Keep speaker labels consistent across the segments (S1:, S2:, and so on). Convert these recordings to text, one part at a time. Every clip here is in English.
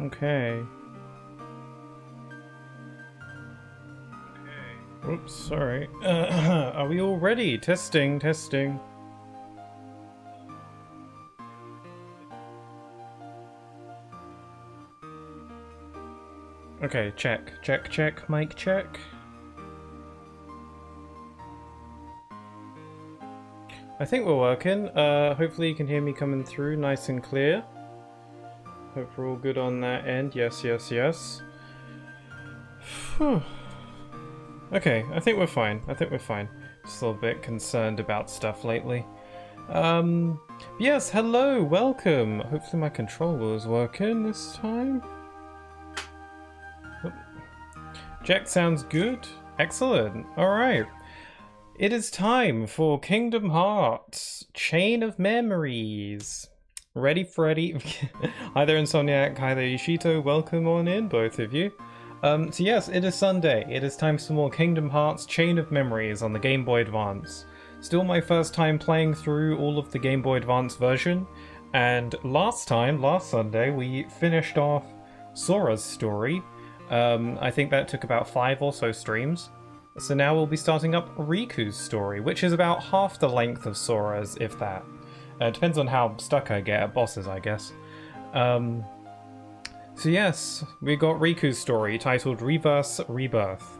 S1: Okay. Oops, sorry. Are we all ready? Testing, testing. Okay, check, check, check, mic check. I think we're working. Hopefully you can hear me coming through nice and clear. Hope we're all good on that end. Yes, yes, yes. Whew. Okay, I think we're fine. I think we're fine. Just a little bit concerned about stuff lately. Yes, hello, welcome. Hopefully my controller is working this time. Jack sounds good. Excellent. Alright. It is time for Kingdom Hearts Chain of Memories. Ready, Freddy? Hi there, Insomniac. Hi there, Yoshito. Welcome on in, both of you. So yes, it is Sunday. It is time for some more Kingdom Hearts Chain of Memories on the Game Boy Advance. Still my first time playing through all of the Game Boy Advance version, and last Sunday, we finished off Sora's story. I think that took about 5 or so streams. So now we'll be starting up Riku's story, which is about half the length of Sora's, if that. It depends on how stuck I get at bosses, I guess. So yes, we got Riku's story, titled Reverse Rebirth.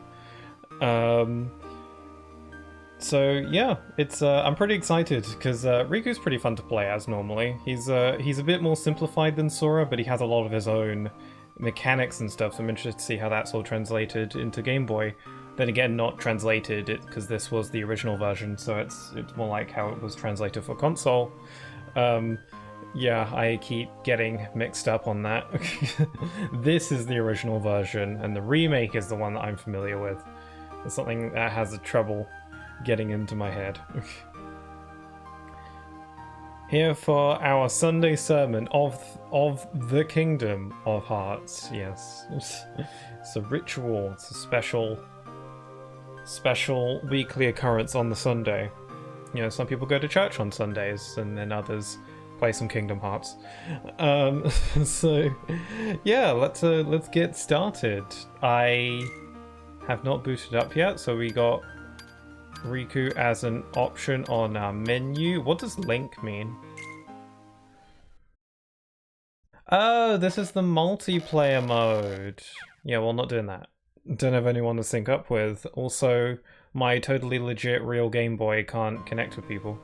S1: So yeah, it's I'm pretty excited, because Riku's pretty fun to play as normally. He's a bit more simplified than Sora, but he has a lot of his own mechanics and stuff, so I'm interested to see how that's all translated into Game Boy. Then again, not translated, because this was the original version, so it's more like how it was translated for console. Yeah, I keep getting mixed up on that. This is the original version, and the remake is the one that I'm familiar with. It's something that has a trouble getting into my head. Here for our Sunday sermon of the Kingdom of Hearts. Yes, it's a ritual. It's a special weekly occurrence on the Sunday. You know, some people go to church on Sundays, and then others play some Kingdom Hearts. So yeah, let's get started. I have not booted up yet, so we got Riku as an option on our menu. What does Link mean? Oh, this is the multiplayer mode. Yeah, well, not doing that. Don't have anyone to sync up with. Also, my totally legit real Game Boy can't connect with people.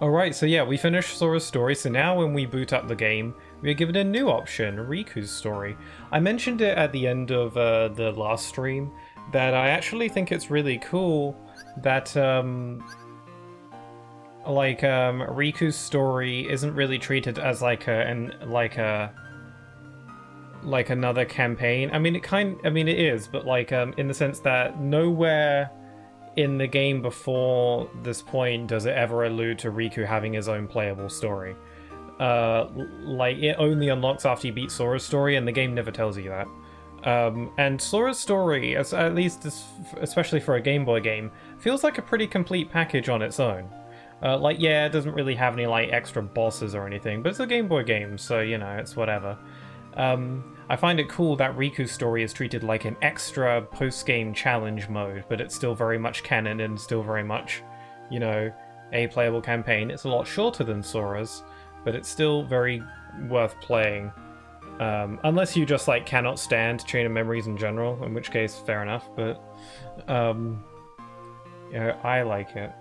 S1: Alright, so yeah, we finished Sora's story, so now when we boot up the game, we are given a new option, Riku's story. I mentioned it at the end of the last stream, that I actually think it's really cool that, Riku's story isn't really treated as like another campaign. I mean, it is, but like, in the sense that nowhere in the game before this point does it ever allude to Riku having his own playable story. Like, it only unlocks after you beat Sora's story, and the game never tells you that. And Sora's story, especially for a Game Boy game, feels like a pretty complete package on its own. Like, yeah, it doesn't really have any, like, extra bosses or anything, but it's a Game Boy game, so, you know, it's whatever. I find it cool that Riku's story is treated like an extra post-game challenge mode, but it's still very much canon and still very much, you know, a playable campaign. It's a lot shorter than Sora's, but it's still very worth playing. Unless you just, like, cannot stand Chain of Memories in general, in which case, fair enough, but, you know, I like it.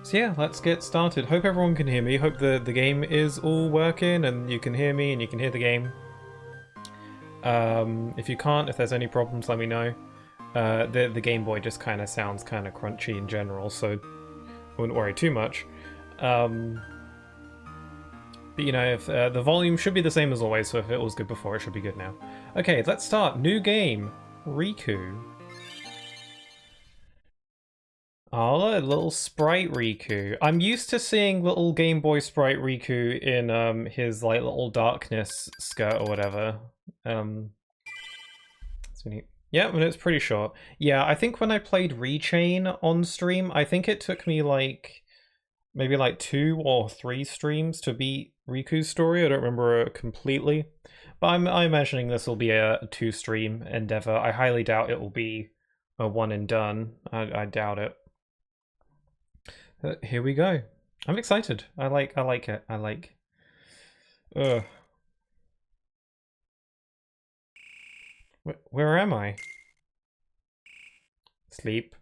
S1: So yeah, let's get started. Hope everyone can hear me. Hope the game is all working and you can hear me and you can hear the game. If you can't, if there's any problems, let me know. The Game Boy just kind of sounds kind of crunchy in general, so I wouldn't worry too much. But you know, if the volume should be the same as always, so if it was good before, it should be good now. Okay, let's start. New game. Riku. Oh, a little sprite Riku. I'm used to seeing little Game Boy sprite Riku in his like little darkness skirt or whatever. Yeah, and it's pretty short. Yeah, I think when I played Rechain on stream, I think it took me like maybe like 2 or 3 streams to beat Riku's story. I don't remember it completely, but I'm imagining this will be a 2-stream endeavor. I highly doubt it will be a one and done. I doubt it. Here we go. I'm excited. I like it. I like. Ugh. Where am I? Sleep.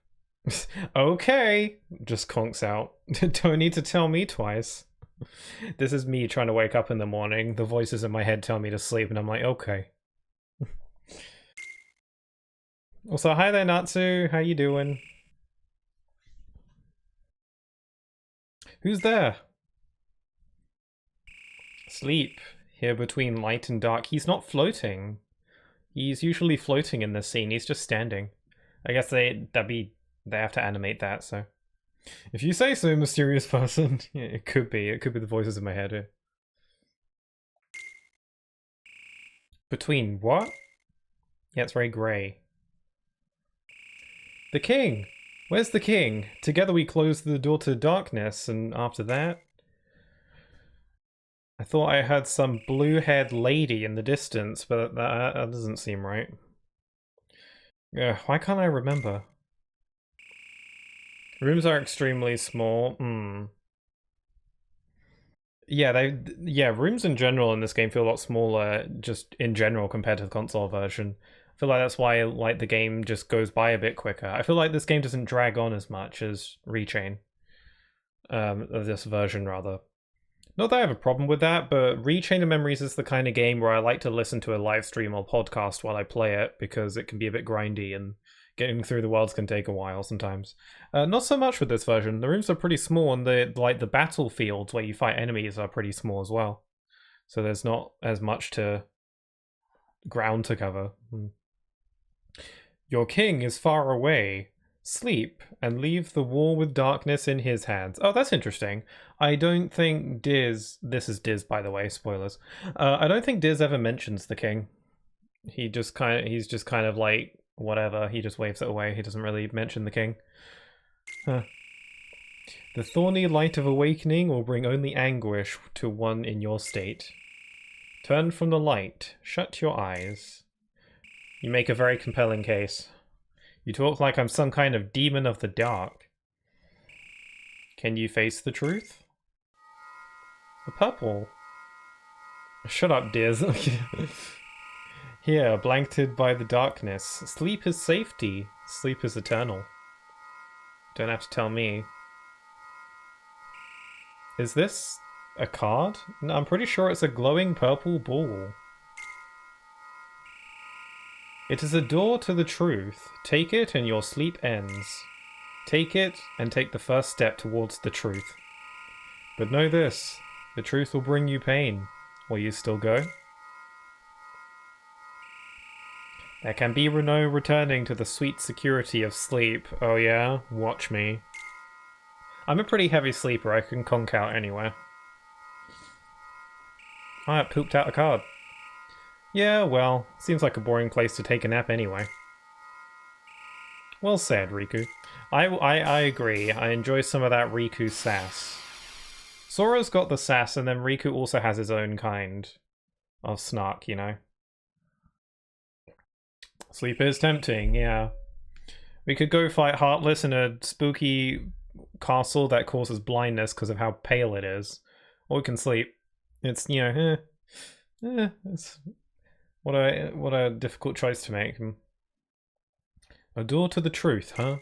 S1: Okay, just conks out. Don't need to tell me twice. This is me trying to wake up in the morning. The voices in my head tell me to sleep, and I'm like, okay. Also, hi there, Natsu. How you doing? Who's there? Sleep. Here between light and dark. He's not floating. He's usually floating in this scene. He's just standing. I guess they have to animate that, so. If you say so, mysterious person. Yeah, it could be. It could be the voices in my head here. Between what? Yeah, it's very grey. The king! Where's the king? Together we closed the door to darkness, and after that... I thought I heard some blue-haired lady in the distance, but that doesn't seem right. Why can't I remember? Rooms are extremely small. Yeah, rooms in general in this game feel a lot smaller, just in general compared to the console version. I feel like that's why like the game just goes by a bit quicker. I feel like this game doesn't drag on as much as Rechain. Of this version, rather. Not that I have a problem with that, but Rechain of Memories is the kind of game where I like to listen to a live stream or podcast while I play it, because it can be a bit grindy and getting through the worlds can take a while sometimes. Not so much with this version. The rooms are pretty small, and the battlefields where you fight enemies are pretty small as well. So there's not as much ground to cover. Your king is far away. Sleep and leave the war with darkness in his hands. Oh, that's interesting. I don't think Diz... This is Diz, by the way, spoilers. I don't think Diz ever mentions the king. He's just kind of like, whatever. He just waves it away. He doesn't really mention the king. Huh. The thorny light of awakening will bring only anguish to one in your state. Turn from the light. Shut your eyes. You make a very compelling case. You talk like I'm some kind of demon of the dark. Can you face the truth? A purple. Shut up, Diz. Here, blanketed by the darkness. Sleep is safety. Sleep is eternal. Don't have to tell me. Is this a card? No, I'm pretty sure it's a glowing purple ball. It is a door to the truth. Take it and your sleep ends. Take it and take the first step towards the truth. But know this, the truth will bring you pain. Will you still go? There can be no returning to the sweet security of sleep. Oh yeah? Watch me. I'm a pretty heavy sleeper, I can conk out anywhere. I pooped out a card. Yeah, well, seems like a boring place to take a nap anyway. Well said, Riku. I agree. I enjoy some of that Riku sass. Sora's got the sass, and then Riku also has his own kind of snark, you know? Sleep is tempting, yeah. We could go fight Heartless in a spooky castle that causes blindness because of how pale it is. Or we can sleep. It's, you know, it's... What a difficult choice to make. A door to the truth, huh?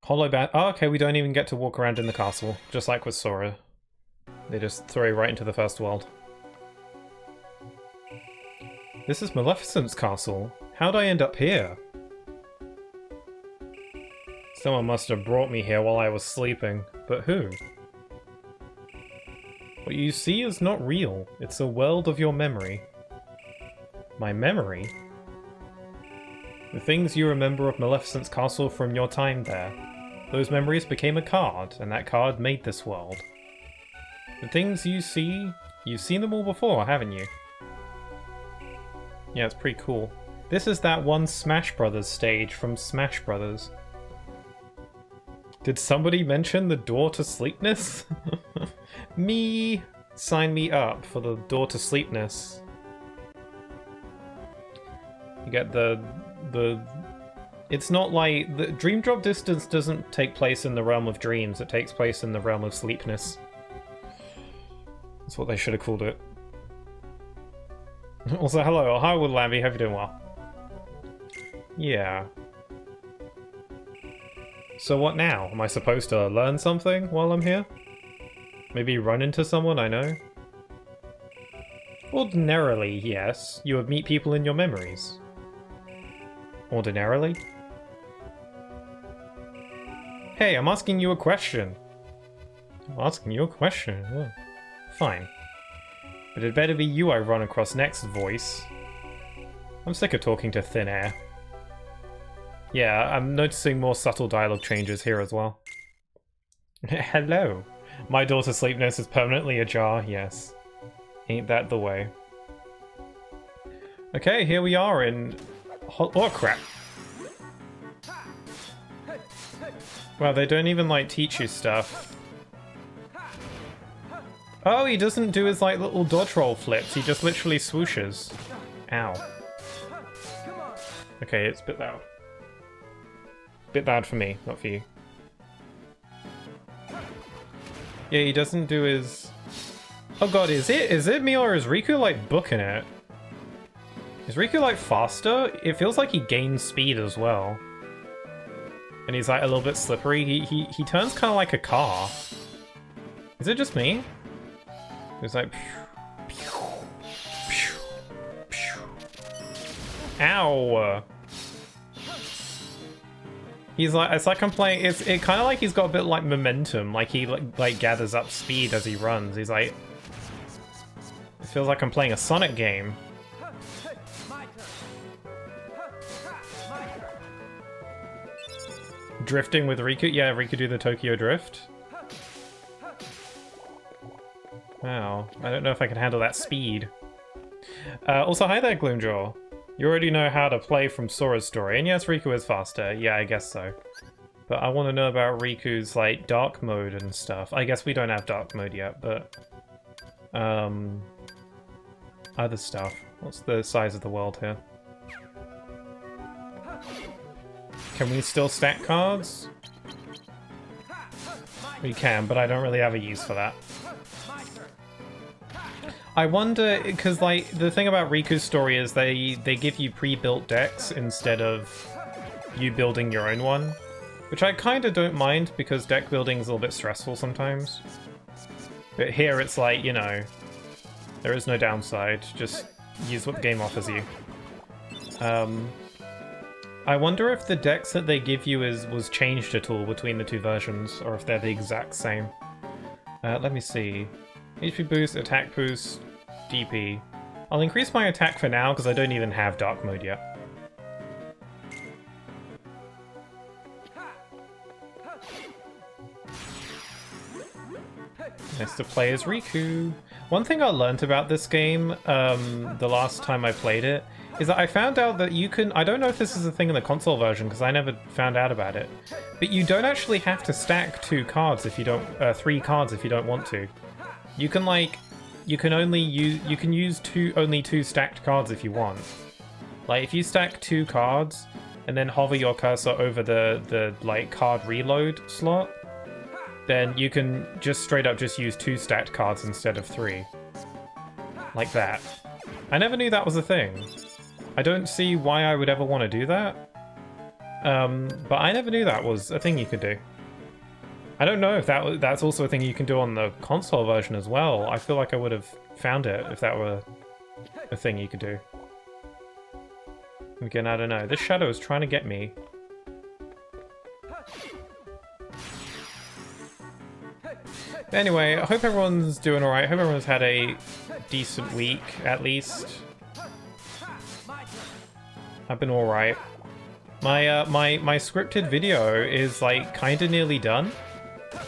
S1: Hollow bat. Oh, okay, we don't even get to walk around in the castle, just like with Sora. They just throw you right into the first world. This is Maleficent's castle. How'd I end up here? Someone must have brought me here while I was sleeping, but who? What you see is not real. It's a world of your memory. My memory? The things you remember of Maleficent's castle from your time there. Those memories became a card, and that card made this world. The things you see, you've seen them all before, haven't you? Yeah, it's pretty cool. This is that one Smash Brothers stage from Smash Brothers. Did somebody mention the door to sleepness? Me! Sign me up for the door to sleepness. You get the... It's not like... The Dream Drop Distance doesn't take place in the realm of dreams, it takes place in the realm of sleepness. That's what they should have called it. Also, hello. Hi, Woodlamby. Hope you're doing well. Yeah. So what now? Am I supposed to learn something while I'm here? Maybe run into someone I know? Ordinarily, yes. You would meet people in your memories. Ordinarily? Hey, I'm asking you a question. I'm asking you a question. Oh. Fine. But it better be you I run across next, voice. I'm sick of talking to thin air. Yeah, I'm noticing more subtle dialogue changes here as well. Hello. My door to sleepness is permanently ajar, yes. Ain't that the way. Okay, here we are in... Oh, crap. Wow, they don't even, like, teach you stuff. Oh, he doesn't do his, like, little dodge roll flips. He just literally swooshes. Ow. Okay, it's a bit loud. Bit loud for me, not for you. Yeah, he doesn't do his... Oh god, is it me or is Riku, like, booking it? Is Riku, like, faster? It feels like he gains speed as well. And he's, like, a little bit slippery. He turns kind of like a car. Is it just me? It's like... Ow! He's like, it's like I'm playing, it kind of like he's got a bit like momentum, like he like gathers up speed as he runs. He's like, it feels like I'm playing a Sonic game. Drifting with Riku? Yeah, Riku do the Tokyo Drift. Wow, I don't know if I can handle that speed. Also, hi there, Gloomjaw. You already know how to play from Sora's story, and yes, Riku is faster. Yeah, I guess so. But I want to know about Riku's, like, dark mode and stuff. I guess we don't have dark mode yet, but... other stuff. What's the size of the world here? Can we still stack cards? We can, but I don't really have a use for that. I wonder, because like the thing about Riku's story is they give you pre-built decks instead of you building your own one, which I kind of don't mind because deck building is a little bit stressful sometimes. But here it's like, you know, there is no downside, just use what the game offers you. I wonder if the decks that they give you was changed at all between the two versions, or if they're the exact same. Let me see. HP boost, attack boost, DP. I'll increase my attack for now because I don't even have dark mode yet. Nice to play as Riku. One thing I learned about this game the last time I played it is that I found out that you can... I don't know if this is a thing in the console version because I never found out about it, but you don't actually have to stack 2 cards if you don't... 3 cards if you don't want to. You can like, you can use only 2 stacked cards if you want. Like if you stack 2 cards and then hover your cursor over the like card reload slot, then you can just straight up just use 2 stacked cards instead of 3. Like that. I never knew that was a thing. I don't see why I would ever want to do that. But I never knew that was a thing you could do. I don't know if that's also a thing you can do on the console version as well. I feel like I would have found it if that were a thing you could do. Again, I don't know. This shadow is trying to get me. Anyway, I hope everyone's doing alright. I hope everyone's had a decent week, at least. I've been alright. My scripted video is, like, kinda nearly done.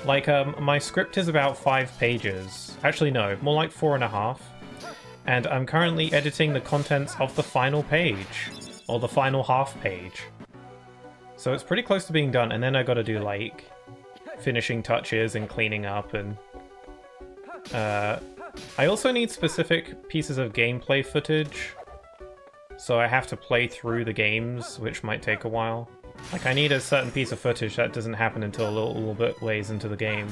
S1: Like, my script is about 5 pages. Actually, no, more like 4.5. And I'm currently editing the contents of the final page. Or the final half page. So it's pretty close to being done, and then I gotta do, like, finishing touches and cleaning up, and I also need specific pieces of gameplay footage, so I have to play through the games, which might take a while. Like, I need a certain piece of footage that doesn't happen until a little bit ways into the game.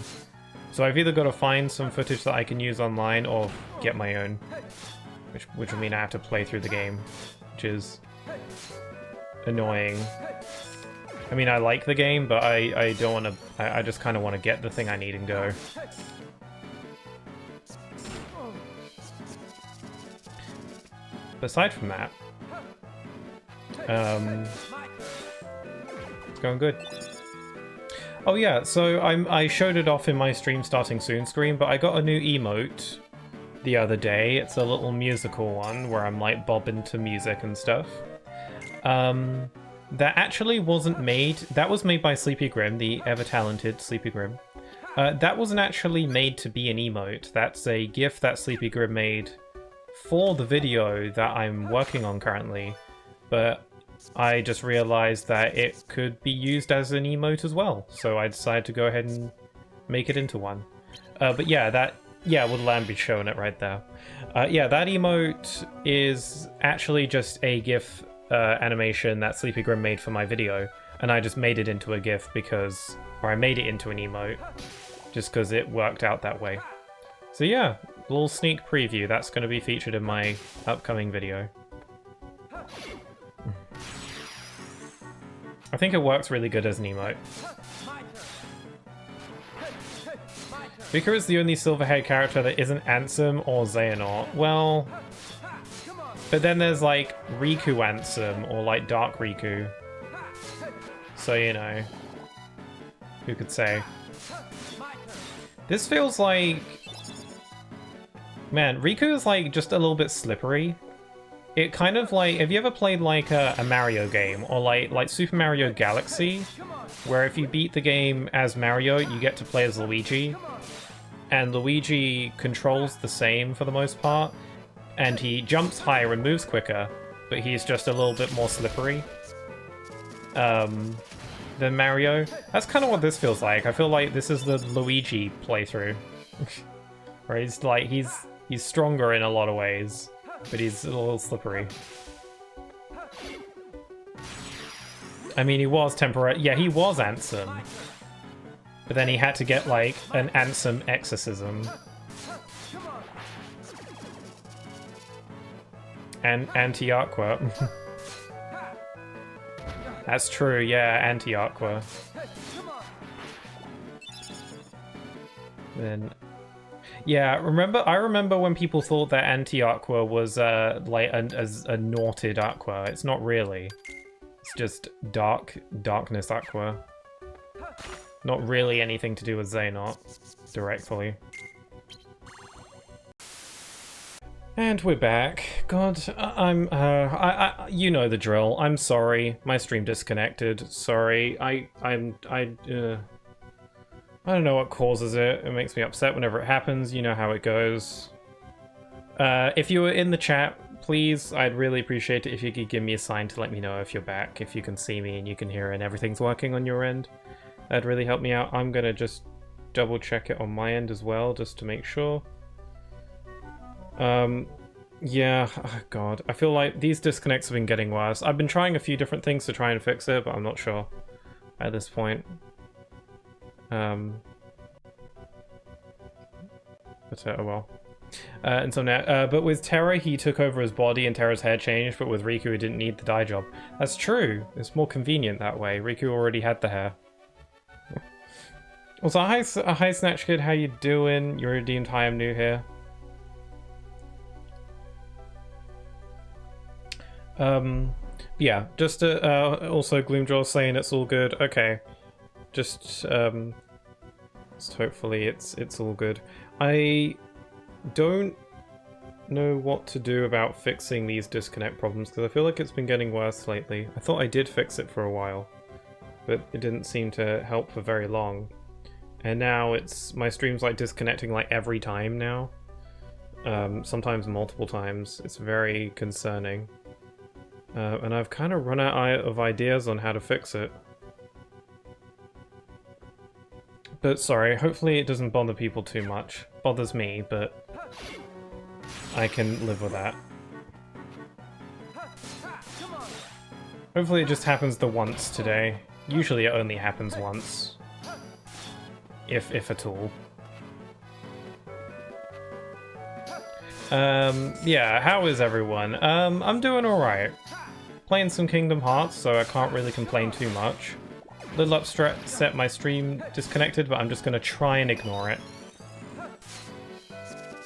S1: So I've either got to find some footage that I can use online or get my own, which will mean I have to play through the game, which is annoying. I mean, I like the game, but I don't want to... I just kind of want to get the thing I need and go. But aside from that, it's going good. Oh yeah, so I showed it off in my stream starting soon screen, but I got a new emote the other day. It's a little musical one where I'm like bobbing to music and stuff. That actually wasn't made... That was made by Sleepy Grim, the ever-talented Sleepy Grim. That wasn't actually made to be an emote. That's a GIF that Sleepy Grim made for the video that I'm working on currently. But I just realized that it could be used as an emote as well. So I decided to go ahead and make it into one. But yeah, that... Yeah, with Lambie showing it right there. Yeah, that emote is actually just a GIF animation that Sleepy Grim made for my video, and I just made it into a GIF because... Or I made it into an emote, just because it worked out that way. So yeah, little sneak preview, that's going to be featured in my upcoming video. I think it works really good as an emote. Vika is the only silver-haired character that isn't Ansem or Xehanort. Well... But then there's, like, Riku Ansem, or, like, Dark Riku. So, you know... Who could say? This feels like... Man, Riku is, like, just a little bit slippery. It kind of, like... Have you ever played, like, a Mario game? Or, like Super Mario Galaxy? Where if you beat the game as Mario, you get to play as Luigi. And Luigi controls the same for the most part. And he jumps higher and moves quicker, but he's just a little bit more slippery than Mario. That's kind of what this feels like. I feel like this is the Luigi playthrough. Where he's like, he's stronger in a lot of ways, but he's a little slippery. I mean, he was temporary. Yeah, he was Ansem. But then he had to get, like, an Ansem exorcism. And Anti-Aqua. That's true, yeah, Anti-Aqua. Then... Yeah, I remember when people thought that Anti-Aqua was, like, a Naughted Aqua. It's not really. It's just Darkness Aqua. Not really anything to do with Xehanort, directly. And we're back. God, you know the drill. I'm sorry. My stream disconnected. Sorry. I don't know what causes it. It makes me upset whenever it happens. You know how it goes. If you were in the chat, please, I'd really appreciate it if you could give me a sign to let me know if you're back, if you can see me and you can hear and everything's working on your end. That'd really help me out. I'm gonna just double check it on my end as well, just to make sure. Yeah, oh God. I feel like these disconnects have been getting worse. I've been trying a few different things to try and fix it, but I'm not sure at this point. But oh well. And so now, but with Terra, he took over his body and Terra's hair changed, but with Riku, he didn't need the dye job. That's true. It's more convenient that way. Riku already had the hair. Also, hi Snatch Kid, how you doing? You're redeemed. Hi, I'm new here. Yeah, just also Gloomjaw saying it's all good. Okay, just hopefully it's all good. I don't know what to do about fixing these disconnect problems because I feel like it's been getting worse lately. I thought I did fix it for a while, but it didn't seem to help for very long. And now my stream's like disconnecting like every time now. Sometimes multiple times. It's very concerning. And I've kind of run out of ideas on how to fix it. But sorry, hopefully it doesn't bother people too much. Bothers me, but I can live with that. Hopefully it just happens the once today. Usually it only happens once. If at all. Yeah, how is everyone? I'm doing alright. Playing some Kingdom Hearts, so I can't really complain too much. Little upset my stream disconnected, but I'm just gonna try and ignore it.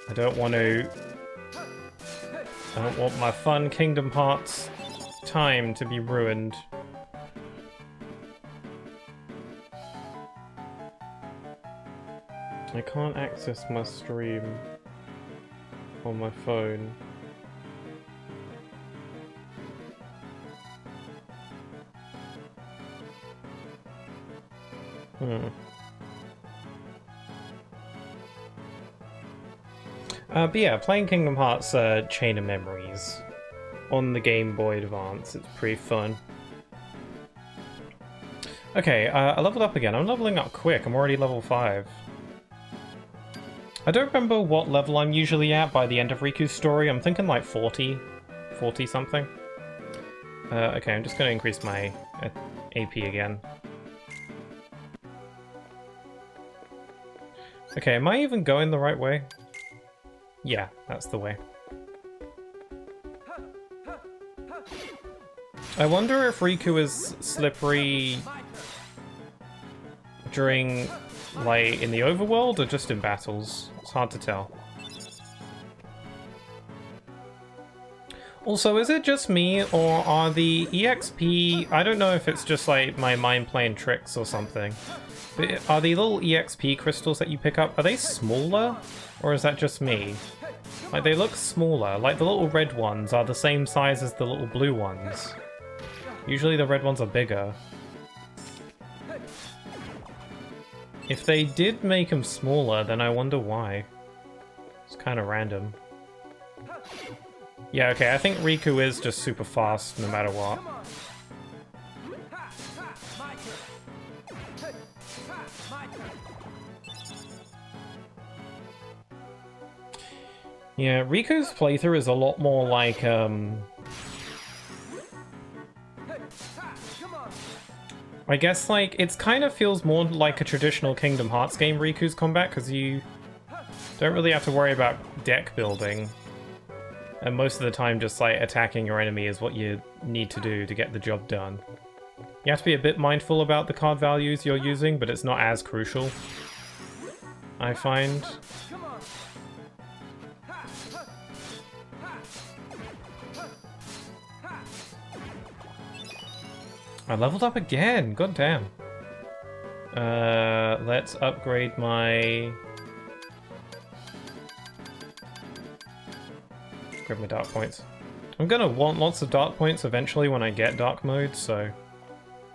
S1: I don't want my fun Kingdom Hearts time to be ruined. I can't access my stream on my phone. But yeah, playing Kingdom Hearts Chain of Memories on the Game Boy Advance, it's pretty fun. Okay, I leveled up again. I'm leveling up quick, I'm already level 5. I don't remember what level I'm usually at by the end of Riku's story. I'm thinking like 40 something. Okay, I'm just going to increase my AP again. Okay, am I even going the right way? Yeah, that's the way. I wonder if Riku is slippery during, like, in the overworld or just in battles. It's hard to tell. Also, is it just me, or are the EXP... I don't know if it's just, like, my mind playing tricks or something. But are the little EXP crystals that you pick up, are they smaller? Or is that just me? Like, they look smaller. Like, the little red ones are the same size as the little blue ones. Usually the red ones are bigger. If they did make them smaller, then I wonder why. It's kind of random. Yeah, okay, I think Riku is just super fast no matter what. Yeah, Riku's playthrough is a lot more like, I guess, like, it's kind of feels more like a traditional Kingdom Hearts game, Riku's combat, because you don't really have to worry about deck building. And most of the time, just, like, attacking your enemy is what you need to do to get the job done. You have to be a bit mindful about the card values you're using, but it's not as crucial, I find. I leveled up again! God damn. Let's upgrade my... Grab my dark points. I'm gonna want lots of dark points eventually when I get dark mode, so...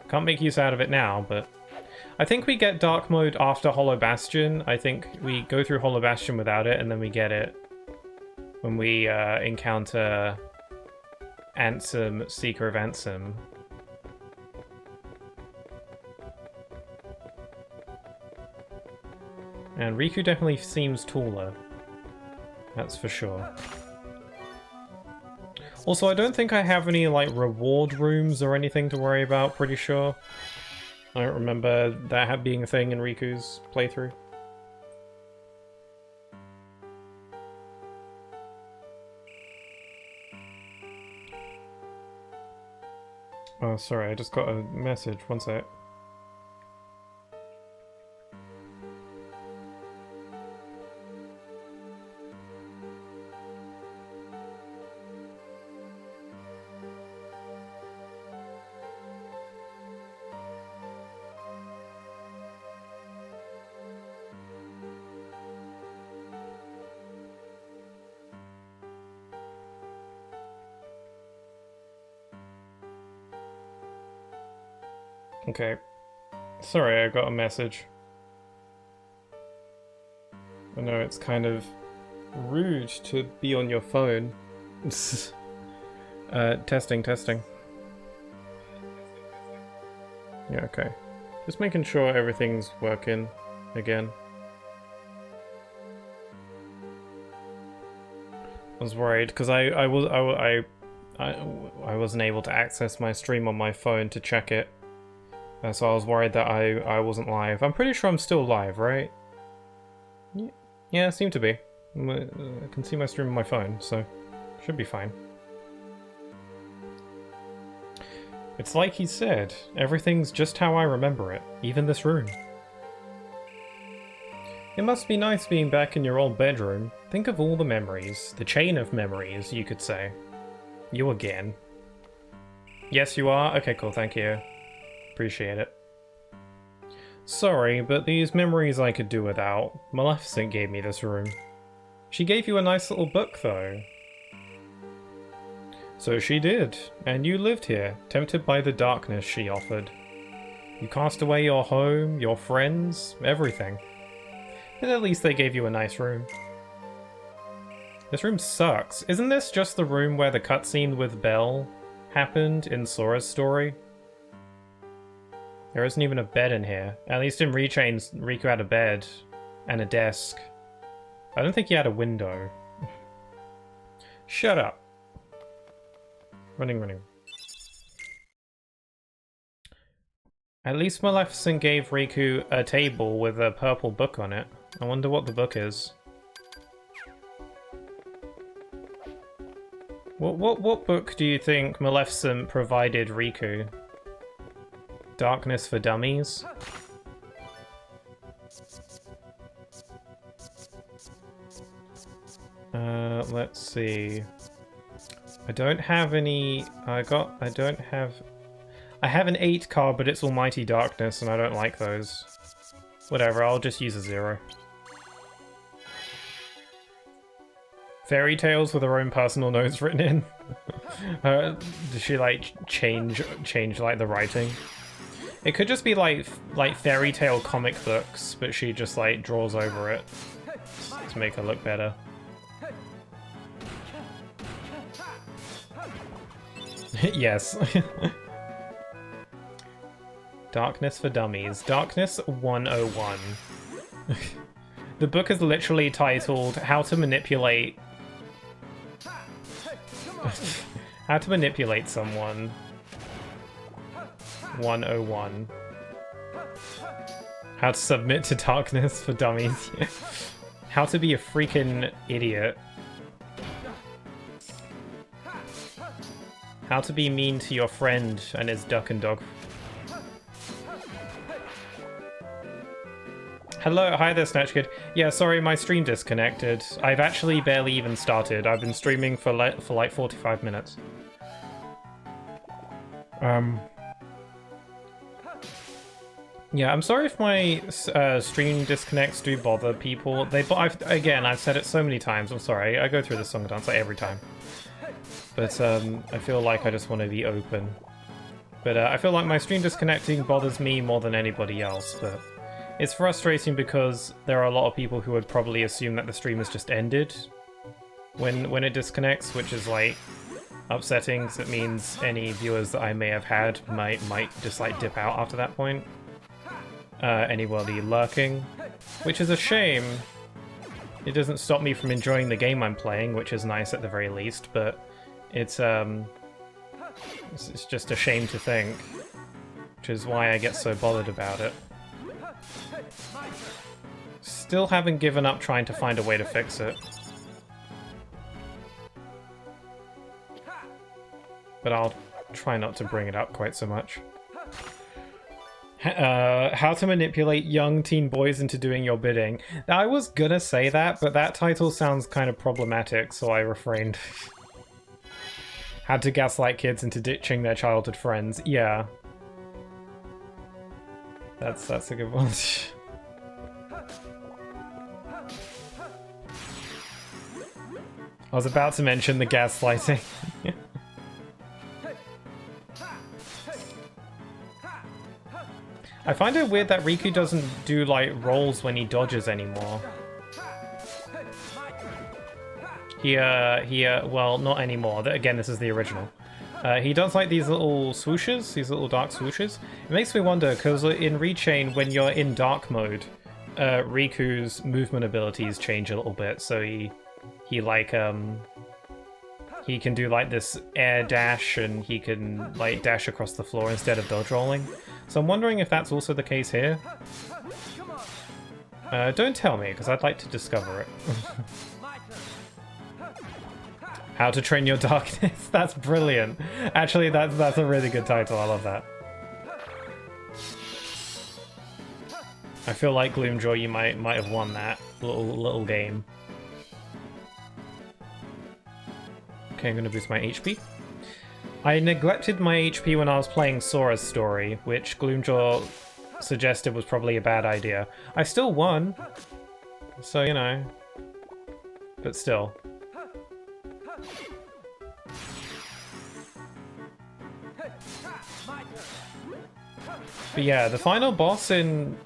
S1: Can't make use out of it now, but... I think we get dark mode after Hollow Bastion. I think we go through Hollow Bastion without it, and then we get it when we encounter Ansem, Seeker of Ansem. And Riku definitely seems taller. That's for sure. Also, I don't think I have any, like, reward rooms or anything to worry about, pretty sure. I don't remember that being a thing in Riku's playthrough. Oh, sorry, I just got a message. One sec. Okay. Sorry, I got a message. I know it's kind of rude to be on your phone. Testing. Yeah, okay. Just making sure everything's working. again. I was worried because I wasn't able to access my stream on my phone to check it, so I was worried that I wasn't live. I'm pretty sure I'm still live, right? Yeah, I seem to be. I can see my stream on my phone, so should be fine. It's like he said, everything's just how I remember it, even this room. It must be nice being back in your old bedroom. Think of all the memories. The chain of memories, you could say. You again. Yes, you are? Okay, cool, thank you. Appreciate it. Sorry, but these memories I could do without. Maleficent gave me this room. She gave you a nice little book, though. So she did, and you lived here, tempted by the darkness she offered. You cast away your home, your friends, everything. But at least they gave you a nice room. This room sucks. Isn't this just the room where the cutscene with Belle happened in Sora's story? There isn't even a bed in here. At least in Rechain, Riku had a bed and a desk. I don't think he had a window. Shut up. Running. At least Maleficent gave Riku a table with a purple book on it. I wonder what the book is. What book do you think Maleficent provided Riku? Darkness for Dummies? Let's see. I don't have any... I have an 8 card, but it's Almighty Darkness, and I don't like those. Whatever, I'll just use a 0. Fairy tales with her own personal notes written in. Does she like change like the writing? It could just be like fairy tale comic books, but she just like draws over it to make her look better. Yes. Darkness for Dummies. Darkness 101. The book is literally titled How to Manipulate... How to Manipulate Someone 101. How to Submit to Darkness for Dummies. How to be a freaking idiot. How to be mean to your friend and his duck and dog. Hello, hi there, Snatch Kid. Yeah, sorry, my stream disconnected. I've actually barely even started. I've been streaming for like 45 minutes. Yeah, I'm sorry if my stream disconnects do bother people. Again, I've said it so many times. I'm sorry. I go through this song and dance like every time. But I feel like I just want to be open. But I feel like my stream disconnecting bothers me more than anybody else. But it's frustrating because there are a lot of people who would probably assume that the stream has just ended when it disconnects, which is like upsetting because it means any viewers that I may have had might just like dip out after that point. Anybody lurking, which is a shame. It doesn't stop me from enjoying the game I'm playing, which is nice at the very least, but it's just a shame to think, which is why I get so bothered about it. Still haven't given up trying to find a way to fix it. But I'll try not to bring it up quite so much. How to manipulate young teen boys into doing your bidding. I was gonna say that, but that title sounds kind of problematic, so I refrained. How to gaslight kids into ditching their childhood friends. Yeah. That's a good one. I was about to mention the gaslighting. I find it weird that Riku doesn't do, like, rolls when he dodges anymore. Well, not anymore. Again, this is the original. He does, like, these little swooshes, these little dark swooshes. It makes me wonder, because in Rechain, when you're in dark mode, Riku's movement abilities change a little bit, so he like he can do like this air dash, and he can like dash across the floor instead of dodge rolling. So I'm wondering if that's also the case here. Don't tell me, because I'd like to discover it. How to Train Your Darkness. That's brilliant. Actually, that's a really good title. I love that. I feel like Gloomjaw, you might have won that little game. Okay, I'm gonna boost my HP. I neglected my HP when I was playing Sora's story, which Gloomjaw suggested was probably a bad idea. I still won, so you know, but still. But yeah, the final boss in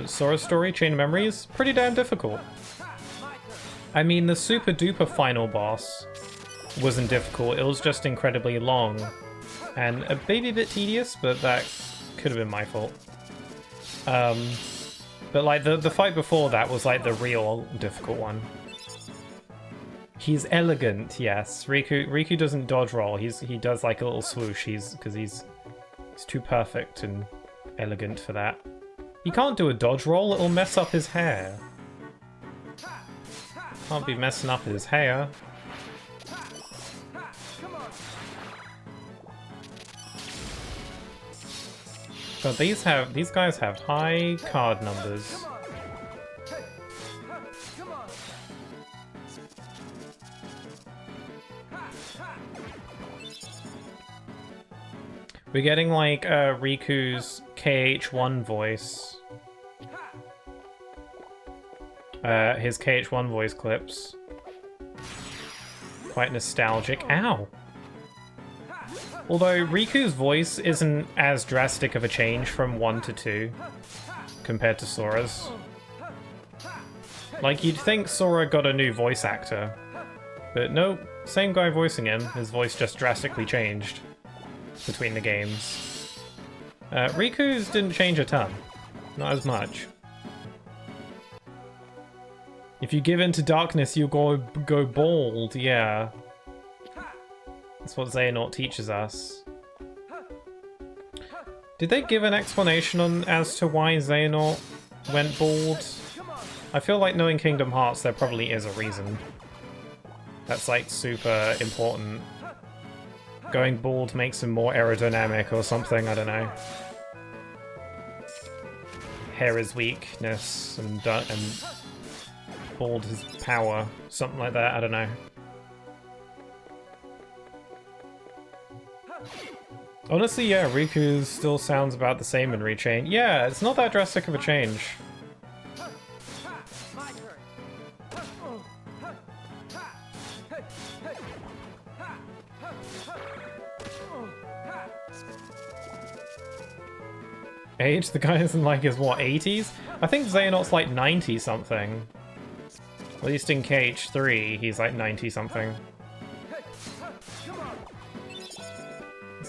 S1: Sora's story, Chain of Memories, pretty damn difficult. I mean, the super duper final boss wasn't difficult, it was just incredibly long. And a baby bit tedious, but that could have been my fault. But like, the fight before that was like the real difficult one. He's elegant, yes. Riku doesn't dodge roll, he does like a little swoosh, because he's too perfect and elegant for that. He can't do a dodge roll, it'll mess up his hair. Can't be messing up his hair. God, these guys have high card numbers. We're getting like Riku's KH1 voice. His KH1 voice clips. Quite nostalgic. Ow! Although Riku's voice isn't as drastic of a change from 1 to 2 compared to Sora's. Like, you'd think Sora got a new voice actor, but nope, same guy voicing him, his voice just drastically changed between the games. Riku's didn't change a ton, not as much. If you give in to darkness, you go bald, yeah. That's what Xehanort teaches us. Did they give an explanation as to why Xehanort went bald? I feel like knowing Kingdom Hearts, there probably is a reason. That's like super important. Going bald makes him more aerodynamic or something, I don't know. Hair is weakness and bald is power, something like that, I don't know. Honestly, yeah, Riku still sounds about the same in Rechain. Yeah, it's not that drastic of a change. Age? The guy is in like his, what, 80s? I think Xehanort's like 90-something. At least in KH3, he's like 90-something.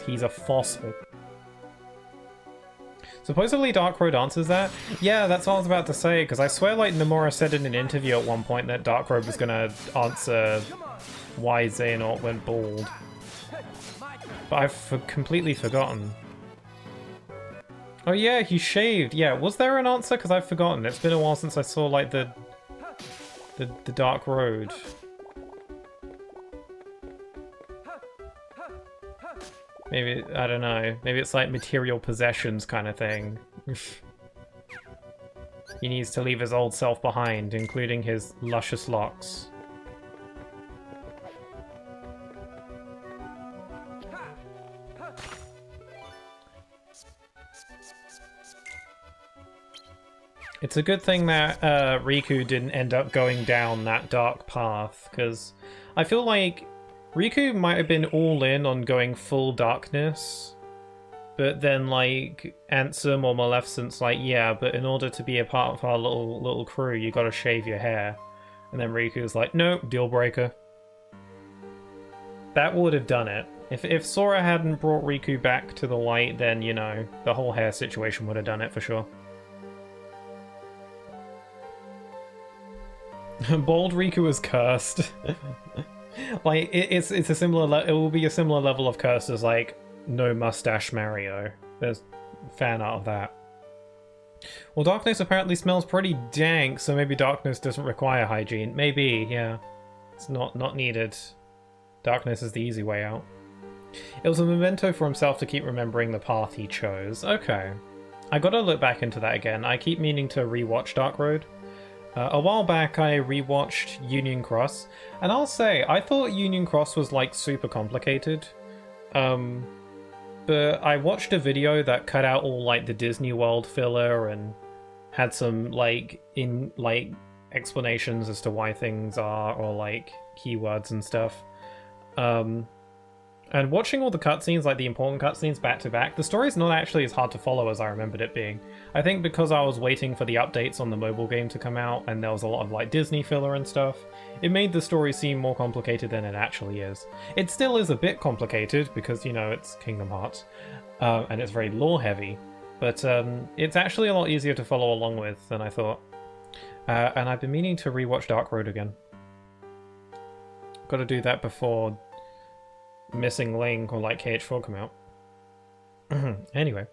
S1: He's a fossil. Supposedly Dark Road answers that? Yeah, that's what I was about to say, because I swear like Nomura said in an interview at one point that Dark Road was gonna answer why Xehanort went bald. But I've completely forgotten. Oh yeah, he shaved. Yeah, was there an answer? Because I've forgotten. It's been a while since I saw like the Dark Road. Maybe, I don't know, maybe it's like material possessions kind of thing. He needs to leave his old self behind, including his luscious locks. It's a good thing that Riku didn't end up going down that dark path, because I feel like Riku might have been all in on going full darkness, but then like Ansem or Maleficent's like, yeah, but in order to be a part of our little crew, you gotta shave your hair. And then Riku's like, nope, deal breaker. That would have done it. If Sora hadn't brought Riku back to the light, then, you know, the whole hair situation would have done it for sure. Bald Riku is cursed. Like, it's a similar, it will be a similar level of curse as, like, no mustache Mario. There's fan art of that. Well, darkness apparently smells pretty dank, so maybe darkness doesn't require hygiene. Maybe, yeah. It's not needed. Darkness is the easy way out. It was a memento for himself to keep remembering the path he chose. Okay. I gotta look back into that again. I keep meaning to rewatch Dark Road. A while back I rewatched Union Cross, and I'll say, I thought Union Cross was like super complicated. But I watched a video that cut out all like the Disney World filler and had some like explanations as to why things are, or like keywords and stuff. And watching all the cutscenes, like the important cutscenes back to back, the story's not actually as hard to follow as I remembered it being. I think because I was waiting for the updates on the mobile game to come out, and there was a lot of like Disney filler and stuff, it made the story seem more complicated than it actually is. It still is a bit complicated because, you know, it's Kingdom Hearts, and it's very lore heavy, but it's actually a lot easier to follow along with than I thought. And I've been meaning to rewatch Dark Road again. Got to do that before Missing Link or like KH4 come out. Anyway,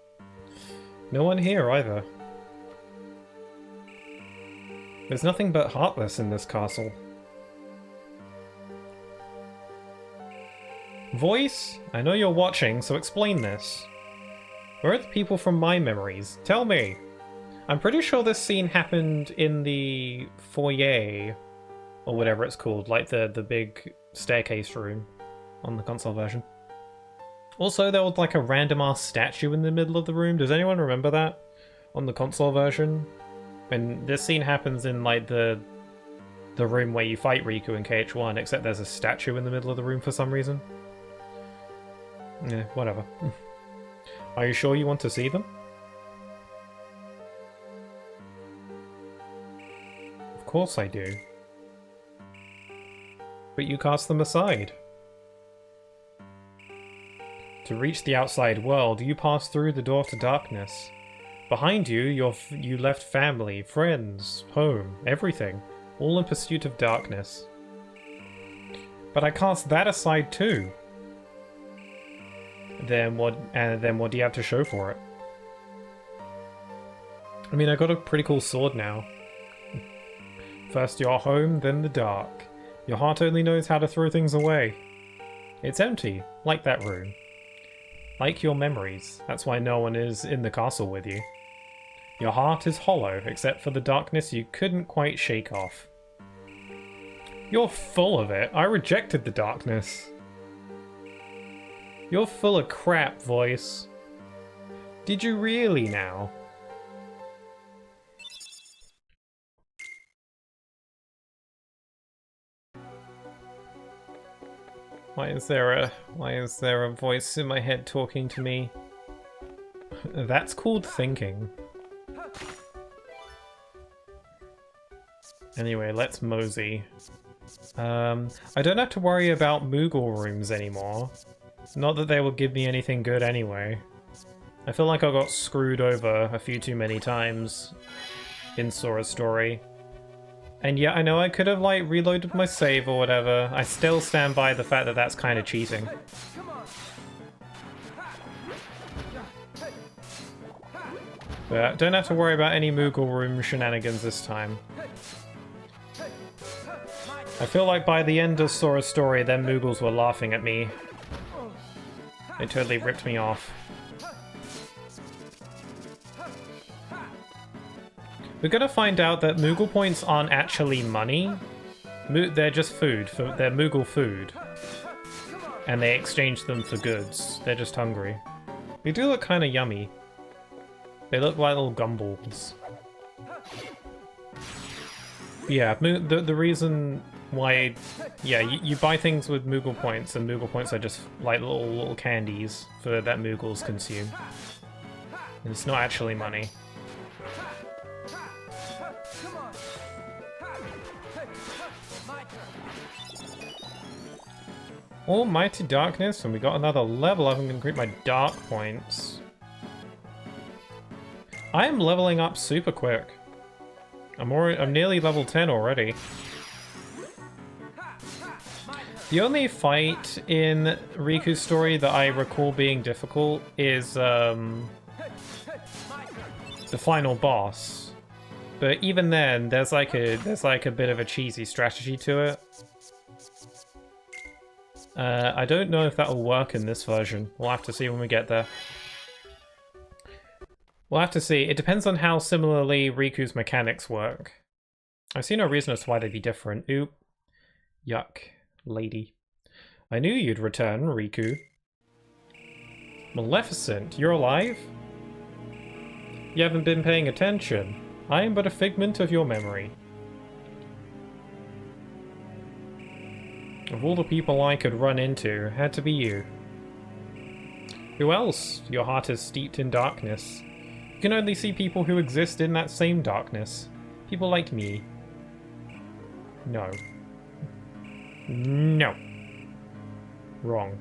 S1: no one here either. There's nothing but Heartless in this castle. Voice, I know you're watching, so explain this. Where are the people from my memories? Tell me. I'm pretty sure this scene happened in the foyer, or whatever it's called, like the big staircase room on the console version. Also, there was like a random-ass statue in the middle of the room. Does anyone remember that? On the console version? And this scene happens in like the room where you fight Riku in KH1, except there's a statue in the middle of the room for some reason. Yeah, whatever. Are you sure you want to see them? Of course I do. But you cast them aside. To reach the outside world, you pass through the door to darkness. Behind you, you left family, friends, home, everything, all in pursuit of darkness. But I cast that aside too. Then what do you have to show for it? I mean, I got a pretty cool sword now. First your home, then the dark. Your heart only knows how to throw things away. It's empty, like that room. Like your memories. That's why no one is in the castle with you. Your heart is hollow, except for the darkness you couldn't quite shake off. You're full of it. I rejected the darkness. You're full of crap, Voice. Did you really now? Why is there a voice in my head talking to me? That's called thinking. Anyway, let's mosey. I don't have to worry about Moogle rooms anymore. Not that they will give me anything good anyway. I feel like I got screwed over a few too many times in Sora's story. And yeah, I know I could have like reloaded my save or whatever. I still stand by the fact that that's kind of cheating. But don't have to worry about any Moogle room shenanigans this time. I feel like by the end of Sora's story, them Moogles were laughing at me. They totally ripped me off. We're gonna find out that Moogle points aren't actually money. They're just food. They're Moogle food. And they exchange them for goods. They're just hungry. They do look kind of yummy. They look like little gumballs. Yeah, the reason why... Yeah, you buy things with Moogle points, and Moogle points are just like little candies that Moogles consume. And it's not actually money. Almighty Darkness, and we got another level up. I'm going to increase my dark points. I am leveling up super quick. I'm nearly level 10 already. The only fight in Riku's story that I recall being difficult is the final boss. But even then, there's like a bit of a cheesy strategy to it. I don't know if that'll work in this version. We'll have to see when we get there. We'll have to see. It depends on how similarly Riku's mechanics work. I see no reason as to why they'd be different. Oop. Yuck. Lady. I knew you'd return, Riku. Maleficent, you're alive? You haven't been paying attention. I am but a figment of your memory. Of all the people I could run into, it had to be you. Who else? Your heart is steeped in darkness. You can only see people who exist in that same darkness. People like me. No. No. Wrong.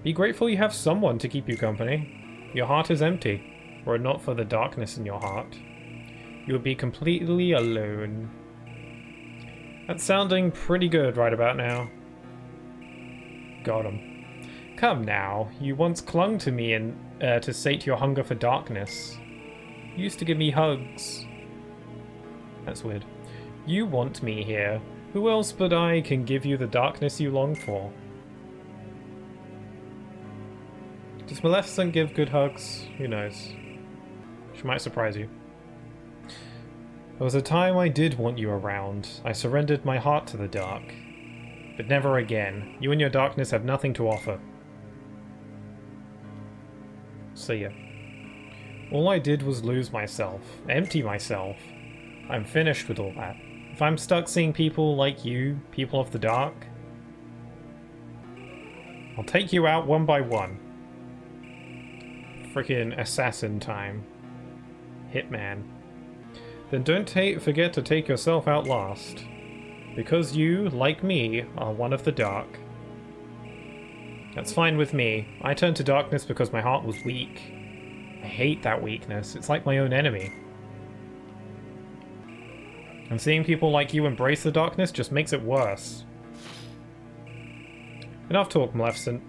S1: Be grateful you have someone to keep you company. Your heart is empty. Were it not for the darkness in your heart, you would be completely alone. That's sounding pretty good right about now. Got him. Come now, you once clung to me and to sate your hunger for darkness. You used to give me hugs. That's weird. You want me here. Who else but I can give you the darkness you long for? Does Maleficent give good hugs? Who knows? She might surprise you. There was a time I did want you around. I surrendered my heart to the dark. But never again. You and your darkness have nothing to offer. See ya. All I did was lose myself. Empty myself. I'm finished with all that. If I'm stuck seeing people like you, people of the dark, I'll take you out one by one. Frickin' assassin time. Hitman. Then don't forget to take yourself out last. Because you, like me, are one of the dark. That's fine with me. I turned to darkness because my heart was weak. I hate that weakness. It's like my own enemy. And seeing people like you embrace the darkness just makes it worse. Enough talk, Maleficent.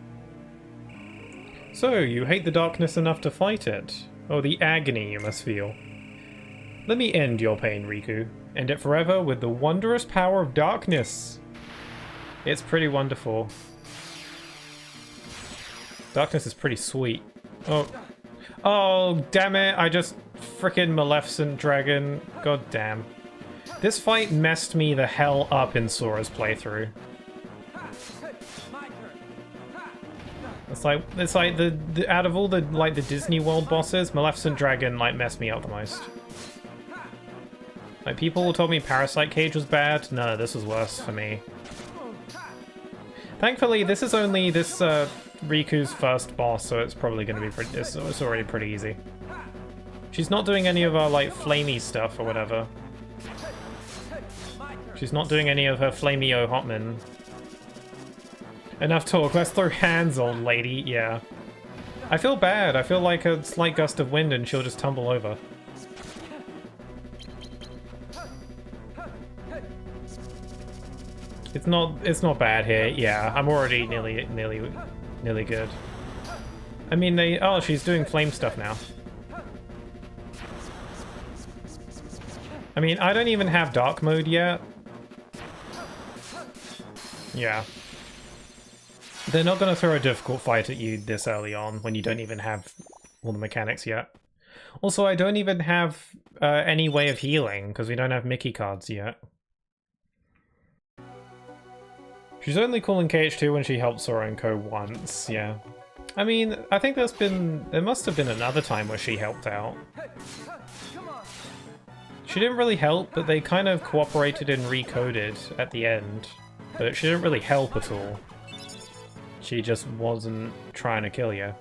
S1: So, you hate the darkness enough to fight it? Oh, the agony you must feel. Let me end your pain, Riku. End it forever with the wondrous power of darkness. It's pretty wonderful. Darkness is pretty sweet. Oh. Oh, damn it. I just frickin' Maleficent Dragon. God damn. This fight messed me the hell up in Sora's playthrough. It's like the out of all the the Disney World bosses, Maleficent Dragon messed me up the most. Like, people told me Parasite Cage was bad. No, this was worse for me. Thankfully, this is only Riku's first boss, so it's probably going to be pretty. It's already pretty easy. She's not doing any of her flamey stuff or whatever. She's not doing any of her flamey-o hotman. Enough talk. Let's throw hands, old lady. Yeah. I feel bad. I feel like a slight gust of wind and she'll just tumble over. It's not bad here. Yeah, I'm already nearly good. I mean, oh, she's doing flame stuff now. I mean, I don't even have dark mode yet. Yeah. They're not going to throw a difficult fight at you this early on when you don't even have all the mechanics yet. Also, I don't even have any way of healing because we don't have Mickey cards yet. She's only cool in KH2 when she helped Sora and Co. once, yeah. I mean, I think there must have been another time where she helped out. She didn't really help, but they kind of cooperated and recoded at the end. But she didn't really help at all. She just wasn't trying to kill you.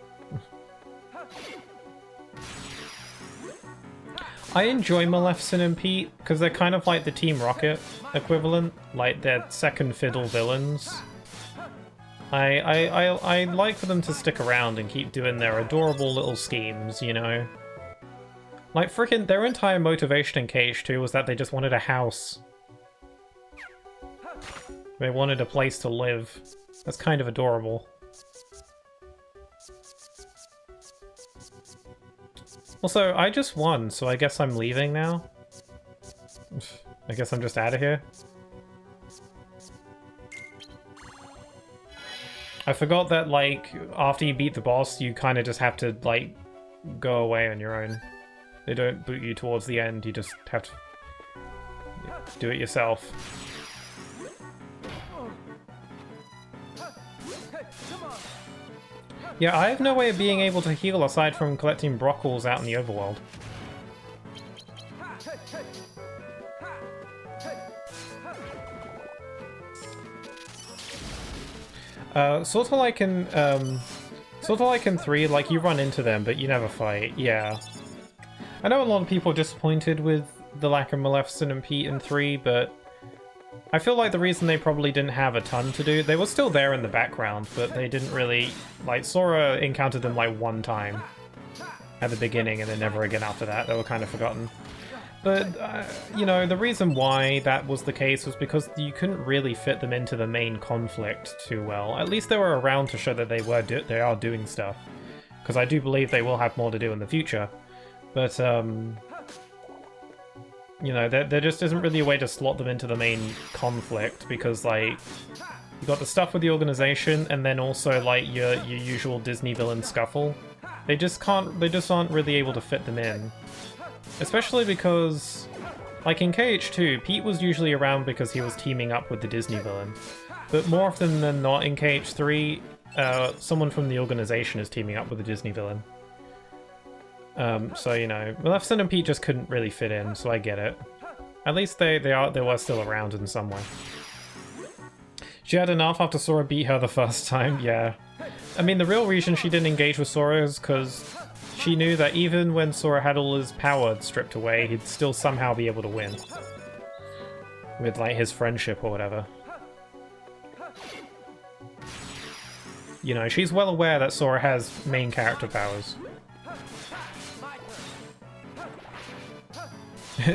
S1: I enjoy Maleficent and Pete, because they're kind of like the Team Rocket equivalent. Like, they're second fiddle villains. I like for them to stick around and keep doing their adorable little schemes, you know? Like, frickin' their entire motivation in KH2 was that they just wanted a house. They wanted a place to live. That's kind of adorable. Also, I just won, so I guess I'm leaving now. I guess I'm just out of here. I forgot that, like, after you beat the boss, you kind of just have to, like, go away on your own. They don't boot you towards the end, you just have to do it yourself. Yeah, I have no way of being able to heal aside from collecting broccles out in the overworld. Sort of like in 3, like, you run into them, but you never fight, yeah. I know a lot of people are disappointed with the lack of Maleficent and Pete in 3, but I feel like the reason they probably didn't have a ton to do, they were still there in the background, but they didn't really, like, Sora encountered them like one time at the beginning and then never again after that. They were kind of forgotten. But, you know, the reason why that was the case was because you couldn't really fit them into the main conflict too well. At least they were around to show that they are doing stuff. Because I do believe they will have more to do in the future. But, you know, there just isn't really a way to slot them into the main conflict, because, like, you got the stuff with the organization, and then also, like, your usual Disney villain scuffle. They just aren't really able to fit them in. Especially because, like in KH2, Pete was usually around because he was teaming up with the Disney villain. But more often than not in KH3, someone from the organization is teaming up with the Disney villain. So, you know, Maleficent and Pete just couldn't really fit in, so I get it. At least they were still around in some way. She had enough after Sora beat her the first time, yeah. I mean, the real reason she didn't engage with Sora is because she knew that even when Sora had all his power stripped away, he'd still somehow be able to win. With, like, his friendship or whatever. You know, she's well aware that Sora has main character powers.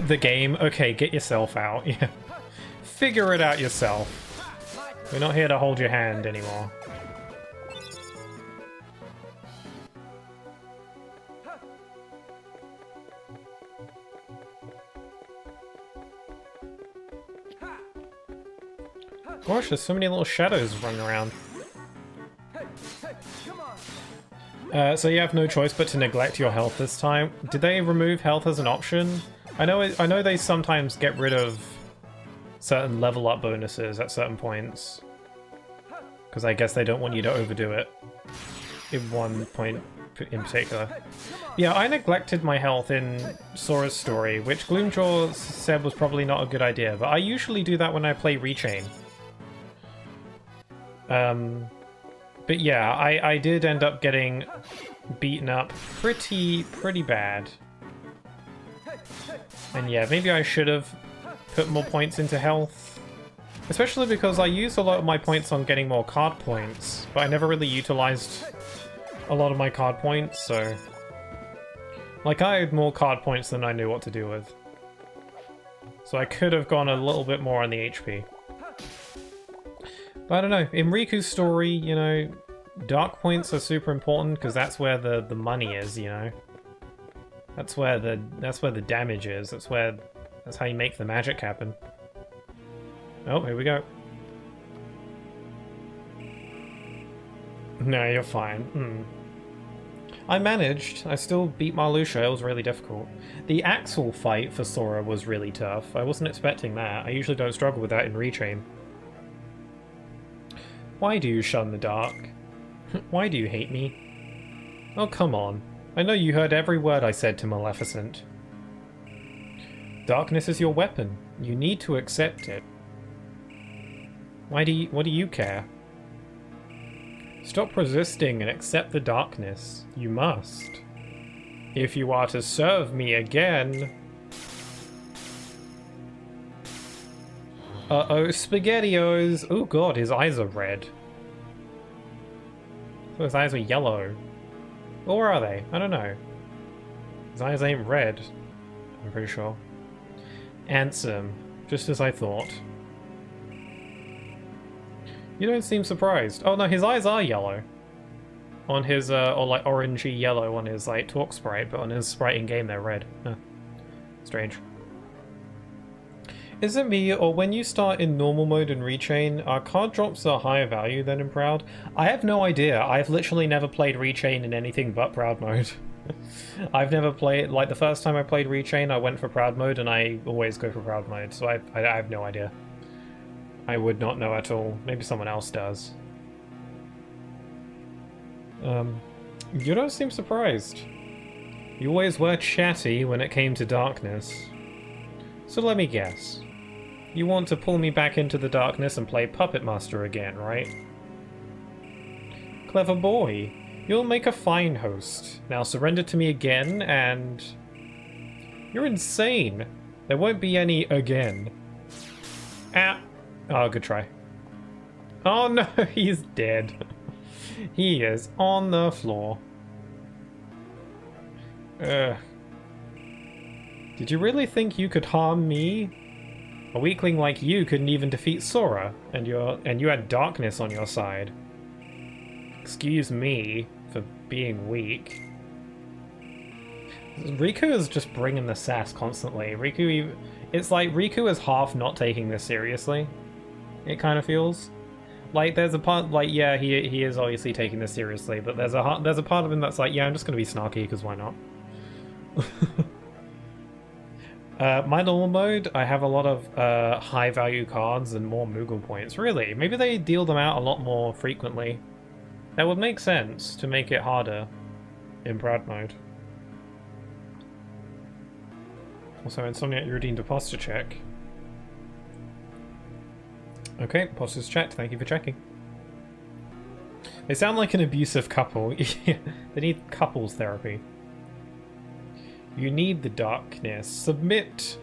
S1: The game? Okay, get yourself out. Yeah. Figure it out yourself. We're not here to hold your hand anymore. Gosh, there's so many little shadows running around. So you have no choice but to neglect your health this time. Did they remove health as an option? I know they sometimes get rid of certain level up bonuses at certain points. Because I guess they don't want you to overdo it. In one point in particular. Yeah, I neglected my health in Sora's story, which Gloomjaw said was probably not a good idea, but I usually do that when I play Rechain. But yeah, I did end up getting beaten up pretty bad. And yeah, maybe I should have put more points into health. Especially because I used a lot of my points on getting more card points, but I never really utilized a lot of my card points, so... Like, I had more card points than I knew what to do with. So I could have gone a little bit more on the HP. But I don't know, in Riku's story, you know, dark points are super important because that's where the money is, you know. That's where the damage is. That's how you make the magic happen. Oh, here we go. No, you're fine. I managed. I still beat Marluxia. It was really difficult. The Axel fight for Sora was really tough. I wasn't expecting that. I usually don't struggle with that in Rechain. Why do you shun the dark? Why do you hate me? Oh, come on. I know you heard every word I said to Maleficent. Darkness is your weapon. You need to accept it. What do you care? Stop resisting and accept the darkness. You must. If you are to serve me again... Uh-oh, SpaghettiOs! Oh god, his eyes are red. So his eyes were yellow. Or are they? I don't know. His eyes ain't red, I'm pretty sure. Ansem, just as I thought. You don't seem surprised. Oh no, his eyes are yellow. On his, or like orangey yellow on his like talk sprite, but on his sprite in game they're red. Huh. Strange. Is it me, or when you start in normal mode and rechain, are card drops a higher value than in Proud? I have no idea. I've literally never played rechain in anything but Proud mode. I've never played, like the first time I played rechain I went for Proud mode and I always go for Proud mode, so I have no idea. I would not know at all. Maybe someone else does. You don't seem surprised. You always were chatty when it came to darkness. So let me guess. You want to pull me back into the darkness and play Puppet Master again, right? Clever boy. You'll make a fine host. Now surrender to me again and... You're insane. There won't be any again. Ah. Oh, good try. Oh no, he's dead. He is on the floor. Ugh. Did you really think you could harm me? A weakling like you couldn't even defeat Sora, and you had darkness on your side. Excuse me for being weak. Riku is just bringing the sass constantly. It's like Riku is half not taking this seriously. It kind of feels like there's a part like yeah he is obviously taking this seriously, but there's a part of him that's like yeah I'm just gonna be snarky because why not. My normal mode, I have a lot of high value cards and more Moogle points. Really? Maybe they deal them out a lot more frequently. That would make sense to make it harder in Proud mode. Also, Insomniac, you redeemed a posture check. Okay, posture's checked. Thank you for checking. They sound like an abusive couple. They need couples therapy. You need the darkness. Submit.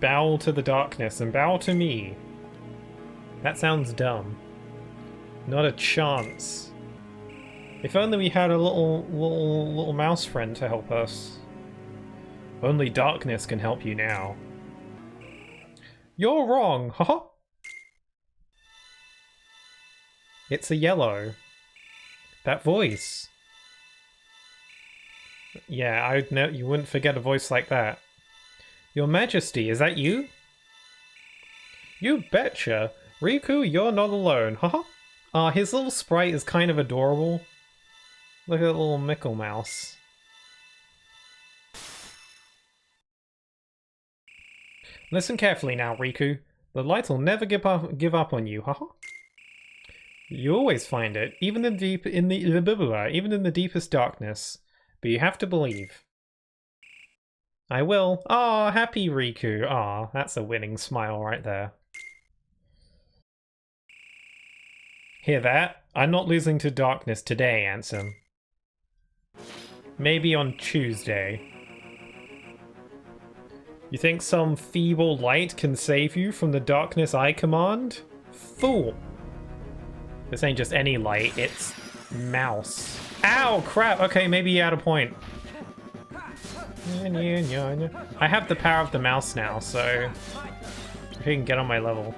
S1: Bow to the darkness and bow to me. That sounds dumb. Not a chance. If only we had a little mouse friend to help us. Only darkness can help you now. You're wrong, haha. It's a yellow. That voice. Yeah, you wouldn't forget a voice like that. Your Majesty, is that you? You betcha. Riku, you're not alone, haha. His little sprite is kind of adorable. Look at that little Mickle Mouse. Listen carefully now, Riku. The light will never give up on you, haha. You always find it, even in the deepest darkness. But you have to believe. I will. Ah, happy Riku. Ah, that's a winning smile right there. Hear that? I'm not losing to darkness today, Ansem. Maybe on Tuesday. You think some feeble light can save you from the darkness I command? Fool! This ain't just any light, it's mouse. Ow, crap! Okay, maybe you had a point. I have the power of the mouse now, so if he can get on my level.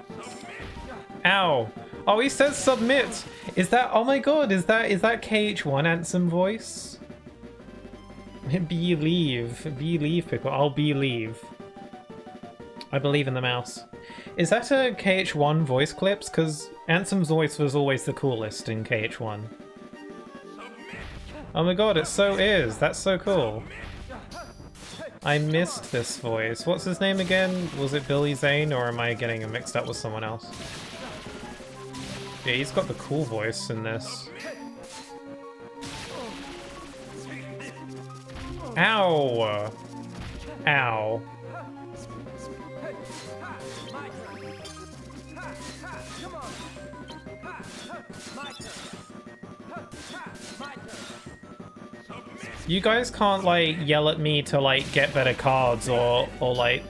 S1: Ow! Oh, he says submit! Is that, oh my god, is that KH1 Ansem voice? Believe, Pickle, I'll believe. I believe in the mouse. Is that a KH1 voice clips? Because Ansem's voice was always the coolest in KH1. Oh my god, it so is. That's so cool. I missed this voice. What's his name again? Was it Billy Zane, or am I getting him mixed up with someone else? Yeah, he's got the cool voice in this. Ow! Ow. You guys can't, like, yell at me to, like, get better cards or like,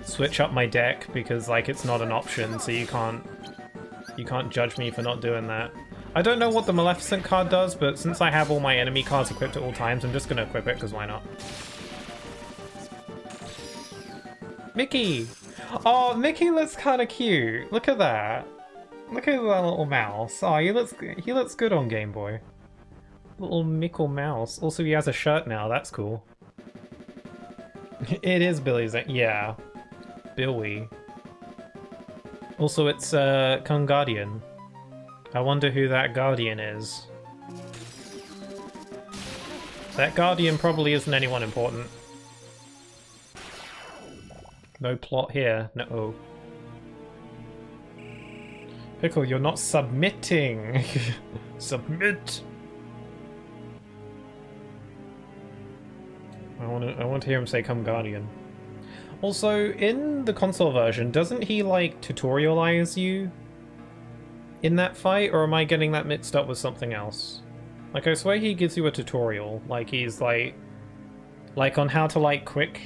S1: switch up my deck because, like, it's not an option, so you can't judge me for not doing that. I don't know what the Maleficent card does, but since I have all my enemy cards equipped at all times, I'm just gonna equip it, because why not? Mickey! Oh, Mickey looks kind of cute. Look at that. Look at that little mouse. Oh, he looks good on Game Boy. Little Mickle Mouse. Also, he has a shirt now. That's cool. It is Billy's. Yeah, Billy. Also, it's Kung Guardian. I wonder who that Guardian is. That Guardian probably isn't anyone important. No plot here. No. Pickle, you're not submitting. Submit. I want to hear him say "Come Guardian." Also, in the console version, doesn't he like tutorialize you in that fight, or am I getting that mixed up with something else? Like, I swear he gives you a tutorial. Like, he's like on how to quick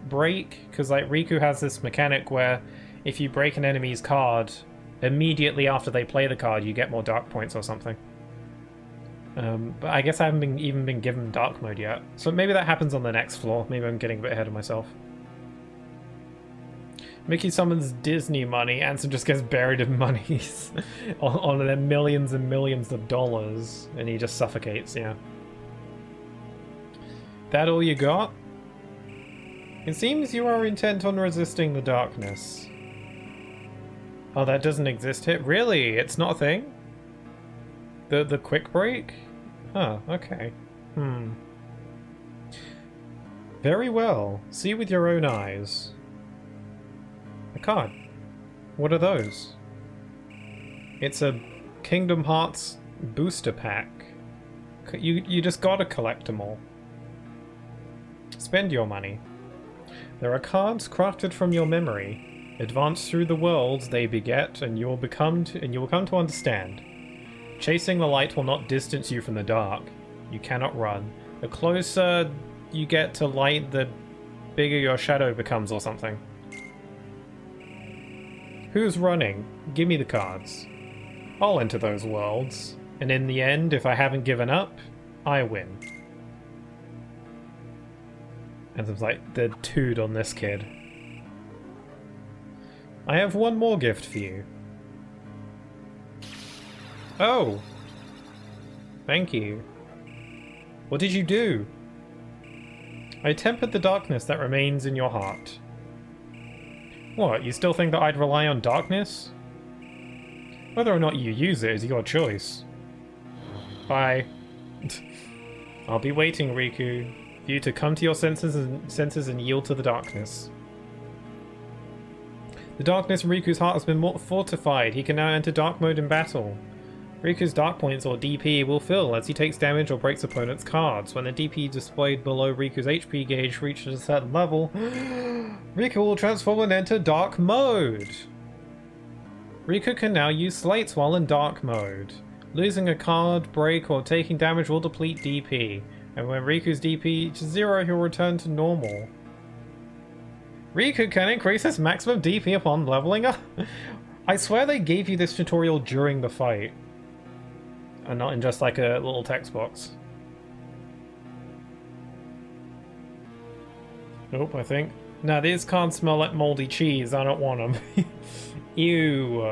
S1: break, because like Riku has this mechanic where if you break an enemy's card, immediately after they play the card, you get more dark points or something. But I guess I haven't even been given dark mode yet. So maybe that happens on the next floor. Maybe I'm getting a bit ahead of myself. Mickey summons Disney money. Ansem just gets buried in monies on their millions and millions of dollars. And he just suffocates, yeah. That all you got? It seems you are intent on resisting the darkness. Oh, that doesn't exist here? Really? It's not a thing? The quick break? Huh, okay. Very well. See with your own eyes. A card. What are those? It's a Kingdom Hearts booster pack. You just gotta collect them all. Spend your money. There are cards crafted from your memory. Advance through the worlds they beget, and you will come to understand. Chasing the light will not distance you from the dark. You cannot run. The closer you get to light, the bigger your shadow becomes or something. Who's running? Give me the cards. I'll enter those worlds. And in the end, if I haven't given up, I win. And it's like the tood on this kid. I have one more gift for you. Oh! Thank you. What did you do? I tempered the darkness that remains in your heart. What, you still think that I'd rely on darkness? Whether or not you use it is your choice. Bye. I'll be waiting, Riku, for you to come to your senses and yield to the darkness. The darkness in Riku's heart has been more fortified. He can now enter dark mode in battle. Riku's dark points, or DP, will fill as he takes damage or breaks opponent's cards. When the DP displayed below Riku's HP gauge reaches a certain level, Riku will transform and enter dark mode. Riku can now use slates while in dark mode. Losing a card, break, or taking damage will deplete DP. And when Riku's DP reaches 0, he'll return to normal. Riku can increase his maximum DP upon leveling up. I swear they gave you this tutorial during the fight. And not in just like a little text box. Nope, I think. Now these cards smell like moldy cheese. I don't want them. Ew.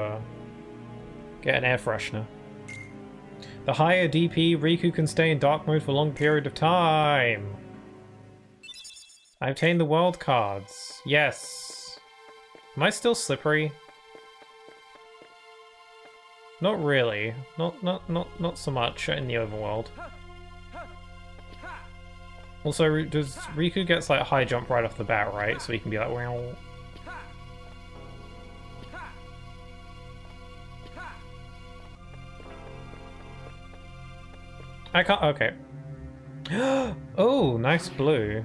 S1: Get an air freshener. The higher DP, Riku can stay in dark mode for a long period of time. I obtained the world cards. Yes. Am I still slippery? Not really. Not so much in the overworld. Also, does Riku gets like high jump right off the bat, right? So he can be like, wow. I can't. Okay. Oh, nice blue.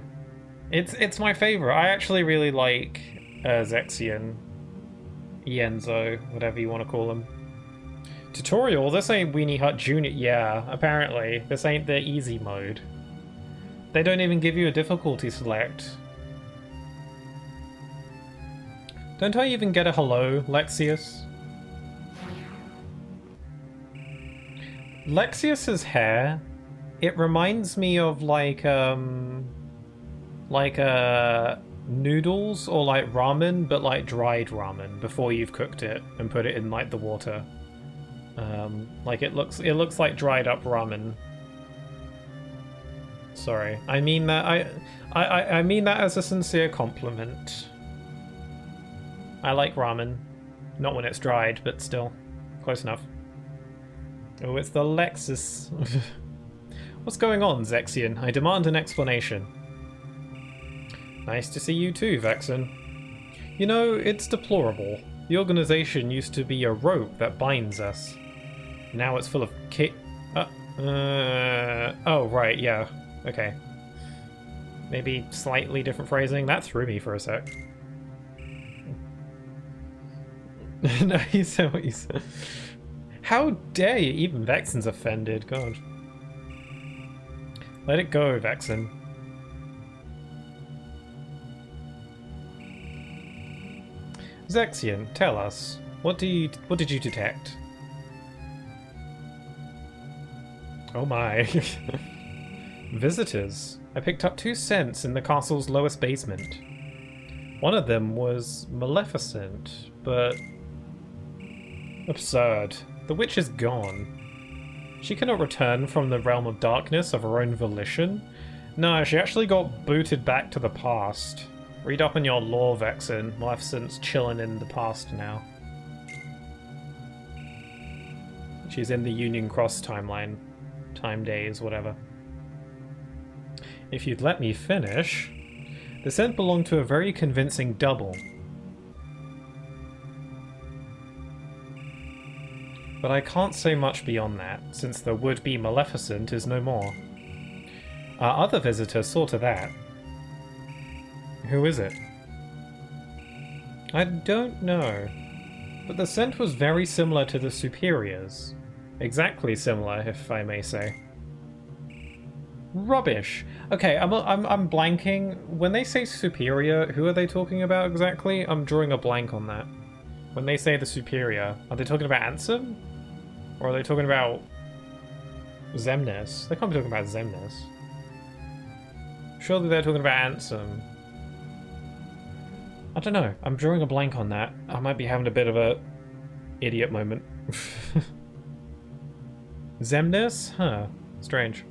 S1: It's my favorite. I actually really like Zexion, Yenzo, whatever you want to call him. Tutorial. This ain't Weenie Hut Junior. Yeah, apparently this ain't the easy mode. They don't even give you a difficulty select. Don't I even get a hello, Lexius? Lexius's hair, it reminds me of like noodles or like ramen, but like dried ramen before you've cooked it and put it in like the water. Like it looks like dried up ramen. Sorry, I mean that I mean that as a sincere compliment. I like ramen, not when it's dried, but still close enough. Oh, it's the Lexus. What's going on, Zexion? I demand an explanation. Nice to see you too, Vexen. You know, it's deplorable. The organization used to be a rope that binds us. Now it's full of oh, right, yeah. Okay. Maybe slightly different phrasing. That threw me for a sec. No, you said what you said. How dare you? Even Vexen's offended. God. Let it go, Vexen. Zexion, tell us. What did you detect? Oh my. Visitors. I picked up 2 scents in the castle's lowest basement. One of them was maleficent, but absurd. The witch is gone. She cannot return from the realm of darkness of her own volition. No, she actually got booted back to the past. Read up on your lore, Vexen. Maleficent's chilling in the past now. She's in the Union Cross timeline. Time days, whatever. If you'd let me finish. The scent belonged to a very convincing double. But I can't say much beyond that, since the would-be Maleficent is no more. Our other visitor saw to that. Who is it? I don't know. But the scent was very similar to the Superior's. Exactly similar, if I may say. Rubbish! Okay, I'm blanking. When they say Superior, who are they talking about exactly? I'm drawing a blank on that. When they say the Superior, are they talking about Ansem? Or are they talking about Xemnas? They can't be talking about Xemnas. Surely they're talking about Ansem. I don't know. I'm drawing a blank on that. I might be having a bit of a idiot moment. Xemnas? Huh. Strange.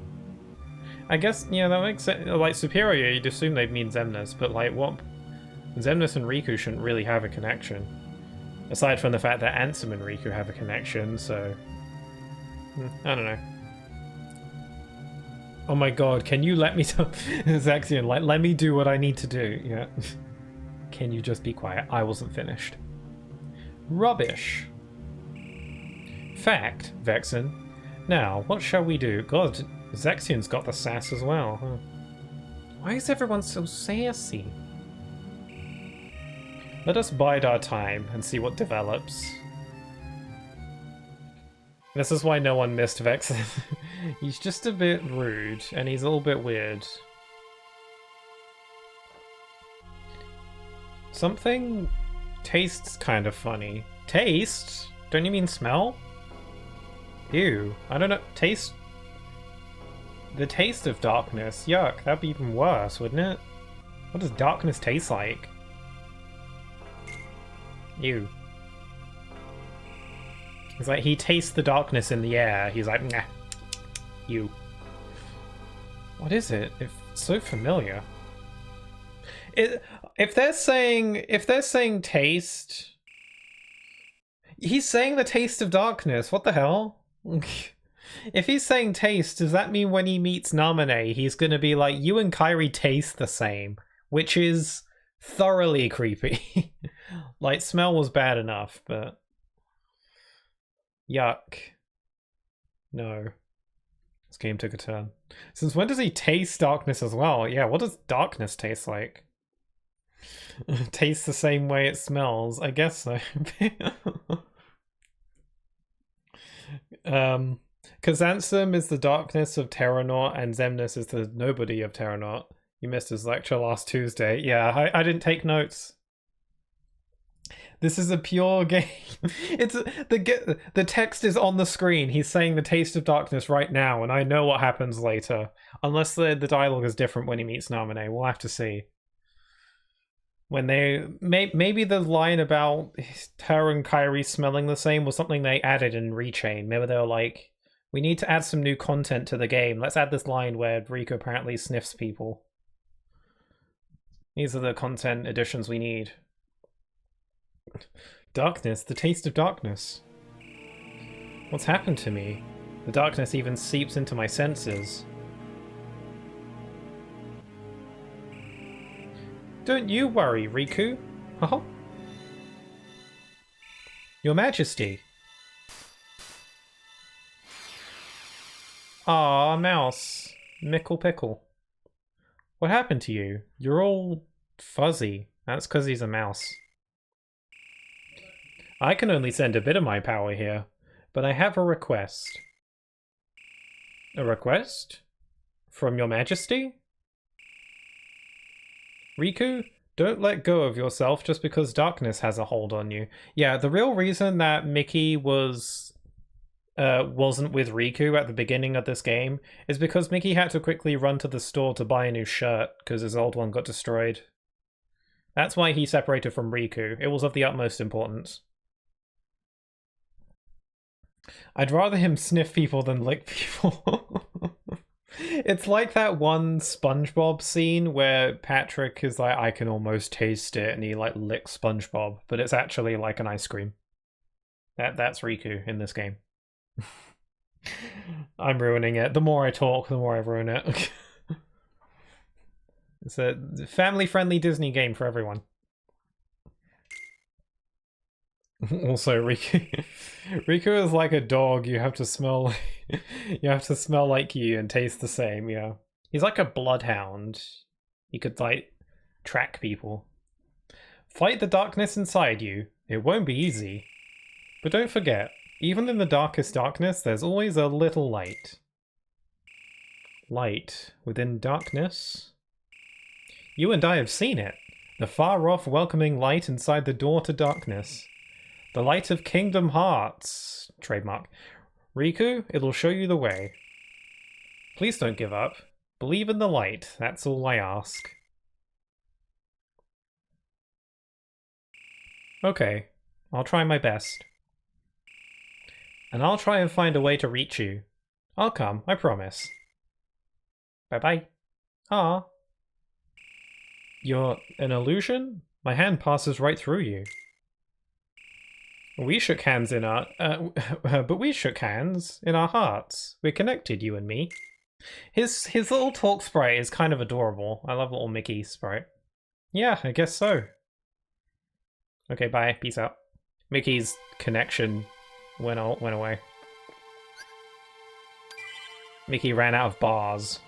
S1: I guess, yeah, that makes sense. Like, Superior, you'd assume they'd mean Xemnas, but like, what? Xemnas and Riku shouldn't really have a connection. Aside from the fact that Ansem and Riku have a connection, so... I don't know. Oh my god, can you let me Zexion, like, let me do what I need to do, yeah. Can you just be quiet? I wasn't finished. Rubbish. Fact, Vexen. Now, what shall we do? God, Zexion's got the sass as well, huh? Why is everyone so sassy? Let us bide our time and see what develops. This is why no one missed Vexen. He's just a bit rude, and he's a little bit weird. Something tastes kind of funny. Taste? Don't you mean smell? Ew. I don't know. Taste? The taste of darkness. Yuck. That'd be even worse, wouldn't it? What does darkness taste like? Ew. It's like he tastes the darkness in the air. He's like, nah. You. What is it? It's so familiar. If they're saying taste, he's saying the taste of darkness. What the hell? If he's saying taste, does that mean when he meets Namine, he's gonna be like, you and Kairi taste the same, which is thoroughly creepy. Like, smell was bad enough, but yuck. No. This game took a turn. Since when does he taste darkness as well? Yeah, what does darkness taste like? Tastes the same way it smells? I guess so. Because Ansem is the darkness of Terranaut and Xemnas is the nobody of Terranaut. You missed his lecture last Tuesday. Yeah, I didn't take notes. This is a pure game. It's the text is on the screen. He's saying the taste of darkness right now, and I know what happens later. Unless the dialogue is different when he meets Namine. We'll have to see. When they maybe the line about her and Kyrie smelling the same was something they added in Rechain. Maybe they were like, we need to add some new content to the game. Let's add this line where Riku apparently sniffs people. These are the content additions we need. Darkness, the taste of darkness. What's happened to me? The darkness even seeps into my senses. Don't you worry, Riku. Huh? Your Majesty. Ah, mouse. Mickle pickle. What happened to you? You're all fuzzy. That's because he's a mouse. I can only send a bit of my power here, but I have a request. A request? From your Majesty? Riku, don't let go of yourself just because darkness has a hold on you. Yeah, the real reason that Mickey wasn't with Riku at the beginning of this game is because Mickey had to quickly run to the store to buy a new shirt because his old one got destroyed. That's why he separated from Riku. It was of the utmost importance. I'd rather him sniff people than lick people. It's like that one SpongeBob scene where Patrick is like, I can almost taste it, and he like licks SpongeBob, but it's actually like an ice cream. That's Riku in this game. I'm ruining it. The more I talk, the more I ruin it. It's a family-friendly Disney game for everyone. Also, Riku is like a dog. You have to smell like you and taste the same. Yeah, he's like a bloodhound. He could like track people. Fight the darkness inside you. It won't be easy, but don't forget, even in the darkest darkness, there's always a little light. Light within darkness. You and I have seen it. The far-off, welcoming light inside the door to darkness. The light of Kingdom Hearts. Trademark. Riku, it'll show you the way. Please don't give up. Believe in the light. That's all I ask. Okay. I'll try my best. And I'll try and find a way to reach you. I'll come, I promise. Bye-bye. Ah. You're an illusion? My hand passes right through you. We shook hands in our... but we shook hands in our hearts. We're connected, you and me. His little talk sprite is kind of adorable. I love little Mickey sprite. Yeah, I guess so. Okay, bye. Peace out. Mickey's connection went away. Mickey ran out of bars.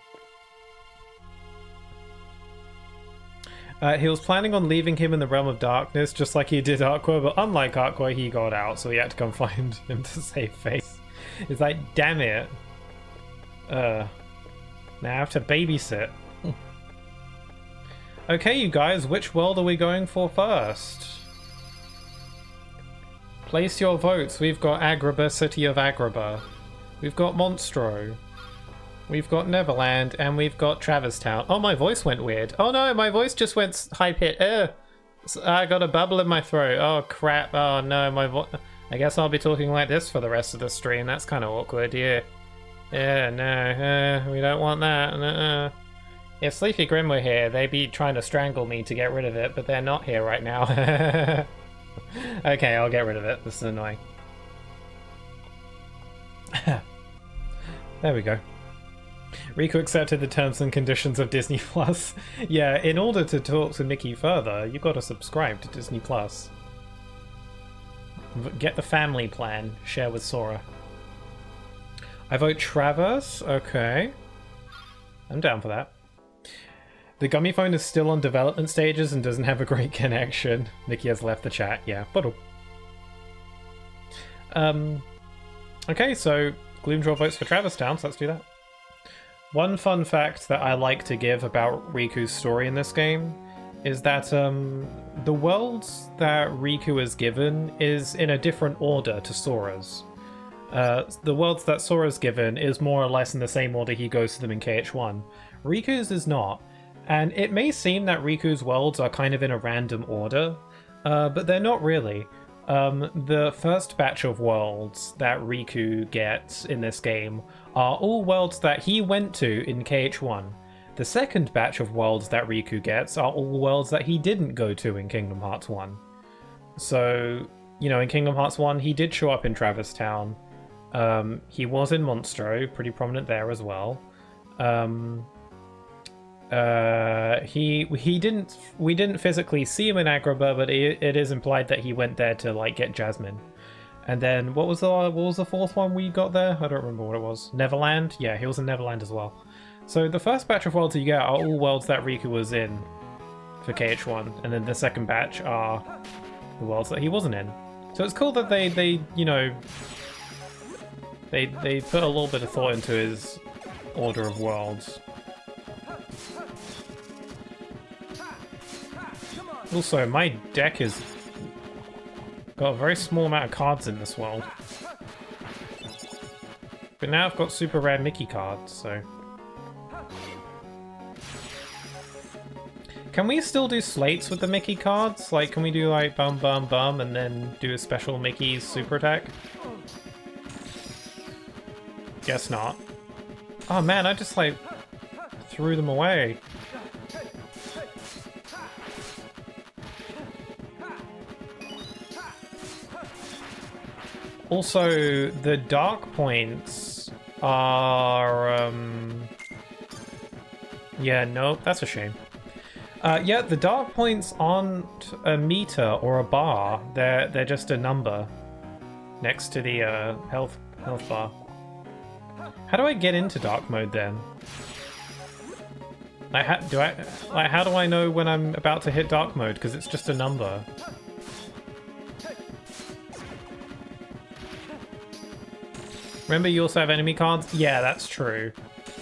S1: He was planning on leaving him in the realm of darkness, just like he did Aqua, but unlike Aqua, he got out, so he had to come find him to save face. It's like, damn it. Now I have to babysit. Okay, you guys, which world are we going for first? Place your votes. We've got Agrabah, City of Agrabah. We've got Monstro. We've got Neverland, and we've got Travis Town. Oh, my voice went weird. Oh no, my voice just went high-pitched. I got a bubble in my throat. Oh crap, oh no, my voice... I guess I'll be talking like this for the rest of the stream. That's kind of awkward, yeah. Yeah, no, we don't want that. If Sleepy Grim were here, they'd be trying to strangle me to get rid of it, but they're not here right now. Okay, I'll get rid of it. This is annoying. There we go. Riku accepted the terms and conditions of Disney Plus. Yeah, in order to talk to Mickey further, you gotta subscribe to Disney Plus. Get the family plan. Share with Sora. I vote Travis. Okay. I'm down for that. The gummy phone is still on development stages and doesn't have a great connection. Mickey has left the chat. Yeah, but okay, so Gloomdraw votes for Travis Town, so let's do that. One fun fact that I like to give about Riku's story in this game is that the worlds that Riku is given is in a different order to Sora's. The worlds that Sora's given is more or less in the same order he goes to them in KH1. Riku's is not. And it may seem that Riku's worlds are kind of in a random order, but they're not really. The first batch of worlds that Riku gets in this game are all worlds that he went to in KH1. The second batch of worlds that Riku gets are all worlds that he didn't go to in Kingdom Hearts 1. So, you know, in Kingdom Hearts 1, he did show up in Traverse Town. He was in Monstro, pretty prominent there as well. We didn't physically see him in Agrabah, but it is implied that he went there to like get Jasmine. And then what was the fourth one we got there? I don't remember what it was. Neverland? Yeah, he was in Neverland as well. So the first batch of worlds you get are all worlds that Riku was in for KH1, and then the second batch are the worlds that he wasn't in. So it's cool that they you know, they put a little bit of thought into his order of worlds. Also, my deck has got a very small amount of cards in this world. But now I've got super rare Mickey cards, so... Can we still do slates with the Mickey cards? Like, can we do like bum bum bum and then do a special Mickey super attack? Guess not. Oh man, I just like threw them away. Also, the dark points are... Yeah, nope, that's a shame. Yeah, the dark points aren't a meter or a bar. They're just a number next to the health bar. How do I get into dark mode then? Like, how do I know when I'm about to hit dark mode? Because it's just a number. Remember, you also have enemy cards? Yeah, that's true.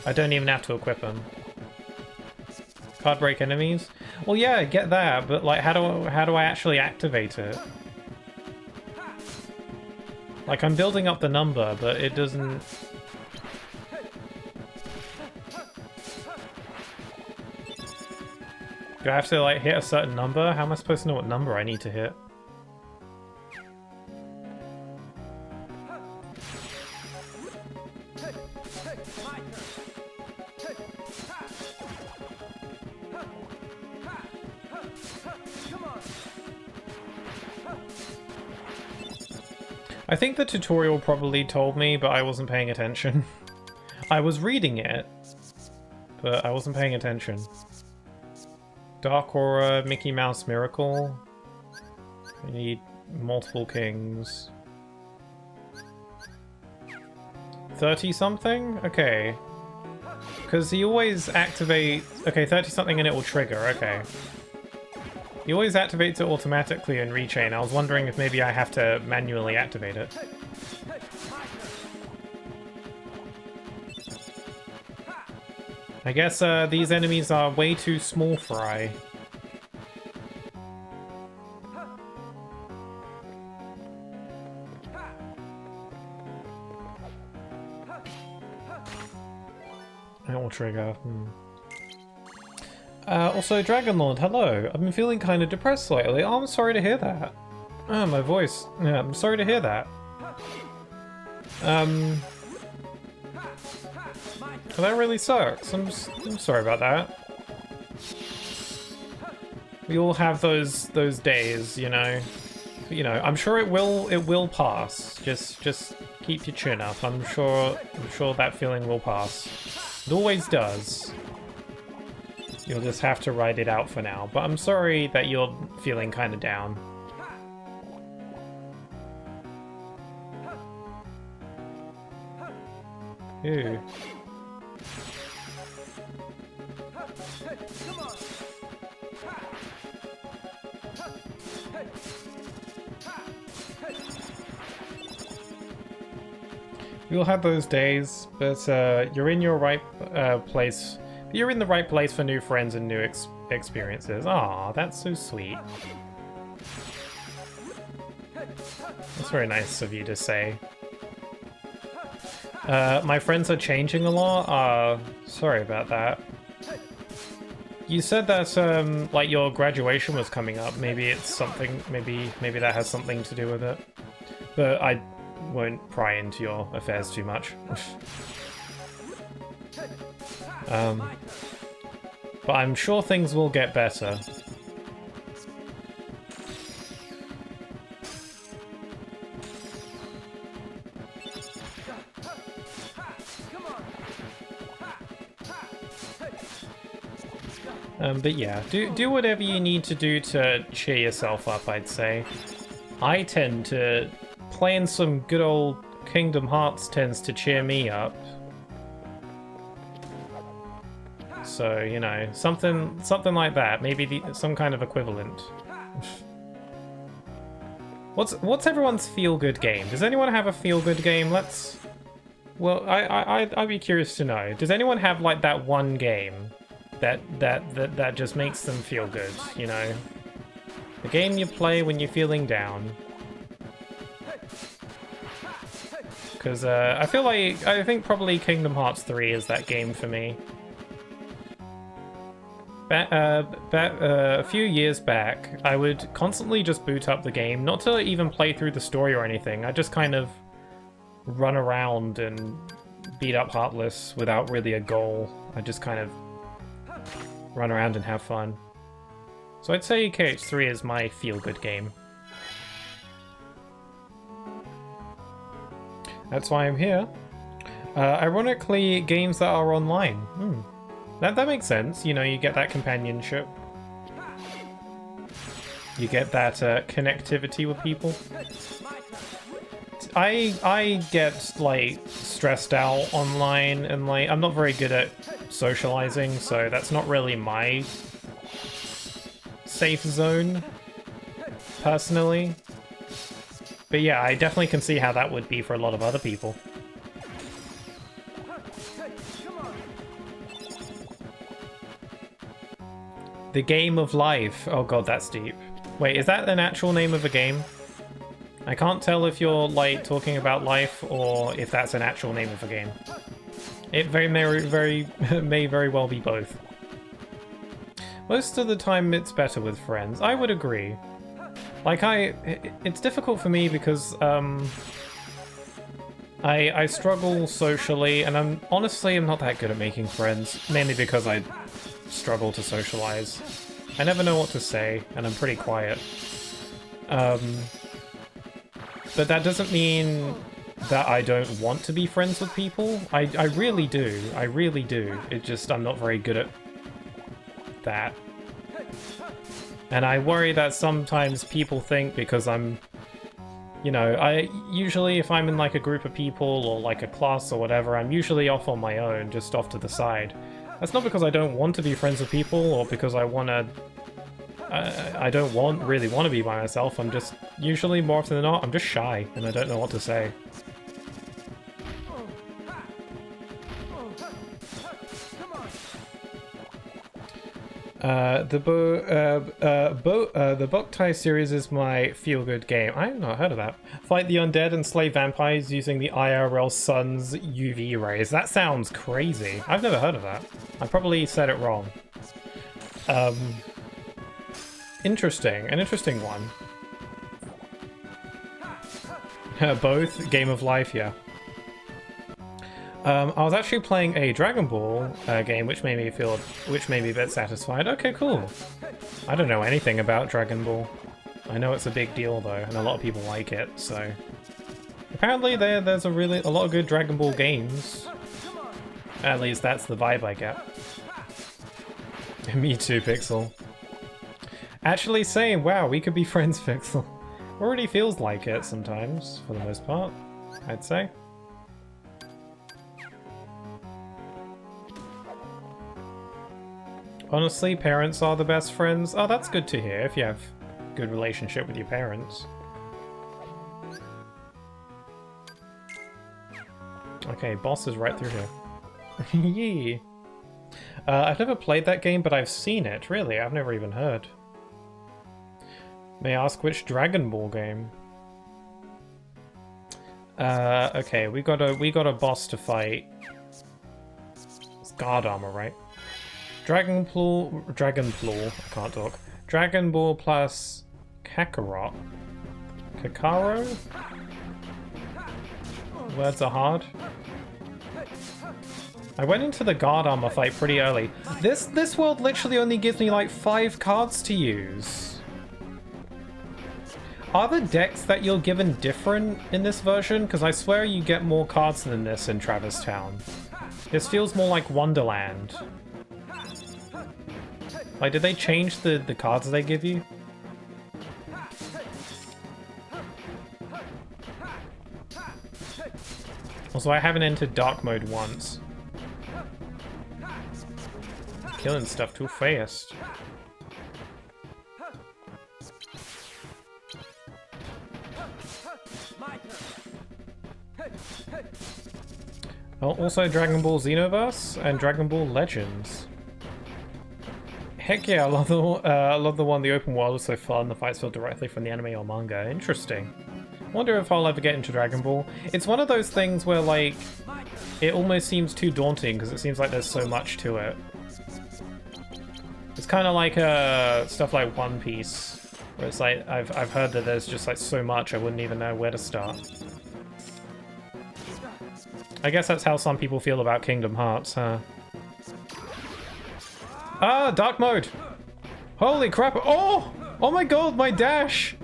S1: I don't even have to equip them. Card break enemies? Well, yeah, I get that, but like, how do I actually activate it? Like, I'm building up the number, but it doesn't... Do I have to like hit a certain number? How am I supposed to know what number I need to hit? I think the tutorial probably told me, but I wasn't paying attention. I was reading it, but I wasn't paying attention. Dark Aura, Mickey Mouse Miracle. I need multiple kings. 30 something? Okay. Because he always activates... Okay, 30 something and it will trigger, okay. He always activates it automatically in Rechain. I was wondering if maybe I have to manually activate it. I guess these enemies are way too small for I. It will trigger. Also, Dragonlord, hello. I've been feeling kind of depressed lately. Oh, I'm sorry to hear that. Oh, my voice. Yeah, I'm sorry to hear that. That really sucks. I'm sorry about that. We all have those days, you know. You know, I'm sure it will pass. Just keep your chin up. I'm sure that feeling will pass. It always does. You'll just have to ride it out for now. But I'm sorry that you're feeling kind of down. Ew. You'll have those days, but you're in your right place. You're in the right place for new friends and new experiences. Aw, that's so sweet. That's very nice of you to say. My friends are changing a lot. Sorry about that. You said that like your graduation was coming up. Maybe it's something. Maybe that has something to do with it. But I won't pry into your affairs too much. But I'm sure things will get better. But yeah, do whatever you need to do to cheer yourself up, I'd say. I tend to... Playing some good old Kingdom Hearts tends to cheer me up. So, you know, something like that. Maybe some kind of equivalent. What's everyone's feel-good game? Does anyone have a feel-good game? Let's... Well, I'd be curious to know. Does anyone have, like, that one game that just makes them feel good, you know? The game you play when you're feeling down. Because I think probably Kingdom Hearts 3 is that game for me. A few years back, I would constantly just boot up the game, not to even play through the story or anything. I just kind of run around and beat up Heartless without really a goal. I just kind of run around and have fun. So I'd say KH3 is my feel-good game. That's why I'm here. Ironically, games that are online. That makes sense. You know, you get that companionship. You get that connectivity with people. I get, like, stressed out online, and, like, I'm not very good at socializing, so that's not really my safe zone, personally. But yeah, I definitely can see how that would be for a lot of other people. The Game of Life. Oh god, that's deep. Wait, is that an actual name of a game? I can't tell if you're, like, talking about life or if that's an actual name of a game. It may very well be both. Most of the time it's better with friends. I would agree. Like, it's difficult for me because, I struggle socially, and I'm not that good at making friends, mainly because I struggle to socialize. I never know what to say, and I'm pretty quiet. But that doesn't mean that I don't want to be friends with people. I really do. I really do. It just, I'm not very good at that. And I worry that sometimes people think because I'm, you know, usually if I'm in like a group of people or like a class or whatever, I'm usually off on my own, just off to the side. That's not because I don't want to be friends with people or because I want to, I don't really want to be by myself. I'm just, usually more often than not, I'm just shy and I don't know what to say. The Boktai series is my feel-good game. I have not heard of that. Fight the undead and slay vampires using the IRL sun's UV rays. That sounds crazy. I've never heard of that. I probably said it wrong. Interesting. An interesting one. Both. Game of Life, yeah. I was actually playing a Dragon Ball game, which made me a bit satisfied. Okay, cool. I don't know anything about Dragon Ball. I know it's a big deal though, and a lot of people like it. So apparently there's a lot of good Dragon Ball games. At least that's the vibe I get. Me too, Pixel. Actually saying, wow, we could be friends, Pixel. Already feels like it sometimes, for the most part, I'd say. Honestly, parents are the best friends. Oh, that's good to hear if you have a good relationship with your parents. Okay, boss is right through here. Yee. I've never played that game, but I've seen it. Really, I've never even heard. May I ask which Dragon Ball game? Okay, we got a boss to fight. It's guard armor, right? Dragon Ball, I can't talk. Dragon Ball plus Kakarot. Kakaro? Words are hard. I went into the guard armor fight pretty early. This world literally only gives me like 5 cards to use. Are the decks that you're given different in this version? Because I swear you get more cards than this in Travis Town. This feels more like Wonderland. Like, did they change the cards they give you? Also, I haven't entered dark mode once. Killing stuff too fast. Oh, also Dragon Ball Xenoverse and Dragon Ball Legends. Heck yeah, I love the one. The open world was so fun. The fights feel directly from the anime or manga. Interesting. Wonder if I'll ever get into Dragon Ball. It's one of those things where like it almost seems too daunting because it seems like there's so much to it. It's kind of like stuff like One Piece, where it's like I've heard that there's just like so much I wouldn't even know where to start. I guess that's how some people feel about Kingdom Hearts, huh? Ah, dark mode! Holy crap! Oh! Oh my god, my dash!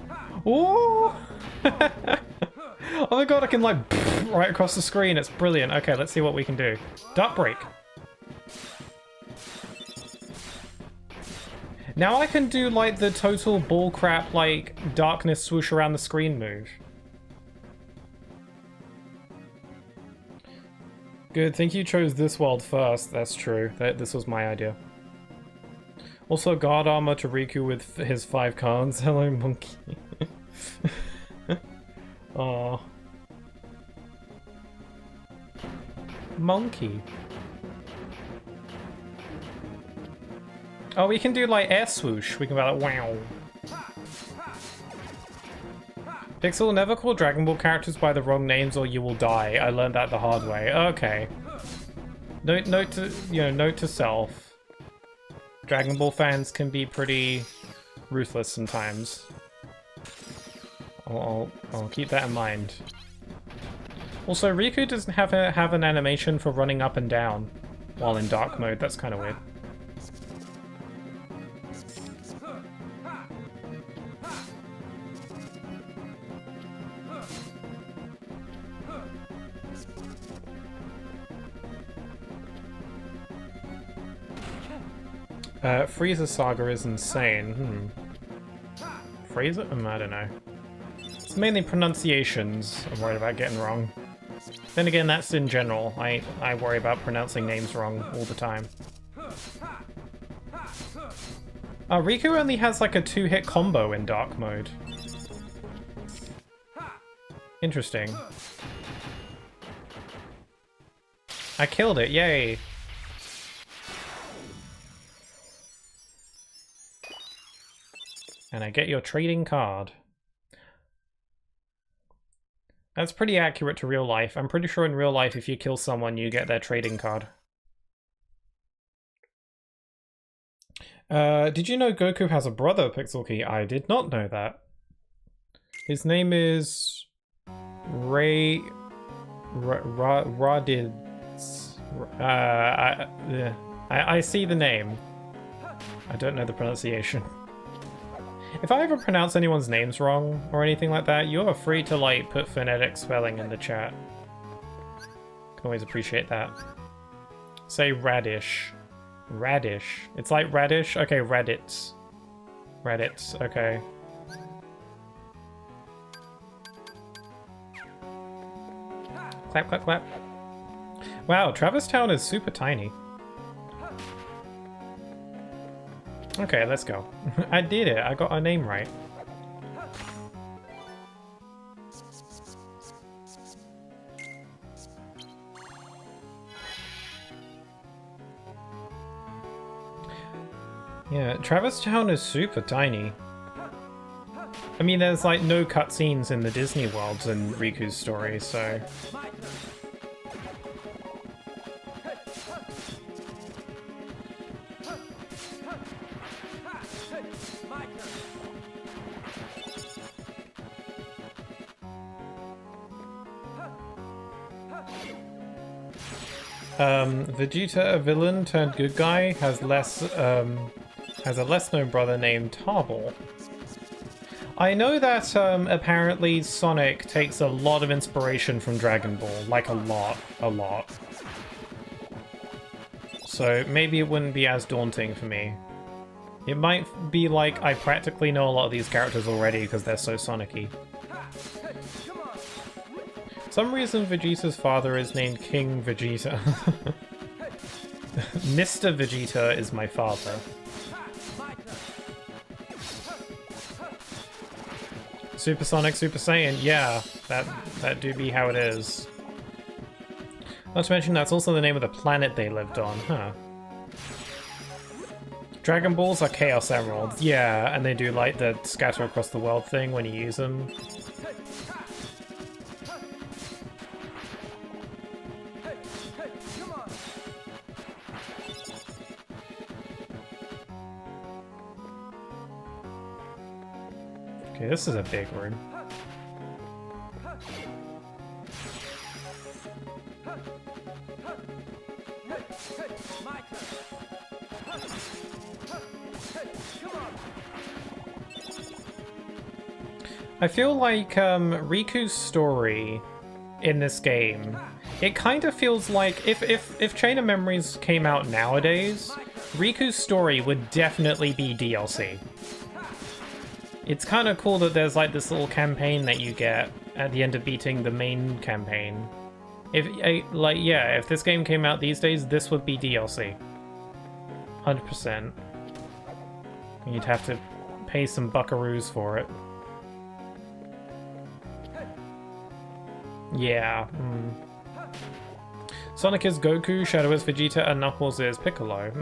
S1: Oh! Oh my god, I can like right across the screen. It's brilliant. Okay, let's see what we can do. Dark break. Now I can do like the total bullcrap like darkness swoosh around the screen move. Good, think you chose this world first. That's true. This was my idea. Also, guard armor to Riku with his 5 cards. Hello, monkey. Aww. Monkey. Oh, we can do like air swoosh. We can go like wow. Pixel, never call Dragon Ball characters by the wrong names or you will die. I learned that the hard way. Okay. Note to self. Dragon Ball fans can be pretty ruthless sometimes. I'll keep that in mind. Also, Riku doesn't have an animation for running up and down while in dark mode. That's kind of weird. Frieza Saga is insane. Frieza? I don't know. It's mainly pronunciations I'm worried about getting wrong. Then again, that's in general. I worry about pronouncing names wrong all the time. Riku only has like a 2-hit combo in dark mode. Interesting. I killed it, yay! And I get your trading card. That's pretty accurate to real life. I'm pretty sure in real life if you kill someone you get their trading card. Did you know Goku has a brother, Pixel Key? I did not know that. His name is... Raditz. I see the name. I don't know the pronunciation. If I ever pronounce anyone's names wrong or anything like that, you are free to like put phonetic spelling in the chat. Can always appreciate that. Say radish. Radish. It's like radish? Okay, Reddits. Reddits, okay. Clap, clap, clap. Wow, Travis Town is super tiny. Okay, let's go. I did it. I got our name right. Yeah, Travis Town is super tiny. I mean, there's like no cutscenes in the Disney worlds in Riku's story, so... Vegeta, a villain turned good guy, has a less known brother named Tarball. I know that apparently Sonic takes a lot of inspiration from Dragon Ball, like a lot. So maybe it wouldn't be as daunting for me. It might be like I practically know a lot of these characters already because they're so Sonic-y. For some reason Vegeta's father is named King Vegeta. Mr. Vegeta is my father. Supersonic Super Saiyan, yeah, that do be how it is. Not to mention that's also the name of the planet they lived on, huh? Dragon Balls are Chaos Emeralds, yeah, and they do like the scatter across the world thing when you use them. Okay, this is a big room. I feel like Riku's story in this game, it kind of feels like if Chain of Memories came out nowadays, Riku's story would definitely be DLC. It's kind of cool that there's like this little campaign that you get at the end of beating the main campaign. If this game came out these days, this would be DLC. 100%. You'd have to pay some buckaroos for it. Yeah. Sonic is Goku, Shadow is Vegeta, and Knuckles is Piccolo.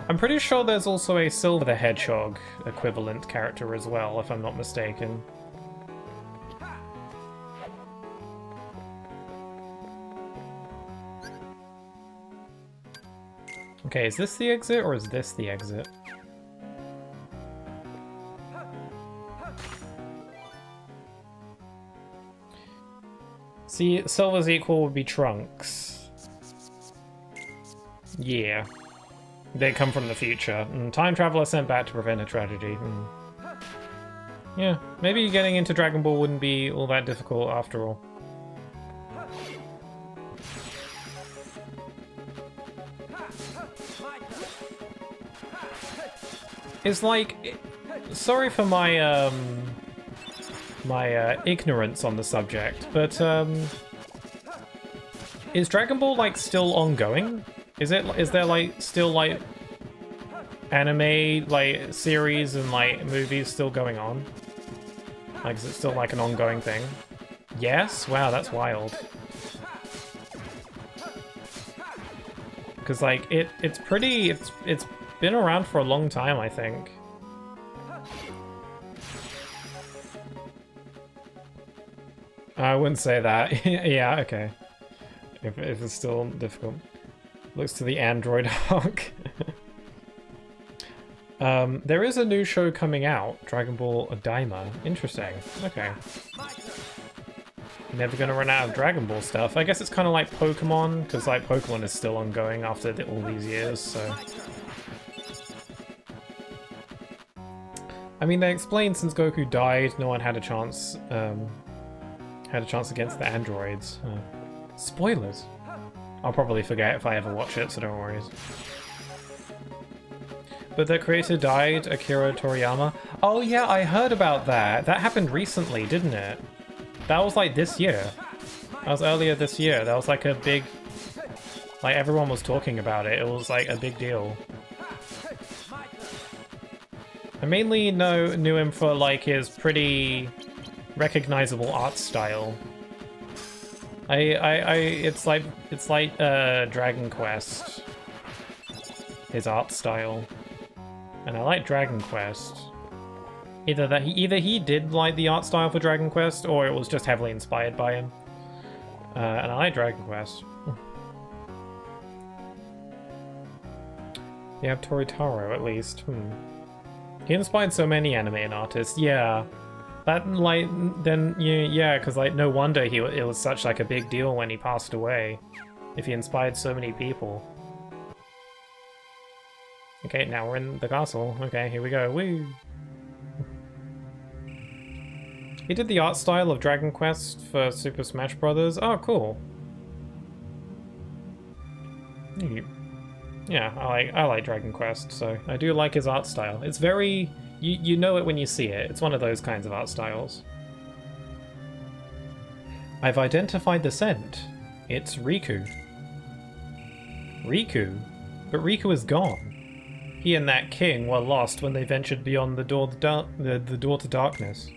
S1: I'm pretty sure there's also a Silver the Hedgehog equivalent character as well, if I'm not mistaken. Okay, is this the exit or is this the exit? See, Silver's equal would be Trunks. Yeah. They come from the future. Time traveler sent back to prevent a tragedy. Yeah, maybe getting into Dragon Ball wouldn't be all that difficult after all. It's like... Sorry for my, ignorance on the subject, but, is Dragon Ball, like, still ongoing? Is there, like, still, like, anime, like, series and, like, movies still going on? Like, is it still, like, an ongoing thing? Yes? Wow, that's wild. Because, like, it's been around for a long time, I think. I wouldn't say that. Yeah, okay. If it's still difficult. Looks to the Android arc. There is a new show coming out, Dragon Ball Daima. Interesting. Okay. Never gonna run out of Dragon Ball stuff. I guess it's kind of like Pokemon, because like Pokemon is still ongoing after all these years, so... I mean, they explained since Goku died, no one had a chance, against the androids. Spoilers. I'll probably forget if I ever watch it, so don't worry. But the creator died, Akira Toriyama. Oh yeah, I heard about that. That happened recently, didn't it? That was like this year. That was earlier this year. That was like a big... Like everyone was talking about it. It was like a big deal. I mainly knew him for like his pretty recognizable art style. It's like Dragon Quest, his art style, and I like Dragon Quest. Either he did like the art style for Dragon Quest, or it was just heavily inspired by him. And I like Dragon Quest. You have Toritaro at least. He inspired so many anime artists. Yeah. That, like, then, yeah, because, like, no wonder it was such, like, a big deal when he passed away. if he inspired so many people. Okay, now we're in the castle. Okay, here we go. Woo! He did the art style of Dragon Quest for Super Smash Bros. Oh, cool. Yeah, I like Dragon Quest, so I do like his art style. It's very... You know it when you see it. It's one of those kinds of art styles. I've identified the scent. It's Riku. Riku? But Riku is gone. He and that king were lost when they ventured beyond the door to darkness.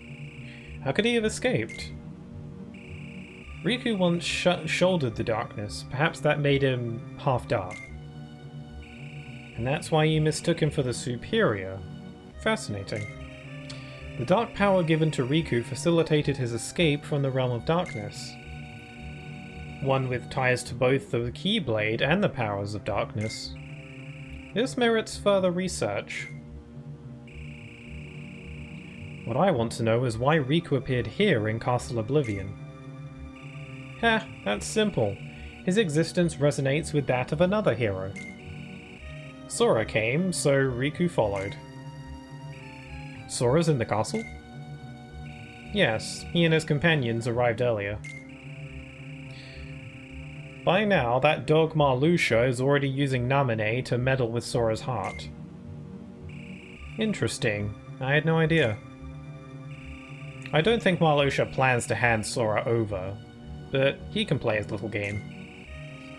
S1: How could he have escaped? Riku once shouldered the darkness. Perhaps that made him half dark. And that's why you mistook him for the superior. Fascinating. The dark power given to Riku facilitated his escape from the realm of darkness. One with ties to both the Keyblade and the powers of darkness. This merits further research. What I want to know is why Riku appeared here in Castle Oblivion. Heh, that's simple. His existence resonates with that of another hero. Sora came, so Riku followed. Sora's in the castle? Yes, he and his companions arrived earlier. By now, that dog Marluxia is already using Naminé to meddle with Sora's heart. Interesting. I had no idea. I don't think Marluxia plans to hand Sora over, but he can play his little game.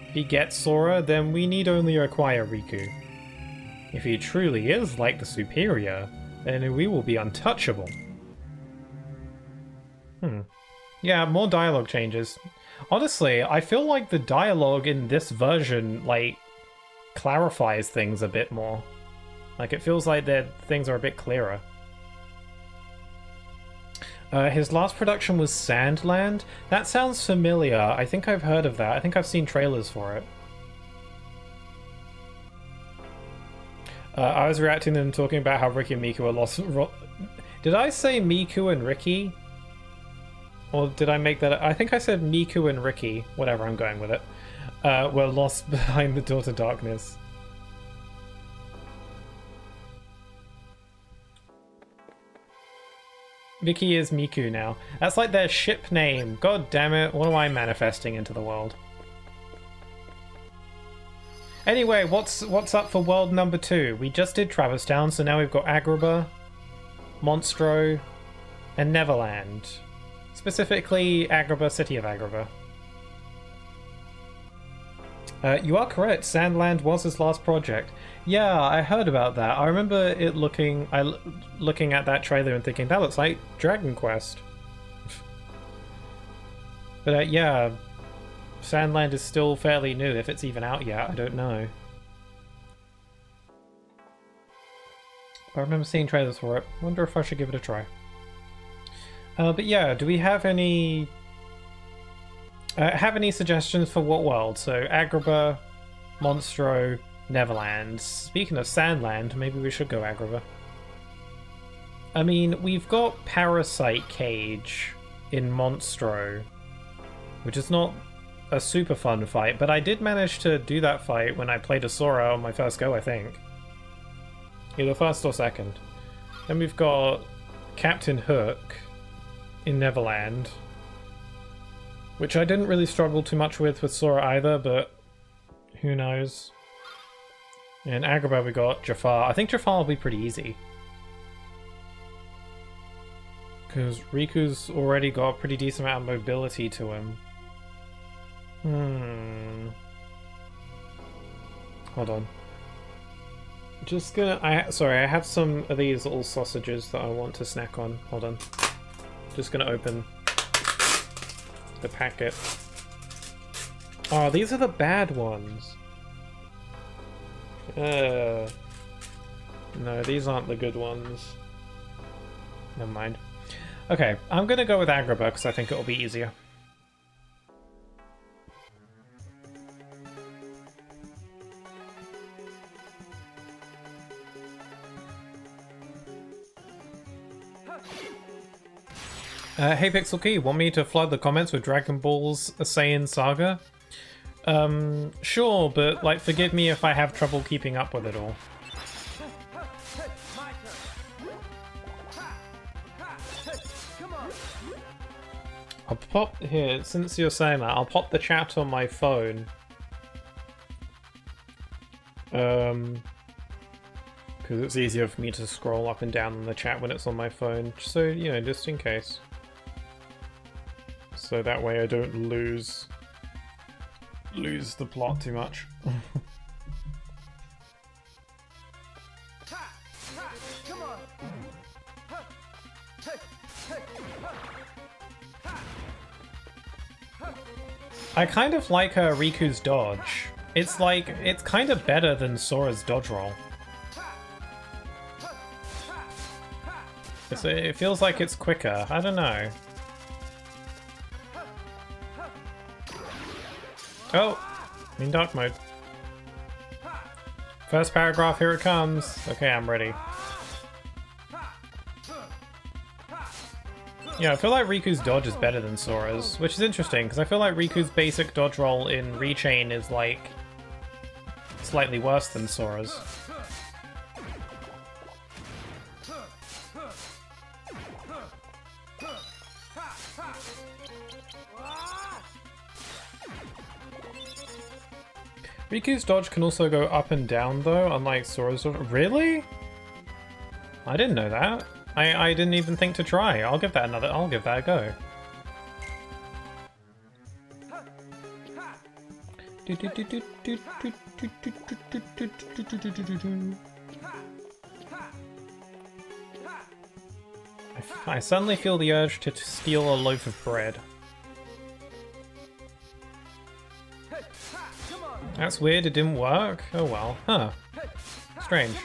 S1: If he gets Sora, then we need only acquire Riku. If he truly is like the superior, then we will be untouchable. Yeah, more dialogue changes. Honestly, I feel like the dialogue in this version, like, clarifies things a bit more. Like, it feels like that things are a bit clearer. His last production was Sandland? That sounds familiar. I think I've heard of that. I think I've seen trailers for it. I was reacting to them talking about how Ricky and Miku are lost... Did I say Miku and Ricky? Or did I make that... I think I said Miku and Ricky, whatever, I'm going with it, were lost behind the door to darkness. Vicky is Miku now. That's like their ship name. God damn it, what am I manifesting into the world? Anyway, what's up for world number 2? We just did Traverse Town, so now we've got Agrabah, Monstro, and Neverland. Specifically, Agrabah, City of Agrabah. You are correct, Sandland was his last project. Yeah, I heard about that. I remember it looking at that trailer and thinking, that looks like Dragon Quest. But yeah, Sandland is still fairly new, if it's even out yet, I don't know. I remember seeing trailers for it. Wonder if I should give it a try. But yeah, do we have any suggestions for what world? So Agrabah, Monstro, Neverland. Speaking of Sandland, maybe we should go Agrabah. I mean, we've got Parasite Cage in Monstro, which is not a super fun fight, but I did manage to do that fight when I played a Sora on my first go, I think. Either first or second. Then we've got Captain Hook in Neverland, which I didn't really struggle too much with Sora either, but who knows. In Agrabah we got Jafar. I think Jafar will be pretty easy, because Riku's already got a pretty decent amount of mobility to him. Hold on. Just gonna... Sorry, I have some of these little sausages that I want to snack on. Hold on. Just gonna open the packet. Oh, these are the bad ones. No, these aren't the good ones. Never mind. Okay, I'm gonna go with Agrabah because I think it'll be easier. Hey Pixel Key, want me to flood the comments with Dragon Ball's Saiyan Saga? Sure, but like forgive me if I have trouble keeping up with it all. I'll pop here, since you're saying that, I'll pop the chat on my phone. Because it's easier for me to scroll up and down in the chat when it's on my phone. So, you know, just in case. So that way I don't lose the plot too much. I kind of like Riku's dodge. It's like, it's kind of better than Sora's dodge roll. It feels like it's quicker. I don't know. Oh! In dark mode. First paragraph, here it comes. Okay, I'm ready. Yeah, I feel like Riku's dodge is better than Sora's, which is interesting, because I feel like Riku's basic dodge roll in Rechain is, like, slightly worse than Sora's. Riku's dodge can also go up and down, though, unlike Sora's dodge. Really? I didn't know that. I didn't even think to try. I'll give that a go. I suddenly feel the urge to steal a loaf of bread. That's weird, it didn't work? Oh well. Huh. Strange.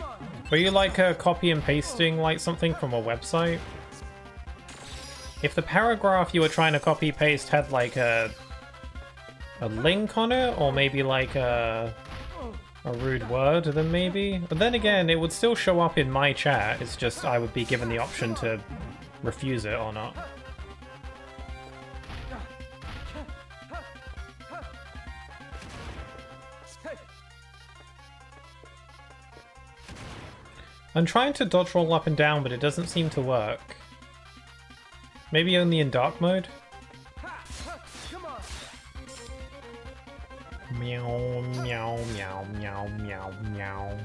S1: Were you like copy and pasting like something from a website? If the paragraph you were trying to copy paste had like a link on it, or maybe like a rude word, then maybe. But then again, it would still show up in my chat. It's just I would be given the option to refuse it or not. I'm trying to dodge roll up and down, but it doesn't seem to work. Maybe only in dark mode? Meow, meow, meow, meow, meow, meow.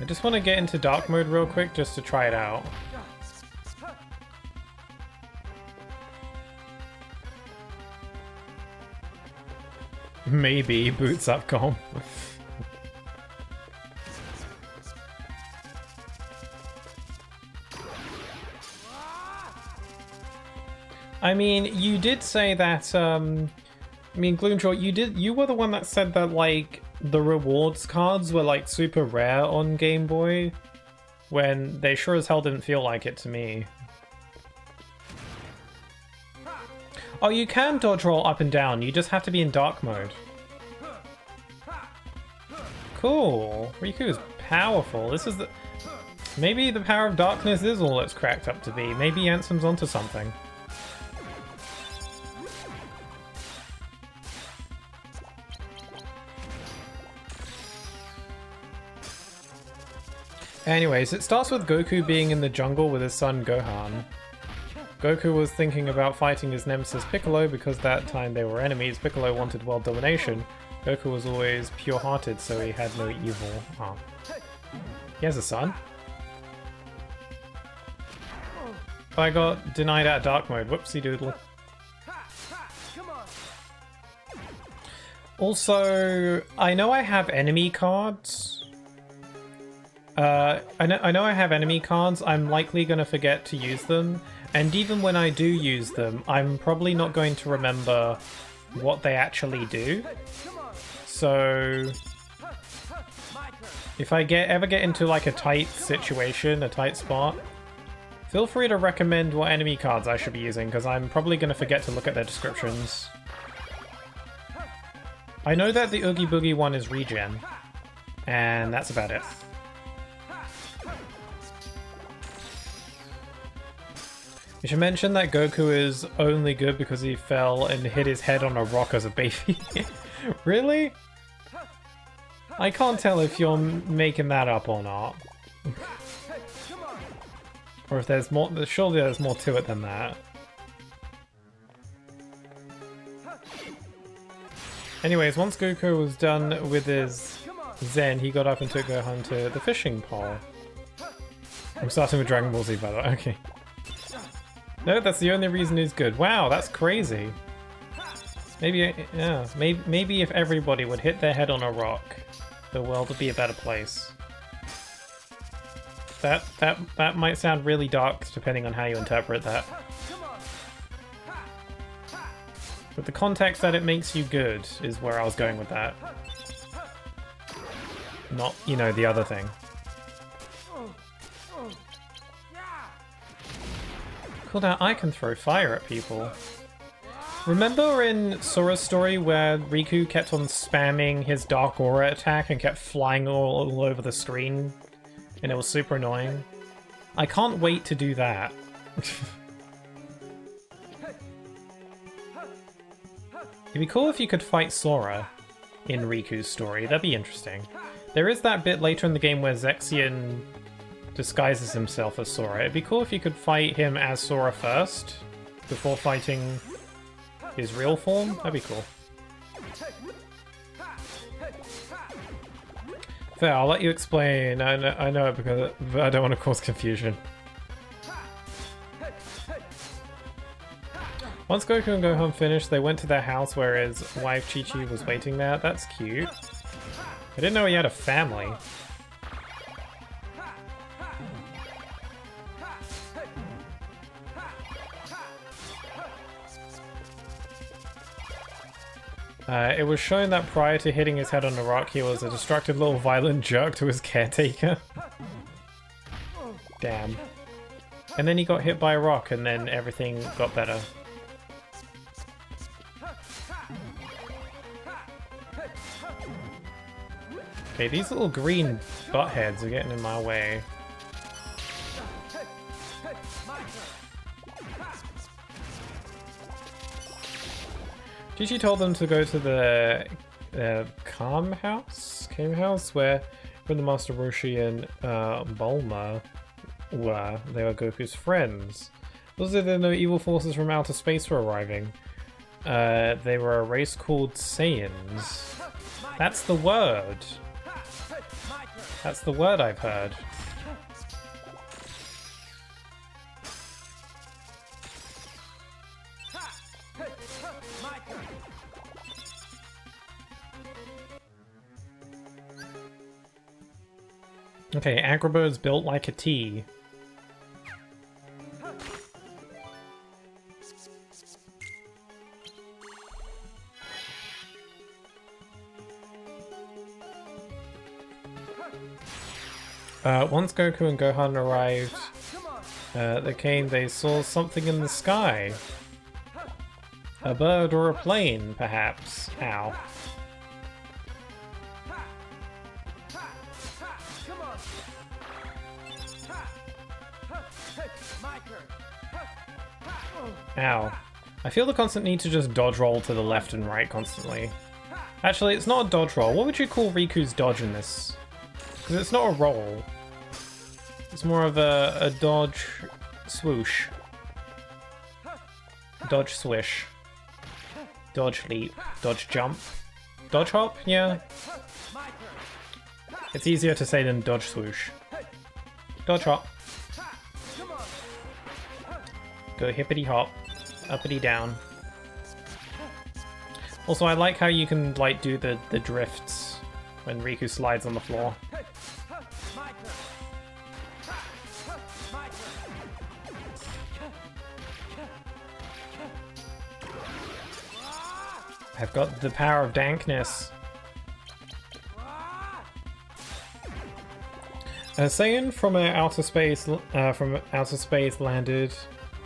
S1: I just want to get into dark mode real quick just to try it out. Maybe boots up comp. I mean, you did say that, I mean, Gloomjaw, you were the one that said that, like, the rewards cards were, like, super rare on Game Boy, when they sure as hell didn't feel like it to me. Oh, you can dodge roll up and down, you just have to be in dark mode. Cool. Riku is powerful. This is the... Maybe the power of darkness is all it's cracked up to be. Maybe Ansem's onto something. Anyways, it starts with Goku being in the jungle with his son Gohan. Goku was thinking about fighting his nemesis Piccolo because that time they were enemies. Piccolo wanted world domination. Goku was always pure-hearted, so he had no evil. Oh. He has a son? I got denied at dark mode. Whoopsie doodle. Also, I know I have enemy cards. I know I have enemy cards. I'm likely going to forget to use them. And even when I do use them, I'm probably not going to remember what they actually do. So if I ever get into like a tight situation, a tight spot, feel free to recommend what enemy cards I should be using, because I'm probably going to forget to look at their descriptions. I know that the Oogie Boogie one is regen, and that's about it. You should mention that Goku is only good because he fell and hit his head on a rock as a baby. Really? I can't tell if you're making that up or not. Or if there's more, surely there's more to it than that. Anyways, once Goku was done with his Zen, he got up and took Gohan to the fishing pole. I'm starting with Dragon Ball Z, by the way. Okay. No, that's the only reason he's good. Wow, that's crazy. Maybe, yeah, maybe if everybody would hit their head on a rock, the world would be a better place. That might sound really dark, depending on how you interpret that. But the context that it makes you good is where I was going with that. Not, you know, the other thing. Cool, now I can throw fire at people. Remember in Sora's story where Riku kept on spamming his Dark Aura attack and kept flying all over the screen? And it was super annoying? I can't wait to do that. It'd be cool if you could fight Sora in Riku's story. That'd be interesting. There is that bit later in the game where Zexion disguises himself as Sora. It'd be cool if you could fight him as Sora first, before fighting his real form. That'd be cool. Fair, I'll let you explain. I know it because I don't want to cause confusion. Once Goku and Gohan finished, they went to their house where his wife Chi-Chi was waiting there. That's cute. I didn't know he had a family. It was shown that prior to hitting his head on the rock, he was a destructive little violent jerk to his caretaker. Damn. And then he got hit by a rock, and then everything got better. Okay, these little green buttheads are getting in my way. Chi-Chi told them to go to the Calm House? Came House? Where the Master Roshi and Bulma were. They were Goku's friends. Also, there no evil forces from outer space were arriving. They were a race called Saiyans. That's the word. That's the word I've heard. Okay, Agrabo's built like a T. Once Goku and Gohan arrived, they saw something in the sky. A bird or a plane, perhaps. Ow. Ow. I feel the constant need to just dodge roll to the left and right constantly. Actually, it's not a dodge roll. What would you call Riku's dodge in this? Because it's not a roll. It's more of a dodge swoosh. Dodge swish. Dodge leap. Dodge jump. Dodge hop? Yeah. It's easier to say than dodge swoosh. Dodge hop. Go hippity hop. Uppity down. Also, I like how you can like do the drifts when Riku slides on the floor. I've got the power of dankness. A Saiyan from outer space landed,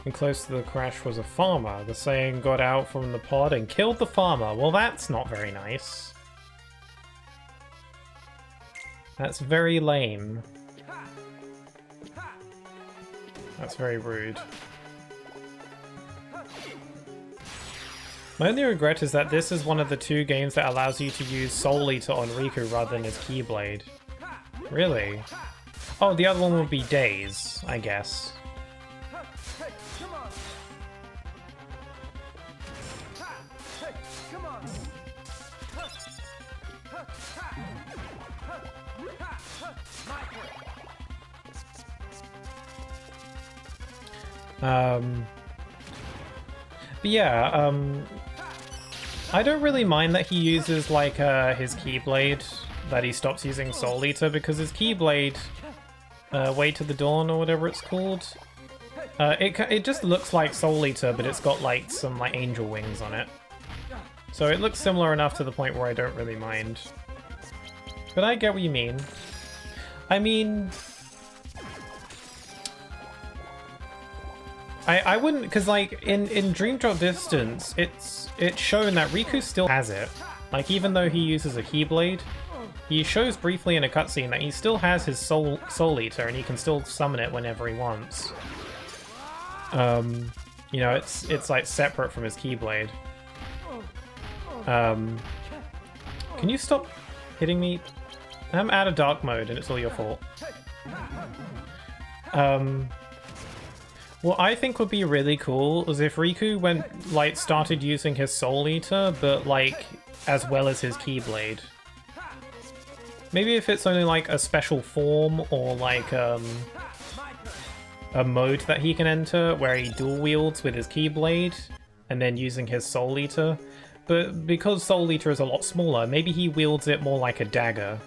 S1: and close to the crash was a farmer. The Saiyan got out from the pod and killed the farmer. Well, that's not very nice. That's very lame. That's very rude. My only regret is that this is one of the 2 games that allows you to use Soul Eater on Riku rather than his Keyblade. Really? Oh, the other one would be Days, I guess. But yeah, I don't really mind that he uses like his Keyblade, that he stops using Soul Eater, because his Keyblade, Way to the Dawn or whatever it's called, it just looks like Soul Eater, but it's got like some like angel wings on it. So it looks similar enough to the point where I don't really mind. But I get what you mean. I mean, I wouldn't, because like in Dream Drop Distance, it's shown that Riku still has it. Like, even though he uses a Keyblade, he shows briefly in a cutscene that he still has his Soul Eater, and he can still summon it whenever he wants. You know, it's like separate from his Keyblade. Can you stop hitting me? I'm out of dark mode, and it's all your fault. What I think would be really cool is if Riku started using his Soul Eater, but like as well as his Keyblade. Maybe if it's only like a special form or like a mode that he can enter where he dual wields with his Keyblade and then using his Soul Eater. But because Soul Eater is a lot smaller, maybe he wields it more like a dagger,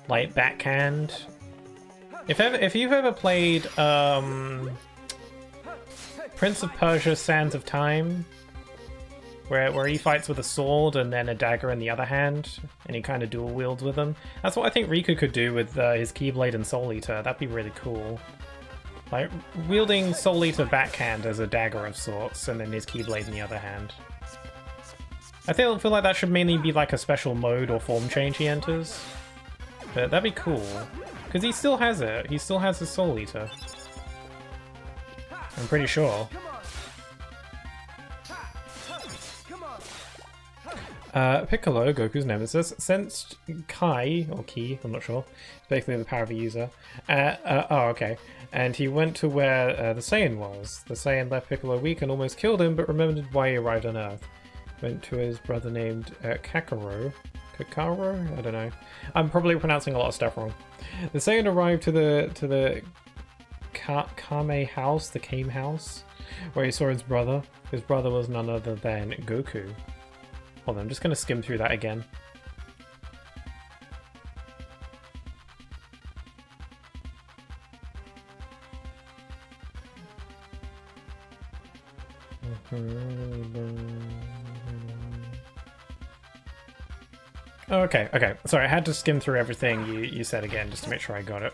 S1: like backhand. If you've ever played Prince of Persia: Sands of Time, where he fights with a sword and then a dagger in the other hand, and he kind of dual wields with them. That's what I think Riku could do with his Keyblade and Soul Eater. That'd be really cool. Like, wielding Soul Eater backhand as a dagger of sorts, and then his Keyblade in the other hand. I feel like that should mainly be like a special mode or form change he enters. But that'd be cool. Because he still has it. He still has his Soul Eater. I'm pretty sure. Piccolo, Goku's nemesis, sensed Kai, or Ki, I'm not sure. It's basically the power of a user. Oh, okay. And he went to where the Saiyan was. The Saiyan left Piccolo weak and almost killed him, but remembered why he arrived on Earth. Went to his brother named Kakaro. Kakaro? I don't know. I'm probably pronouncing a lot of stuff wrong. The Saiyan arrived to the Kame house, the Kame house, where he saw his brother. His brother was none other than Goku. Hold on, I'm just going to skim through that again. Okay. Sorry, I had to skim through everything you said again just to make sure I got it.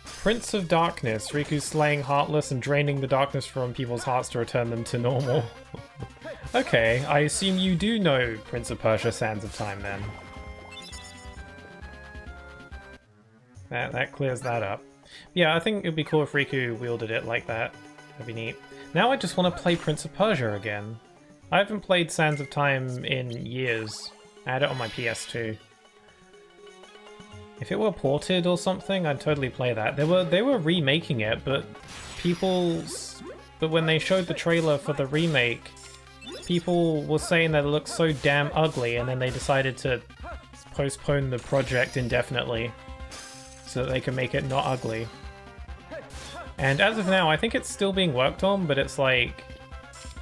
S1: Prince of Darkness, Riku slaying Heartless and draining the darkness from people's hearts to return them to normal. Okay, I assume you do know Prince of Persia: Sands of Time then. That clears that up. Yeah, I think it'd be cool if Riku wielded it like that. That'd be neat. Now I just want to play Prince of Persia again. I haven't played Sands of Time in years. I had it on my PS2. If it were ported or something, I'd totally play that. They were remaking it, but when they showed the trailer for the remake, people were saying that it looks so damn ugly, and then they decided to postpone the project indefinitely so that they can make it not ugly. And as of now, I think it's still being worked on, but it's like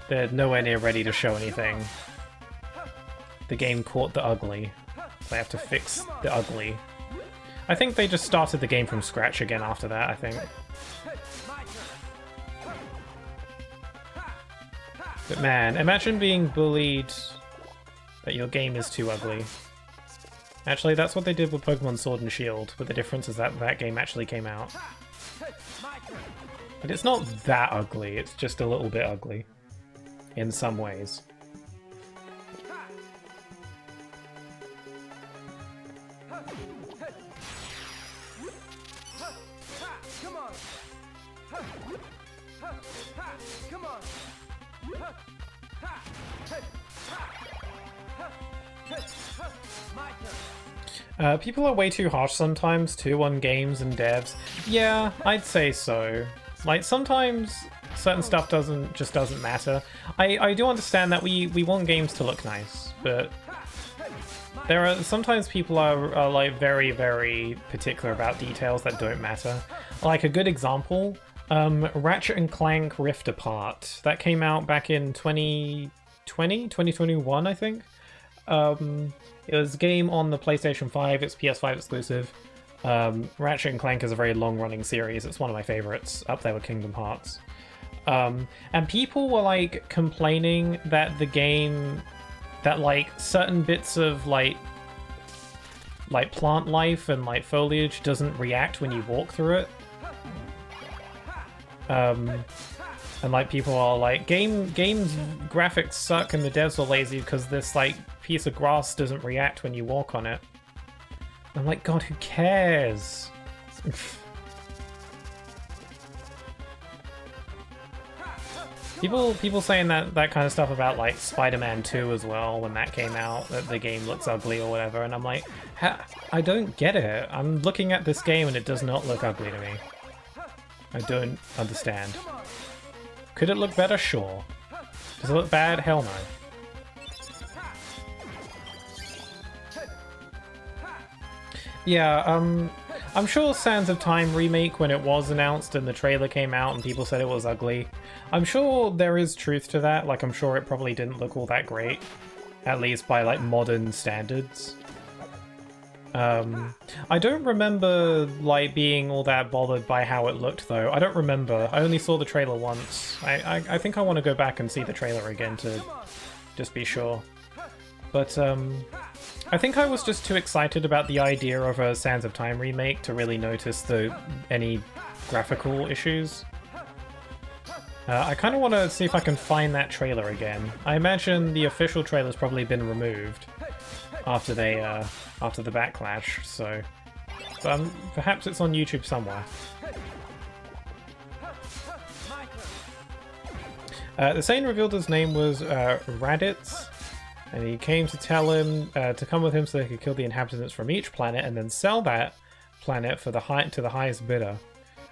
S1: they're nowhere near ready to show anything. The game caught the ugly. They have to fix the ugly. I think they just started the game from scratch again after that, I think. But man, imagine being bullied that your game is too ugly. Actually, that's what they did with Pokemon Sword and Shield, but the difference is that that game actually came out. But it's not that ugly, it's just a little bit ugly. In some ways. People are way too harsh sometimes too on games and devs. Yeah, I'd say so. Like sometimes certain stuff doesn't matter. I do understand that we want games to look nice, but there are sometimes people are like very, very particular about details that don't matter. Like a good example, Ratchet and Clank Rift Apart. That came out back in 2021, I think. It was a game on the PlayStation 5, it's PS5 exclusive. Ratchet and Clank is a very long-running series, it's one of my favorites, up there with Kingdom Hearts. And people were like complaining that the game, that like certain bits of like plant life and like foliage doesn't react when you walk through it. And like people are like, game's graphics suck and the devs are lazy because this like piece of grass doesn't react when you walk on it. I'm like, God, who cares? People saying that kind of stuff about like Spider-Man 2 as well when that came out, that the game looks ugly or whatever, and I'm like, I don't get it. I'm looking at this game and it does not look ugly to me. I don't understand. Could it look better? Sure. Does it look bad? Hell no. Yeah, I'm sure Sands of Time remake, when it was announced and the trailer came out and people said it was ugly, I'm sure there is truth to that. Like, I'm sure it probably didn't look all that great, at least by like modern standards. I don't remember like being all that bothered by how it looked though. I don't remember. I only saw the trailer once. I think I want to go back and see the trailer again to just be sure. But I think I was just too excited about the idea of a Sands of Time remake to really notice any graphical issues. I kind of want to see if I can find that trailer again. I imagine the official trailer's probably been removed after after the backlash, so perhaps it's on YouTube somewhere. The Saiyan revealed his name was Raditz, and he came to tell him to come with him so they could kill the inhabitants from each planet and then sell that planet for to the highest bidder.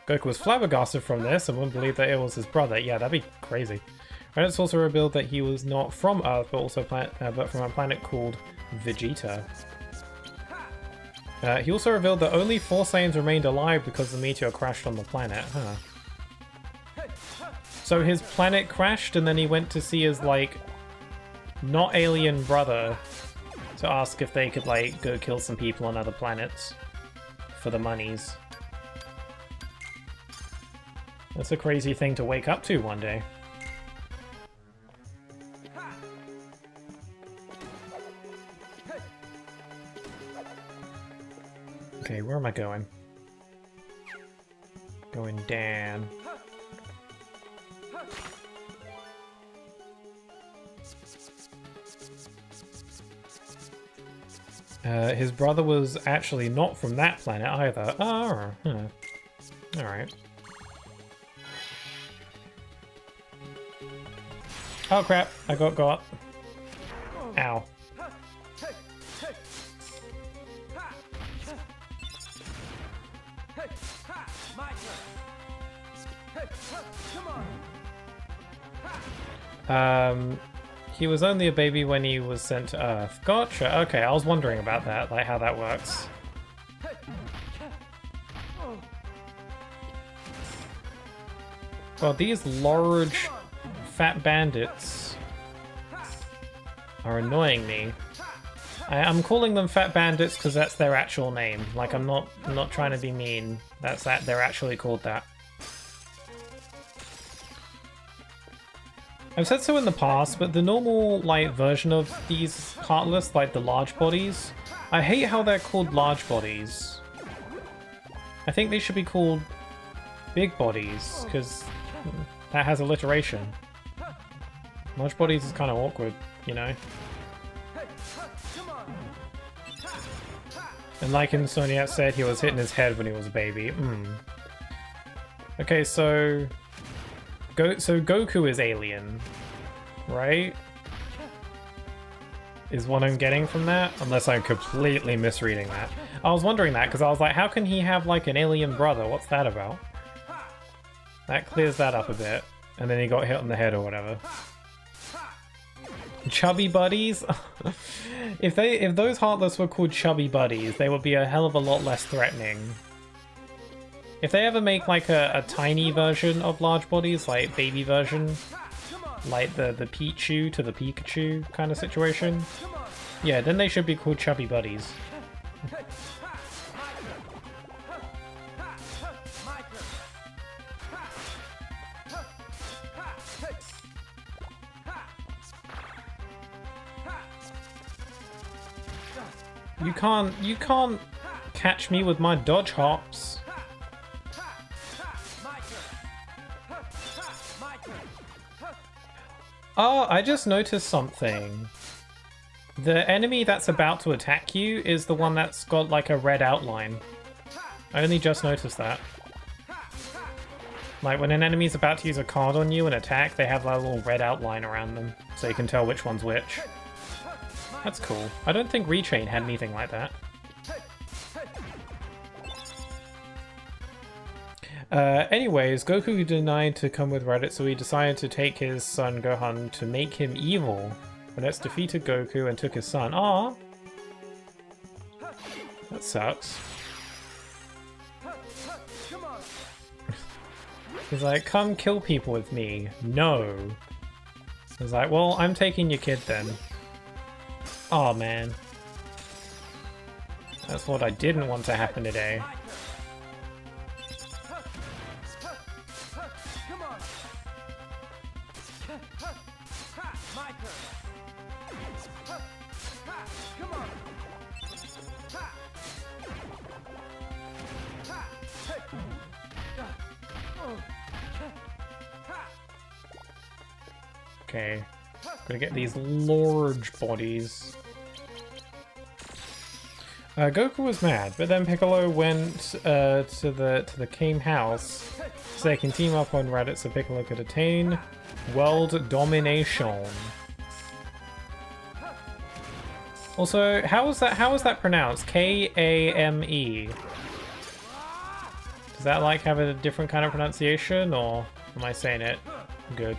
S1: Goku was flabbergasted from this and wouldn't believe that it was his brother. Yeah, that'd be crazy. Raditz also revealed that he was not from Earth, but also but from a planet called Vegeta. He also revealed that only 4 Saiyans remained alive because the meteor crashed on the planet. Huh. So his planet crashed and then he went to see his, like, not alien brother to ask if they could, like, go kill some people on other planets for the monies. That's a crazy thing to wake up to one day. Okay, where am I going? Going down. His brother was actually not from that planet either. Oh, huh. Alright. Oh crap, I got. Ow. He was only a baby when he was sent to Earth. Gotcha, okay, I was wondering about that, like how that works. Well, these large, fat bandits are annoying me. I'm calling them fat bandits because that's their actual name. Like, I'm not trying to be mean. They're actually called that. I've said so in the past, but the normal, like, version of these Heartless, like the large bodies, I hate how they're called large bodies. I think they should be called big bodies, because that has alliteration. Large bodies is kind of awkward, you know? And like Insomniac said, he was hitting his head when he was a baby. Okay, so Goku is alien, right? is what I'm getting from that, unless I'm completely misreading that. I was wondering that, because I was like, how can he have, like, an alien brother? What's that about? That clears that up a bit. And then he got hit on the head or whatever. Chubby buddies? If those Heartless were called chubby buddies, they would be a hell of a lot less threatening. If they ever make, like, a tiny version of large bodies, like baby version, like the Pichu to the Pikachu kind of situation, yeah, then they should be called chubby buddies. You can't catch me with my dodge hops. Oh, I just noticed something. The enemy that's about to attack you is the one that's got like a red outline. I only just noticed that. Like when an enemy's about to use a card on you and attack, they have that little red outline around them, so you can tell which one's which. That's cool. I don't think Rechain had anything like that. Anyways, Goku denied to come with Reddit, so he decided to take his son Gohan to make him evil. Raditz defeated Goku and took his son. Aww! That sucks. He's like, come kill people with me. No. He's like, well, I'm taking your kid then. Oh man. That's what I didn't want to happen today. Okay, gonna get these large bodies. Goku was mad, but then Piccolo went to the Kame house so they can team up on Reddit so Piccolo could attain world domination. Also, how is that pronounced? K-A-M-E. Does that like have a different kind of pronunciation, or am I saying it good?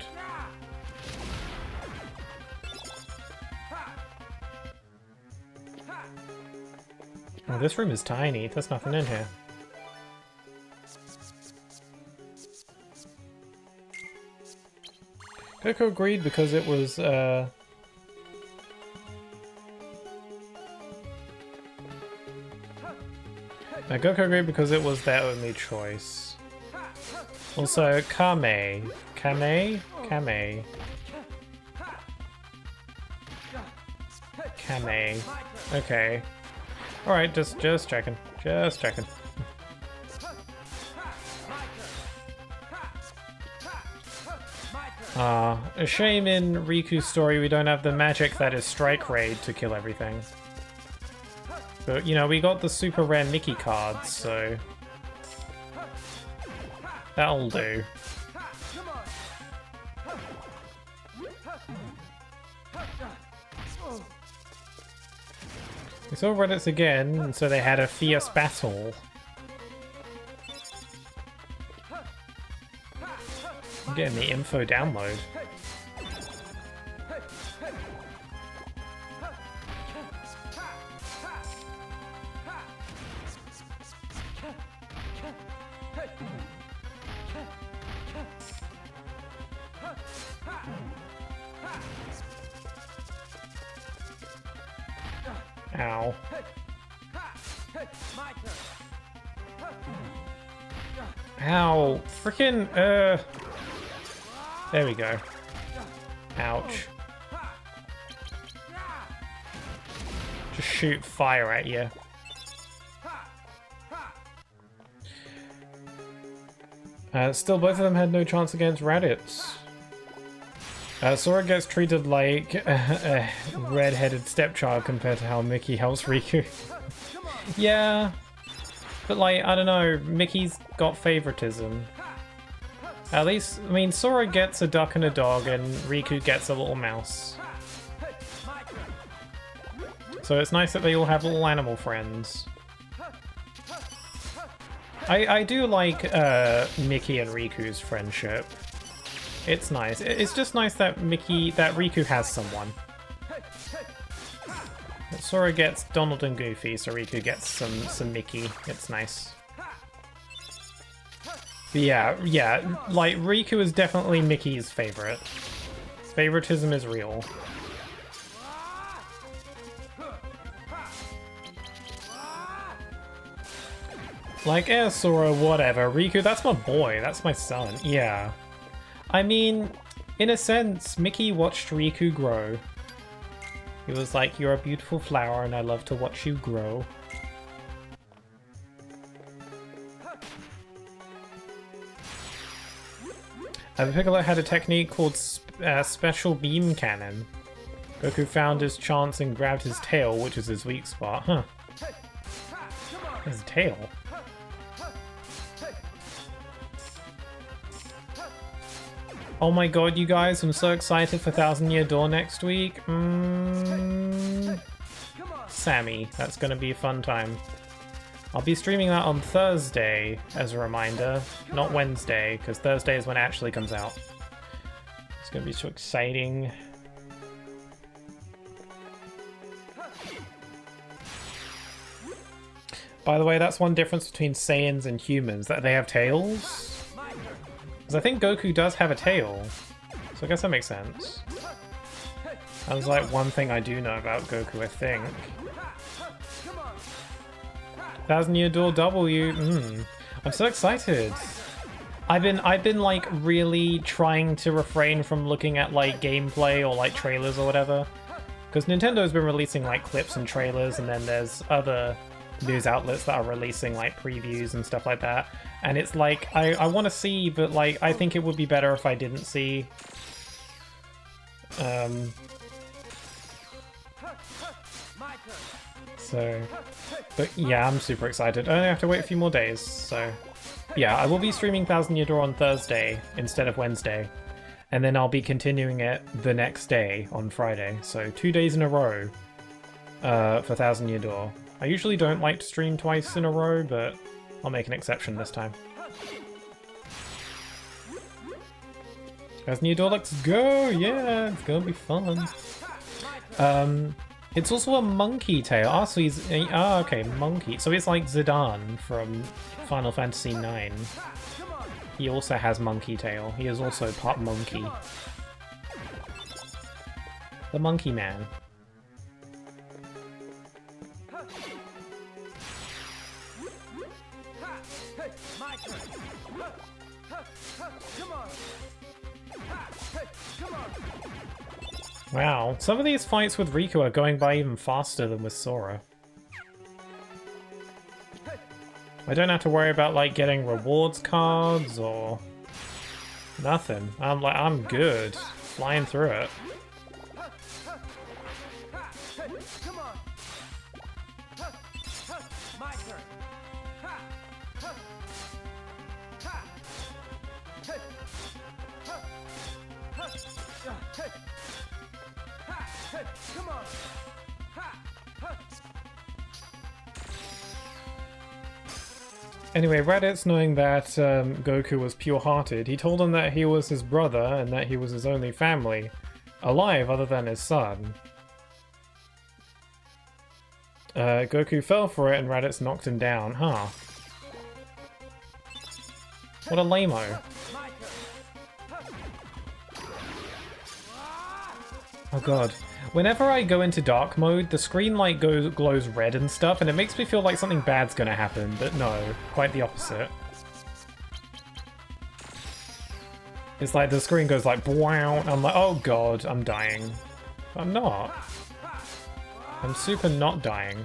S1: Oh, this room is tiny. There's nothing in here. Goku agreed because it was, Goku agreed because it was their only choice. Also, Kame. Kame? Kame. Kame. Okay. Alright, just checking. Just checking. A shame in Riku's story we don't have the magic that is Strike Raid to kill everything. But, you know, we got the super rare Mickey cards, so... that'll do. We saw Reddit's again, and so they had a fierce battle. I'm getting the info download. Ow. Ow. Frickin', there we go. Ouch. Just shoot fire at you. Still, both of them had no chance against Raditz. Sora gets treated like a red-headed stepchild compared to how Mickey helps Riku. Yeah, but like, I don't know, Mickey's got favoritism. At least, I mean, Sora gets a duck and a dog and Riku gets a little mouse. So it's nice that they all have little animal friends. I do like Mickey and Riku's friendship. It's nice. It's just nice that Riku has someone. Sora gets Donald and Goofy, so Riku gets some Mickey. It's nice. But yeah, like Riku is definitely Mickey's favorite. Favoritism is real. Like, Sora, whatever. Riku, that's my boy. That's my son. Yeah. I mean, in a sense, Mickey watched Riku grow. He was like, you're a beautiful flower and I love to watch you grow. Piccolo had a technique called Special Beam Cannon. Goku found his chance and grabbed his tail, which is his weak spot. Huh. His tail? Oh my god, you guys, I'm so excited for Thousand Year Door next week. Sammy, that's gonna be a fun time. I'll be streaming that on Thursday, as a reminder, not Wednesday, because Thursday is when it actually comes out. It's gonna be so exciting. By the way, that's one difference between Saiyans and humans, that they have tails. Because I think Goku does have a tail, so I guess that makes sense. That was like one thing I do know about Goku, I think. Thousand Year Door W. I'm so excited. I've been like really trying to refrain from looking at like gameplay or like trailers or whatever, because Nintendo's been releasing like clips and trailers, and then there's other news outlets that are releasing like previews and stuff like that. And it's like, I want to see, but like, I think it would be better if I didn't see. But yeah, I'm super excited. I only have to wait a few more days, so. Yeah, I will be streaming Thousand Year Door on Thursday instead of Wednesday. And then I'll be continuing it the next day on Friday. So 2 days in a row for Thousand Year Door. I usually don't like to stream twice in a row, but I'll make an exception this time. Thousand Year Door, let's go! Yeah, it's gonna be fun. It's also a monkey tail. Ah, so he's... Ah, okay, monkey. So it's like Zidane from Final Fantasy IX. He also has monkey tail. He is also part monkey. The Monkey Man. Wow, some of these fights with Riku are going by even faster than with Sora. I don't have to worry about like getting rewards cards or nothing. I'm good, flying through it. Anyway, Raditz, knowing that Goku was pure-hearted, he told him that he was his brother and that he was his only family alive other than his son. Goku fell for it and Raditz knocked him down. Huh. What a lame-o. Oh god. Whenever I go into dark mode, the screen like glows red and stuff, and it makes me feel like something bad's gonna happen, but no, quite the opposite. It's like the screen goes like wow, I'm like, oh god, I'm dying. I'm not. I'm super not dying.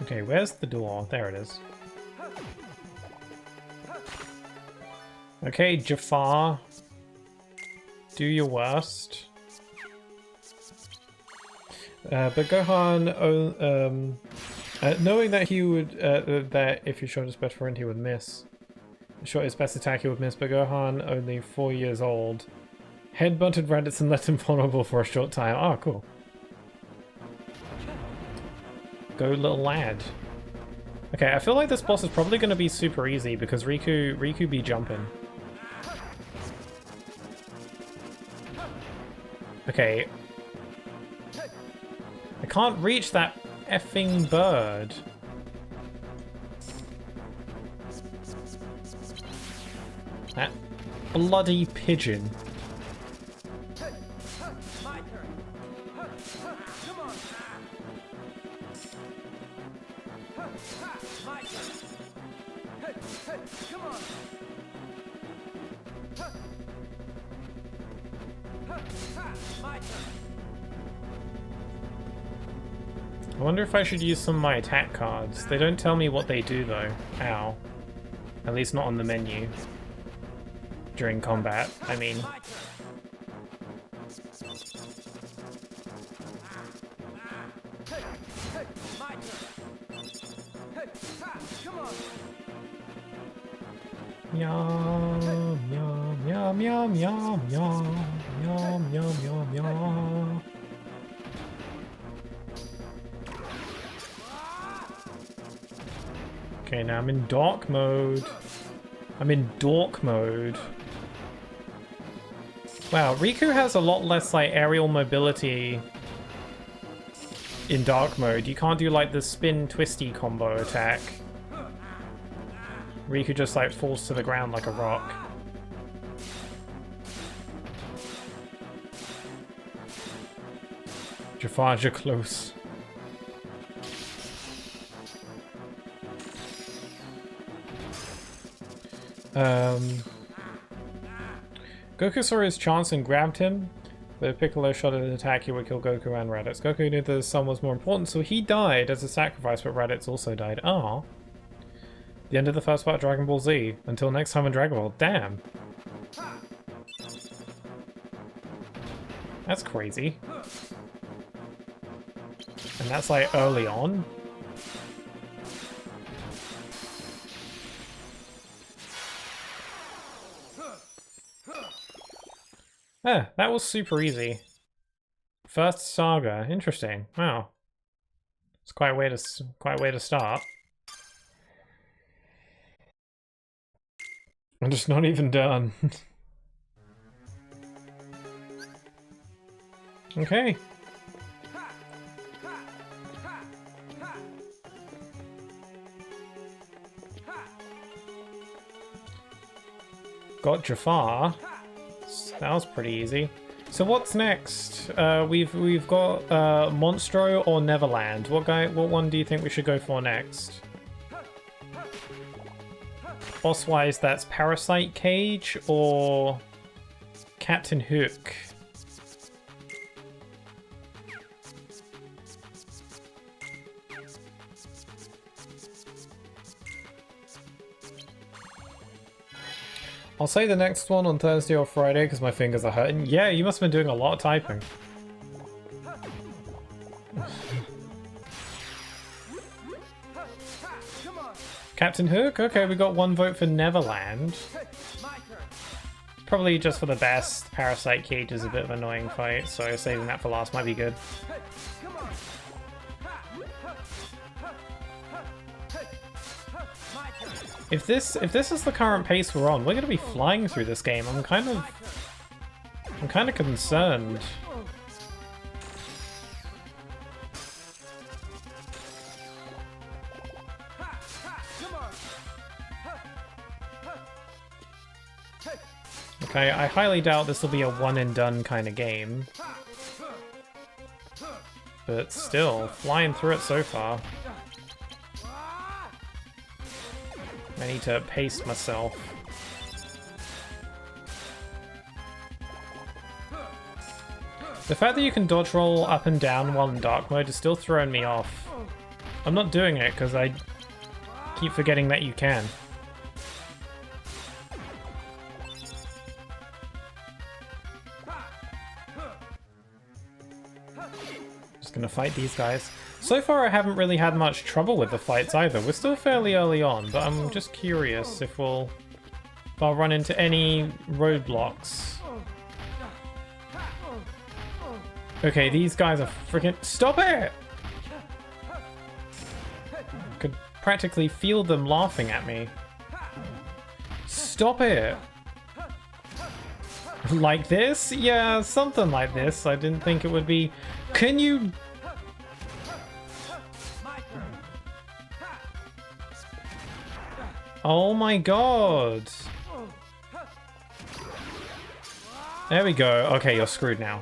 S1: Okay, where's the door? There it is. Okay, Jafar. Do your worst. But Gohan, knowing that he would, that if you shot his best friend, he would miss. Shot his best attack, he would miss. But Gohan, only 4 years old, Headbutted Raditz and left him vulnerable for a short time. Oh, cool. Go, little lad. Okay, I feel like this boss is probably going to be super easy because Riku be jumping. Okay. I can't reach that effing bird. That bloody pigeon. I wonder if I should use some of my attack cards. They don't tell me what they do though. Ow. At least not on the menu. During combat, I mean. Yum, yum, yum, yum, yum, yum, yum, yum, yum, yum. Okay, now I'm in dark mode. I'm in dork mode. Wow, Riku has a lot less like aerial mobility in dark mode. You can't do like the spin twisty combo attack. Riku just like falls to the ground like a rock. Jafar, you're close. Goku saw his chance and grabbed him, but if Piccolo shot at an attack, he would kill Goku and Raditz. Goku knew the sun was more important, so he died as a sacrifice, but Raditz also died. Ah. The end of the first part of Dragon Ball Z. Until next time in Dragon Ball. Damn. That's crazy. And that's like early on. Ah, that was super easy. First saga, interesting. Wow, it's quite a way to start. I'm just not even done. Okay. Got Jafar. That was pretty easy. So what's next? We've got Monstro or Neverland. What one do you think we should go for next? Boss-wise, that's Parasite Cage or Captain Hook. I'll say the next one on Thursday or Friday because my fingers are hurting. Yeah, you must have been doing a lot of typing. Captain Hook? Okay, we got one vote for Neverland. Probably just for the best. Parasite Cage is a bit of an annoying fight, so saving that for last might be good. If this is the current pace we're on, we're gonna be flying through this game. I'm kind of concerned. Okay, I highly doubt this will be a one and done kind of game. But still, flying through it so far. I need to pace myself. The fact that you can dodge roll up and down while in dark mode is still throwing me off. I'm not doing it because I keep forgetting that you can. Just gonna fight these guys. So far I haven't really had much trouble with the fights either. We're still fairly early on, but I'm just curious if I'll run into any roadblocks. Okay, these guys are freaking... Stop it! Could practically feel them laughing at me. Stop it! Like this? Yeah, something like this. I didn't think it would be... Can you... Oh my god! There we go. Okay, you're screwed now.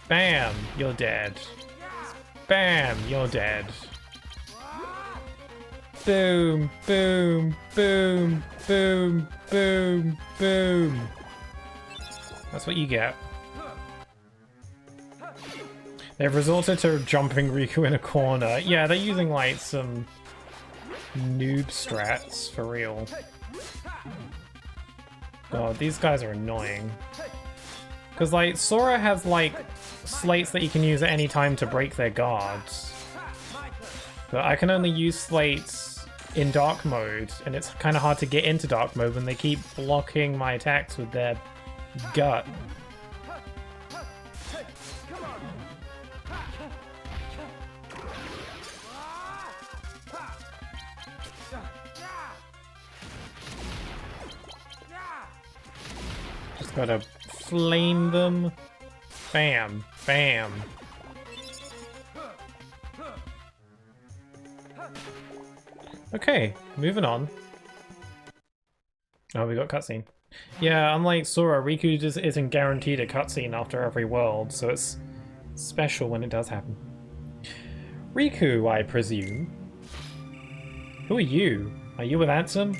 S1: Bam! You're dead. Bam! You're dead. Boom! Boom! Boom! Boom! Boom! Boom! That's what you get. They've resorted to jumping Riku in a corner. Yeah, they're using like some noob strats for real. God, these guys are annoying. Because like Sora has like slates that you can use at any time to break their guards. But I can only use slates in dark mode, and it's kind of hard to get into dark mode when they keep blocking my attacks with their gut. Just gotta flame them. Bam, bam. Okay, moving on. Oh, we got cutscene. Yeah, unlike Sora, Riku just isn't guaranteed a cutscene after every world, so it's special when it does happen. Riku, I presume. Who are you? Are you with Ansem?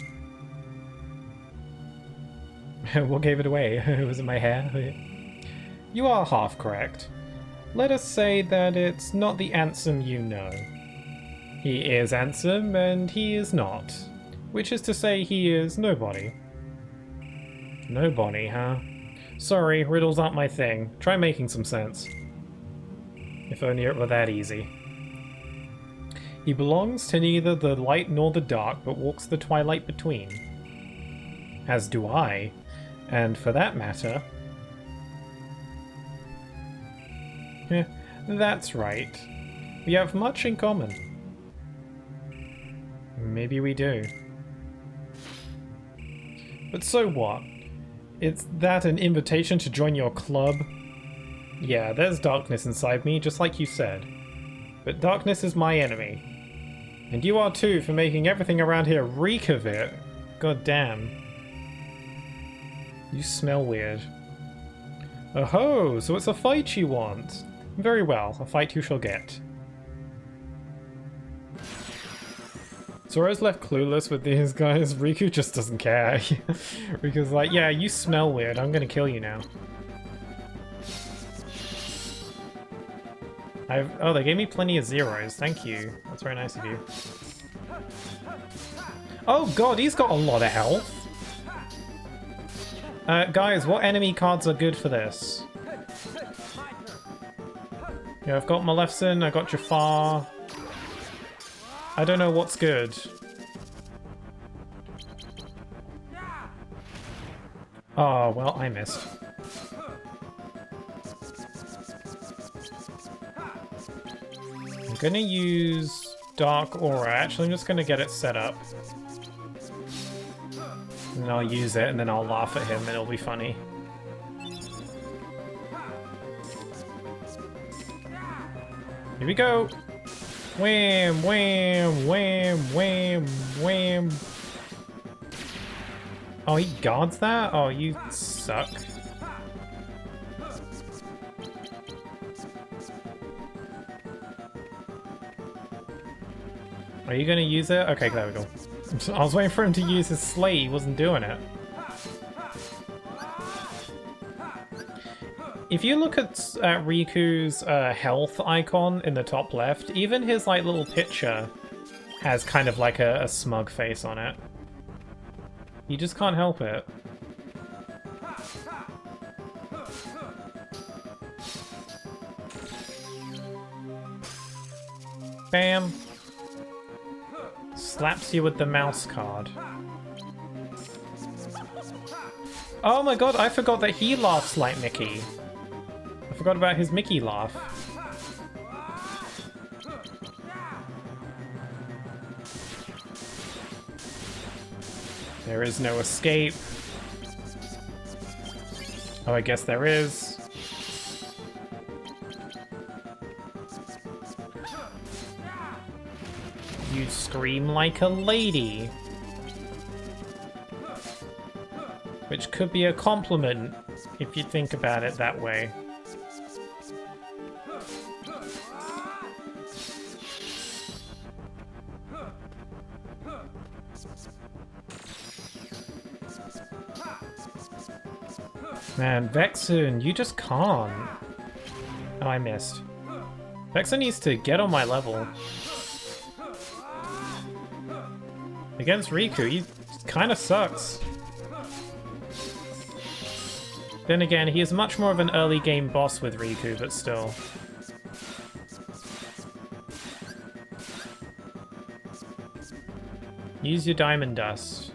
S1: What gave it away? Was it my hair? You are half correct. Let us say that it's not the Ansem you know. He is Ansem, and he is not. Which is to say he is nobody. Nobody, huh? Sorry, riddles aren't my thing. Try making some sense. If only it were that easy. He belongs to neither the light nor the dark, but walks the twilight between. As do I. And for that matter... that's right. We have much in common. Maybe we do. But so what? Is that an invitation to join your club? Yeah, there's darkness inside me, just like you said. But darkness is my enemy. And you are too, for making everything around here reek of it. God damn. You smell weird. Oh-ho, so it's a fight you want. Very well, a fight you shall get. Sora's left clueless with these guys. Riku just doesn't care. Riku's like, yeah, you smell weird. I'm gonna kill you now. Oh, they gave me plenty of zeros. Thank you. That's very nice of you. Oh god, he's got a lot of health. Guys, what enemy cards are good for this? Yeah, I've got Maleficent, I've got Jafar. I don't know what's good. Oh, well, I missed. I'm gonna use Dark Aura. Actually, I'm just gonna get it set up. And then I'll use it, and then I'll laugh at him, and it'll be funny. Here we go! Wham, wham, wham, wham, wham. Oh, he guards that? Oh, you suck. Are you gonna use it? Okay, there we go. I was waiting for him to use his slate, he wasn't doing it. If you look at Riku's health icon in the top left, even his like little picture has kind of like a smug face on it. You just can't help it. Bam. Slaps you with the mouse card. Oh my god, I forgot that he laughs like Mickey. I forgot about his Mickey laugh. There is no escape. Oh, I guess there is. You scream like a lady. Which could be a compliment, if you think about it that way. Man, Vexen, you just can't. Oh, I missed. Vexen needs to get on my level. Against Riku, he kind of sucks. Then again, he is much more of an early game boss with Riku, but still. Use your Diamond Dust.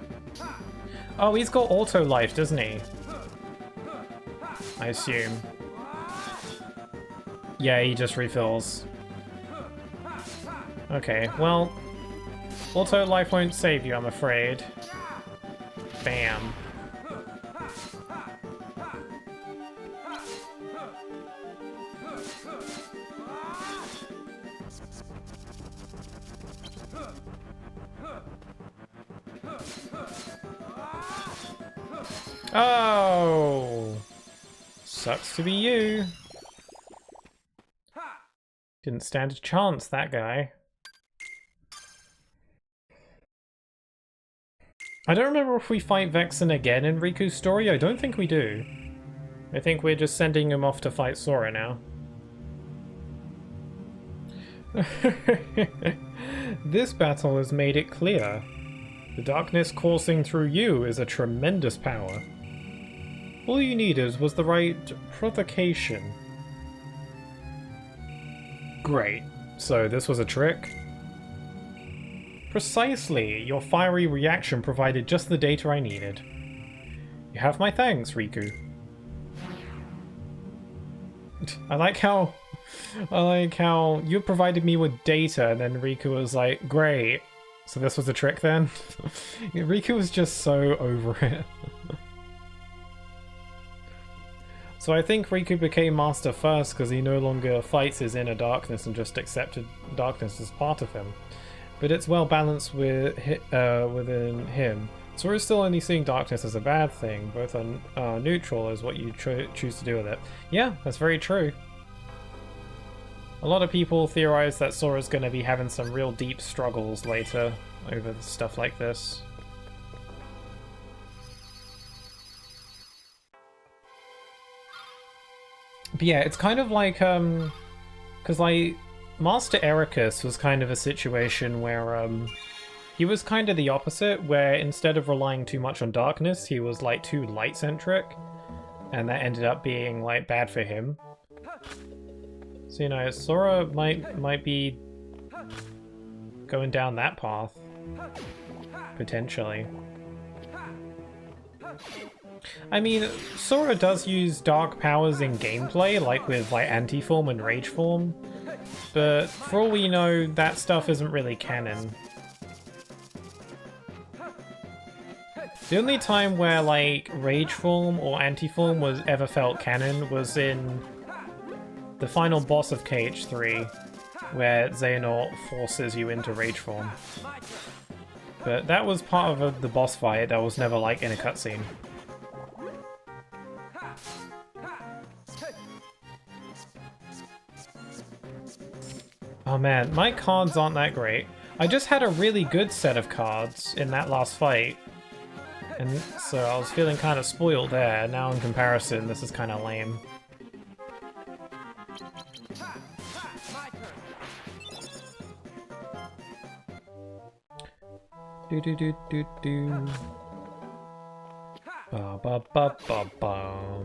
S1: Oh, he's got auto life, doesn't he? I assume. Yeah, he just refills. Okay, well, auto life won't save you, I'm afraid. Bam. Oh! Sucks to be you. Didn't stand a chance, that guy. I don't remember if we fight Vexen again in Riku's story. I don't think we do. I think we're just sending him off to fight Sora now. This battle has made it clear. The darkness coursing through you is a tremendous power. All you needed was the right provocation. Great. So this was a trick? Precisely. Your fiery reaction provided just the data I needed. You have my thanks, Riku. I like how you provided me with data and then Riku was like, great. So this was a trick then? Riku was just so over it. So I think Riku became Master first because he no longer fights his inner darkness and just accepted darkness as part of him. But it's well balanced within him. Sora's still only seeing darkness as a bad thing, both are neutral as what you choose to do with it. Yeah, that's very true. A lot of people theorize that Sora's going to be having some real deep struggles later over stuff like this. But yeah, it's kind of like, because like, Master Ericus was kind of a situation where, he was kind of the opposite, where instead of relying too much on darkness, he was like too light-centric, and that ended up being like bad for him. So, you know, Sora might be going down that path, potentially. I mean, Sora does use dark powers in gameplay, like with like Anti-Form and Rage Form, but for all we know, that stuff isn't really canon. The only time where like Rage Form or Anti-Form was ever felt canon was in the final boss of KH3, where Xehanort forces you into Rage Form. But that was part of the boss fight, that was never like in a cutscene. Oh man, my cards aren't that great. I just had a really good set of cards in that last fight, and so I was feeling kind of spoiled there. Now in comparison, this is kind of lame. Do do do do do. Ba ba ba ba bum.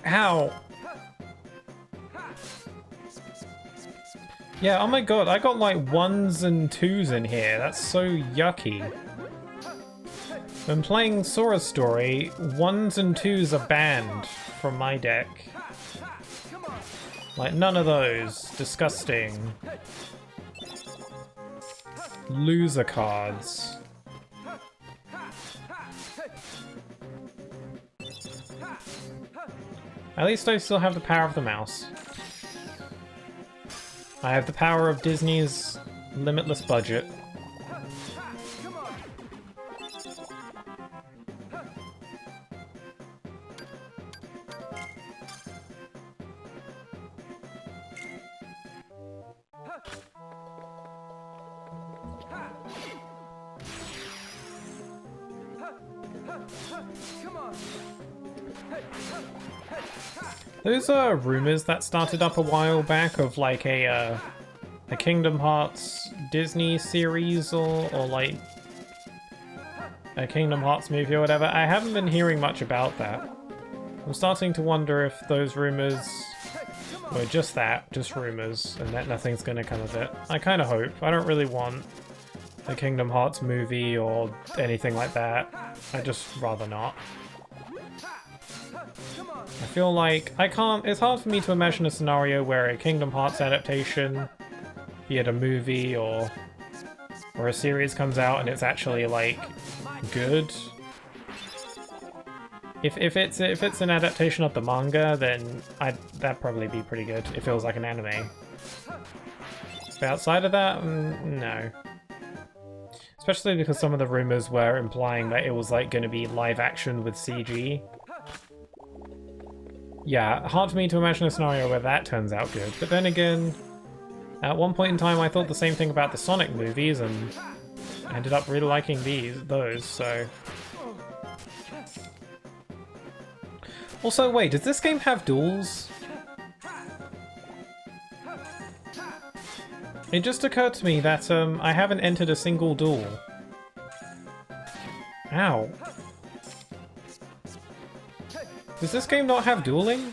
S1: Ow! Yeah, oh my god, I got like 1s and 2s in here. That's so yucky. When playing Sora's story, 1s and 2s are banned from my deck. Like, none of those. Disgusting. Loser cards. At least I still have the power of the mouse. I have the power of Disney's limitless budget. Those are rumors that started up a while back of like a Kingdom Hearts Disney series or like a Kingdom Hearts movie or whatever. I haven't been hearing much about that. I'm starting to wonder if those rumors were just that, just rumors, and that nothing's gonna come of it. I kind of hope. I don't really want a Kingdom Hearts movie or anything like that. I'd just rather not. I feel like it's hard for me to imagine a scenario where a Kingdom Hearts adaptation, be it a movie or a series, comes out and it's actually like good. If it's an adaptation of the manga, then that'd probably be pretty good. It feels like an anime. But outside of that, no. Especially because some of the rumors were implying that it was like going to be live action with CG. Yeah, hard for me to imagine a scenario where that turns out good. But then again, at one point in time I thought the same thing about the Sonic movies and I ended up really liking those, so... Also, wait, does this game have duels? It just occurred to me that I haven't entered a single duel. Ow. Does this game not have dueling?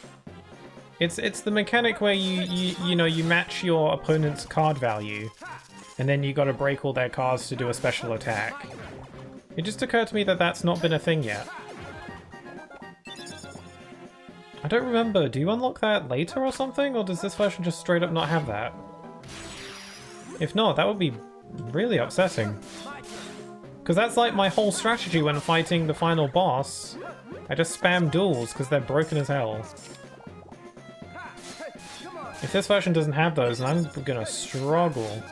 S1: It's the mechanic where you match your opponent's card value, and then you gotta break all their cards to do a special attack. It just occurred to me that that's not been a thing yet. I don't remember, do you unlock that later or something, or does this version just straight up not have that? If not, that would be really upsetting. Because that's like my whole strategy when fighting the final boss. I just spam duels because they're broken as hell. If this version doesn't have those, then I'm gonna struggle.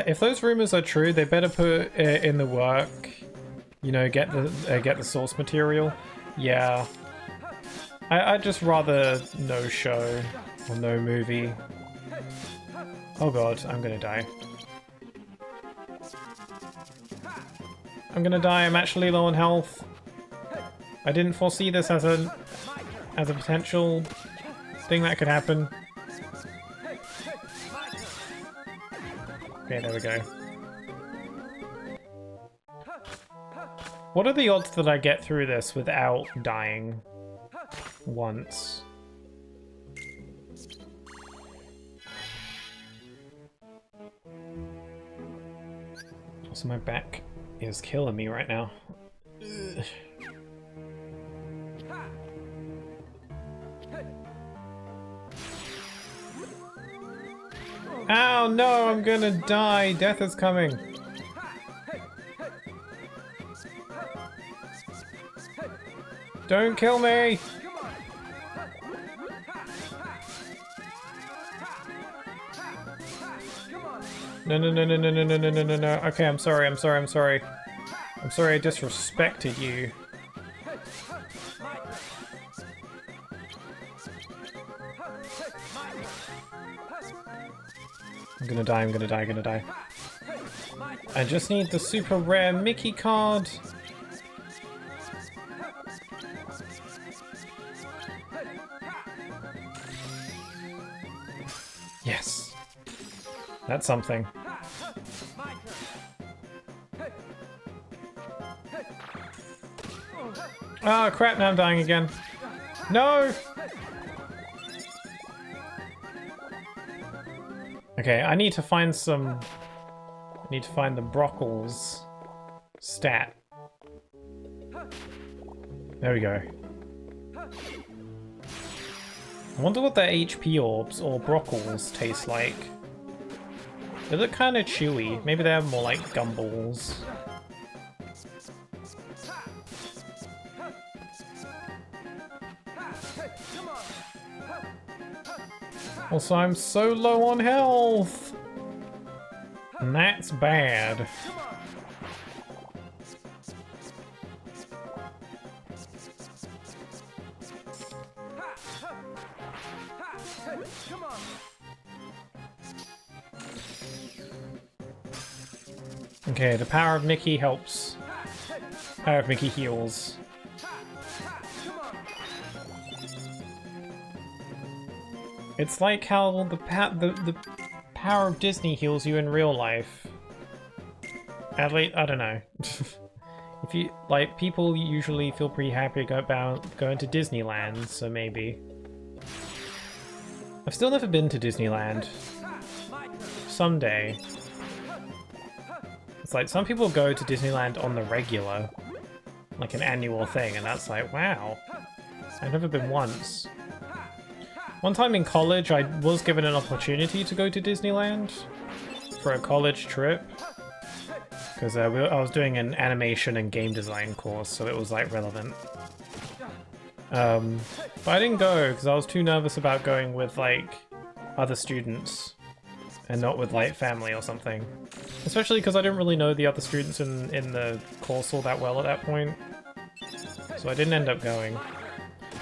S1: If those rumors are true, they better put in the work. You know, get the source material. Yeah, I'd just rather no show or no movie. Oh god, I'm gonna die. I'm gonna die. I'm actually low on health. I didn't foresee this as a potential thing that could happen. Okay, there we go. What are the odds that I get through this without dying once? Also, my back is killing me right now. Ugh. Ow, no, I'm gonna die. Death is coming. Don't kill me! No, no, no, no, no, no, no, no, no, no, no. Okay, I'm sorry, I'm sorry, I'm sorry. I'm sorry I disrespected you. I'm gonna die, I'm gonna die, I'm gonna die. I just need the super rare Mickey card. Yes. That's something. Oh crap, now I'm dying again. No! Okay, I need to find some... I need to find the Brockles stat. There we go. I wonder what the HP orbs or Brockles taste like. They look kind of chewy. Maybe they have more like gumballs. Also, I'm so low on health! And that's bad. Okay, the power of Mickey helps. Power of Mickey heals. It's like how the power of Disney heals you in real life. At least, I don't know. If you like, people usually feel pretty happy about going to Disneyland, so maybe. I've still never been to Disneyland. Someday. It's like some people go to Disneyland on the regular, like an annual thing, and that's like, wow. I've never been once. One time in college, I was given an opportunity to go to Disneyland for a college trip. Because I was doing an animation and game design course, so it was like relevant. But I didn't go because I was too nervous about going with like other students and not with like family or something. Especially because I didn't really know the other students in the course all that well at that point. So I didn't end up going.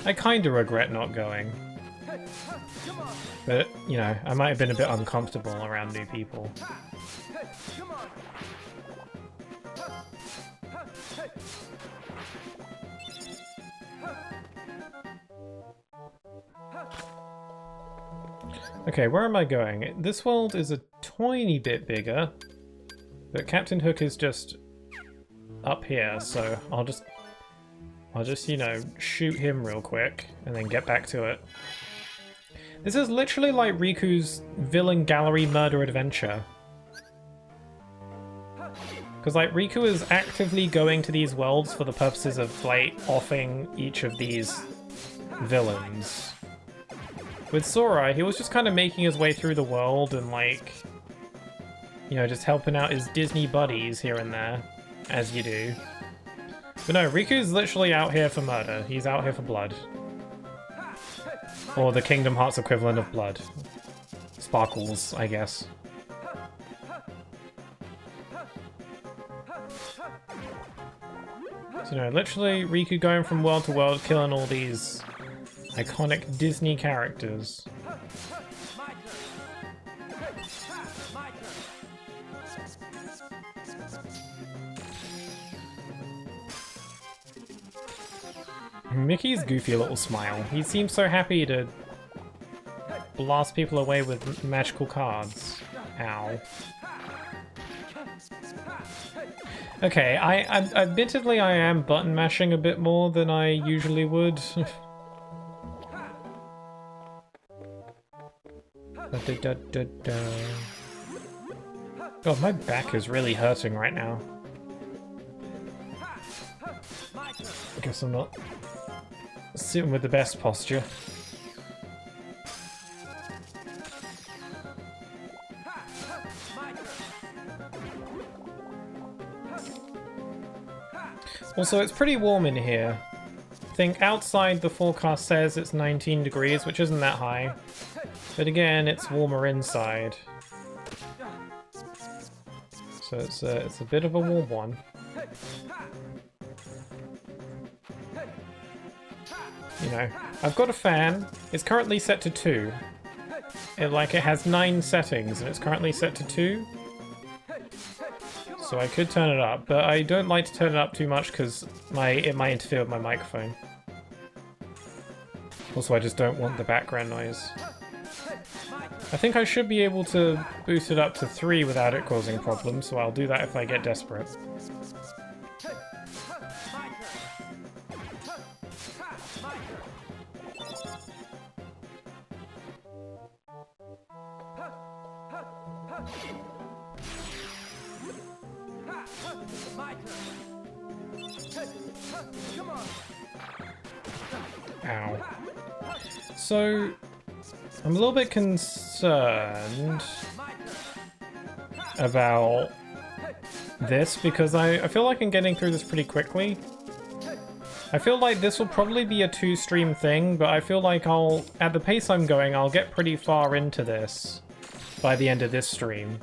S1: I kind of regret not going. But, you know, I might have been a bit uncomfortable around new people. Okay, where am I going? This world is a tiny bit bigger, but Captain Hook is just up here, so I'll just, you know, shoot him real quick and then get back to it. This is literally like Riku's Villain Gallery Murder Adventure. Because, like, Riku is actively going to these worlds for the purposes of, like, offing each of these villains. With Sora, he was just kind of making his way through the world and, like, you know, just helping out his Disney buddies here and there, as you do. But no, Riku's literally out here for murder. He's out here for blood. Or the Kingdom Hearts equivalent of blood. Sparkles, I guess. So no, literally Riku going from world to world, killing all these iconic Disney characters. Mickey's goofy little smile. He seems so happy to blast people away with magical cards. Ow. Okay, admittedly I am button mashing a bit more than I usually would. God, my back is really hurting right now. I guess I'm not sitting with the best posture. Also, it's pretty warm in here. I think outside the forecast says it's 19 degrees, which isn't that high. But again, it's warmer inside. So it's a bit of a warm one. You know, I've got a fan. It's currently set to 2. It has 9 settings, and it's currently set to 2. So I could turn it up, but I don't like to turn it up too much because it might interfere with my microphone. Also, I just don't want the background noise. I think I should be able to boost it up to 3 without it causing problems, so I'll do that if I get desperate. Ow. So, I'm a little bit concerned about this because I feel like I'm getting through this pretty quickly. I feel like this will probably be a 2-stream thing, but I feel like at the pace I'm going, I'll get pretty far into this by the end of this stream.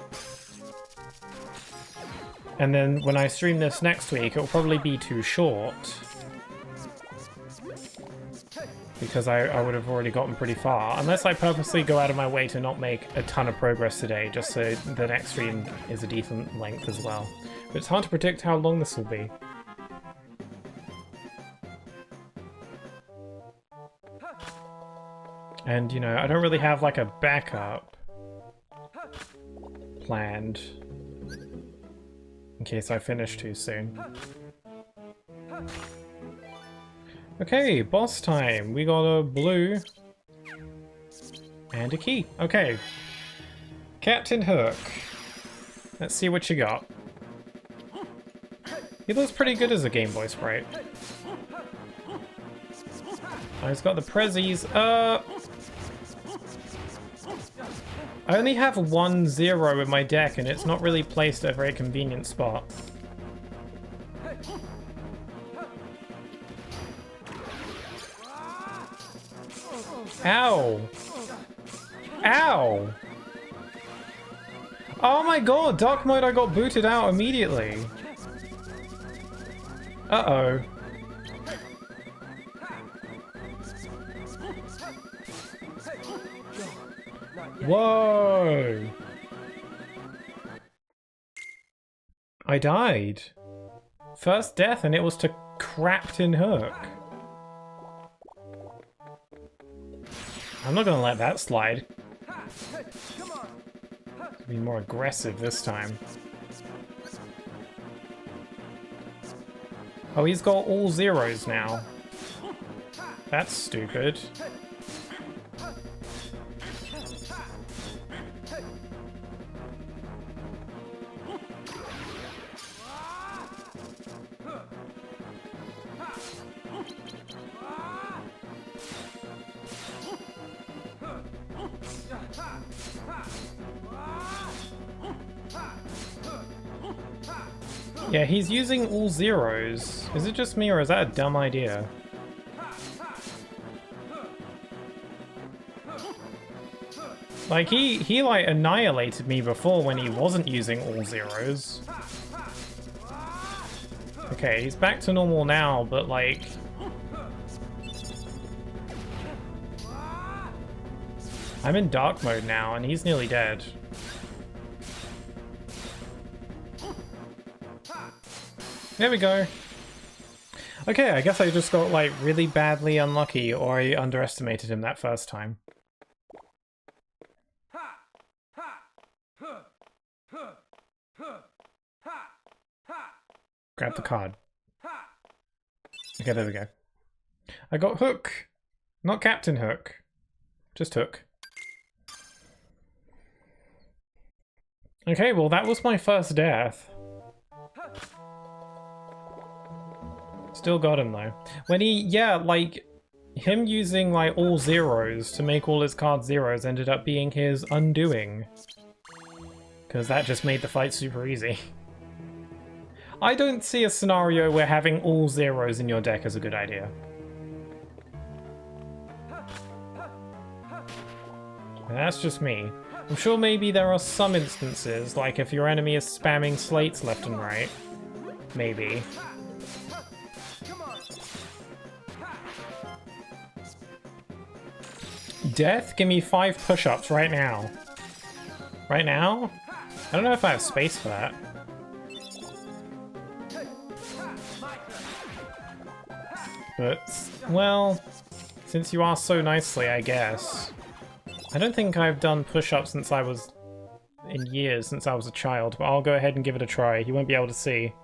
S1: And then when I stream this next week, it'll probably be too short. Because I would have already gotten pretty far. Unless I purposely go out of my way to not make a ton of progress today, just so the next stream is a decent length as well. But it's hard to predict how long this will be. And, you know, I don't really have, like, a backup planned in case I finish too soon. Okay, boss time. We got a blue and a key. Okay. Captain Hook. Let's see what you got. He looks pretty good as a Game Boy sprite. Oh, he's got the prezzies. I only have 1 0 in my deck, and it's not really placed at a very convenient spot. Ow! Ow! Oh my god, Dark Mode, I got booted out immediately. Uh-oh. Whoa! I died. First death, and it was to Captain Hook. I'm not gonna let that slide. Be more aggressive this time. Oh, he's got all 0s now. That's stupid. Yeah, he's using all 0s. Is it just me, or is that a dumb idea? Like, he like, annihilated me before when he wasn't using all 0s. Okay, he's back to normal now, but, like... I'm in dark mode now, and he's nearly dead. There we go. Okay, I guess I just got, like, really badly unlucky, or I underestimated him that first time. Grab the card. Okay, there we go. I got Hook. Not Captain Hook. Just Hook. Okay, well that was my first death. Still got him though. When he, yeah, like, him using like all 0s to make all his cards 0s ended up being his undoing. Because that just made the fight super easy. I don't see a scenario where having all 0s in your deck is a good idea. And that's just me. I'm sure maybe there are some instances, like if your enemy is spamming slates left and right. Maybe. Death? Give me 5 push-ups right now. Right now? I don't know if I have space for that. But, well, since you asked so nicely, I guess. I don't think I've done push-ups since I was... in years, since I was a child, but I'll go ahead and give it a try. You won't be able to see.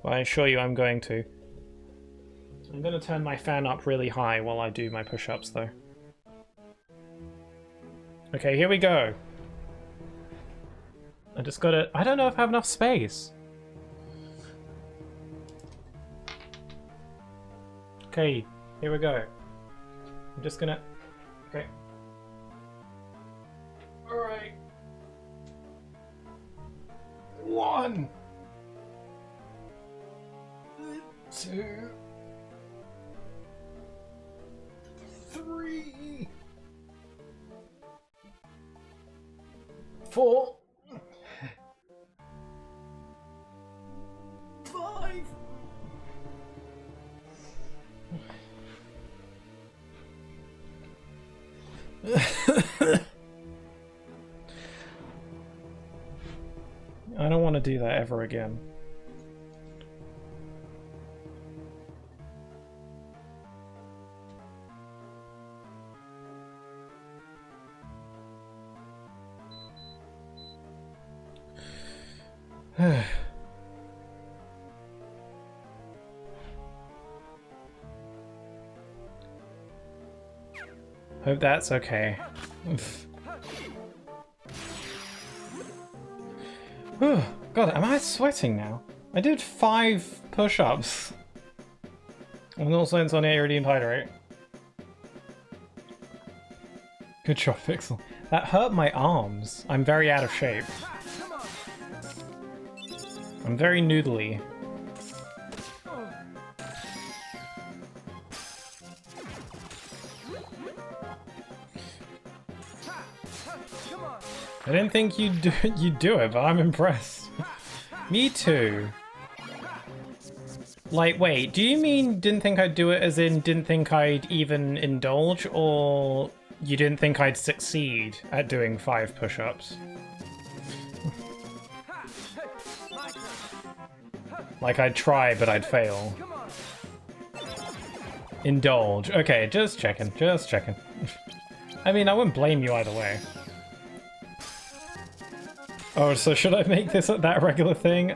S1: But I assure you I'm going to. I'm going to turn my fan up really high while I do my push-ups, though. Okay, here we go. I just gotta... I don't know if I have enough space. Okay, here we go. I'm just gonna... Okay. Alright. 1, 2, 3, 4, 5. I don't want to do that ever again. Hope that's okay. God, am I sweating now? I did 5 push-ups. And also it's on Iridium Hydrate. Good job, Pixel. That hurt my arms. I'm very out of shape. I'm very noodly. I didn't think you'd do it, but I'm impressed. Me too. Like, wait, do you mean didn't think I'd do it as in didn't think I'd even indulge, or you didn't think I'd succeed at doing 5 push-ups? Like I'd try, but I'd fail. Indulge. Okay, just checking, just checking. I mean, I wouldn't blame you either way. Oh, so should I make this that regular thing?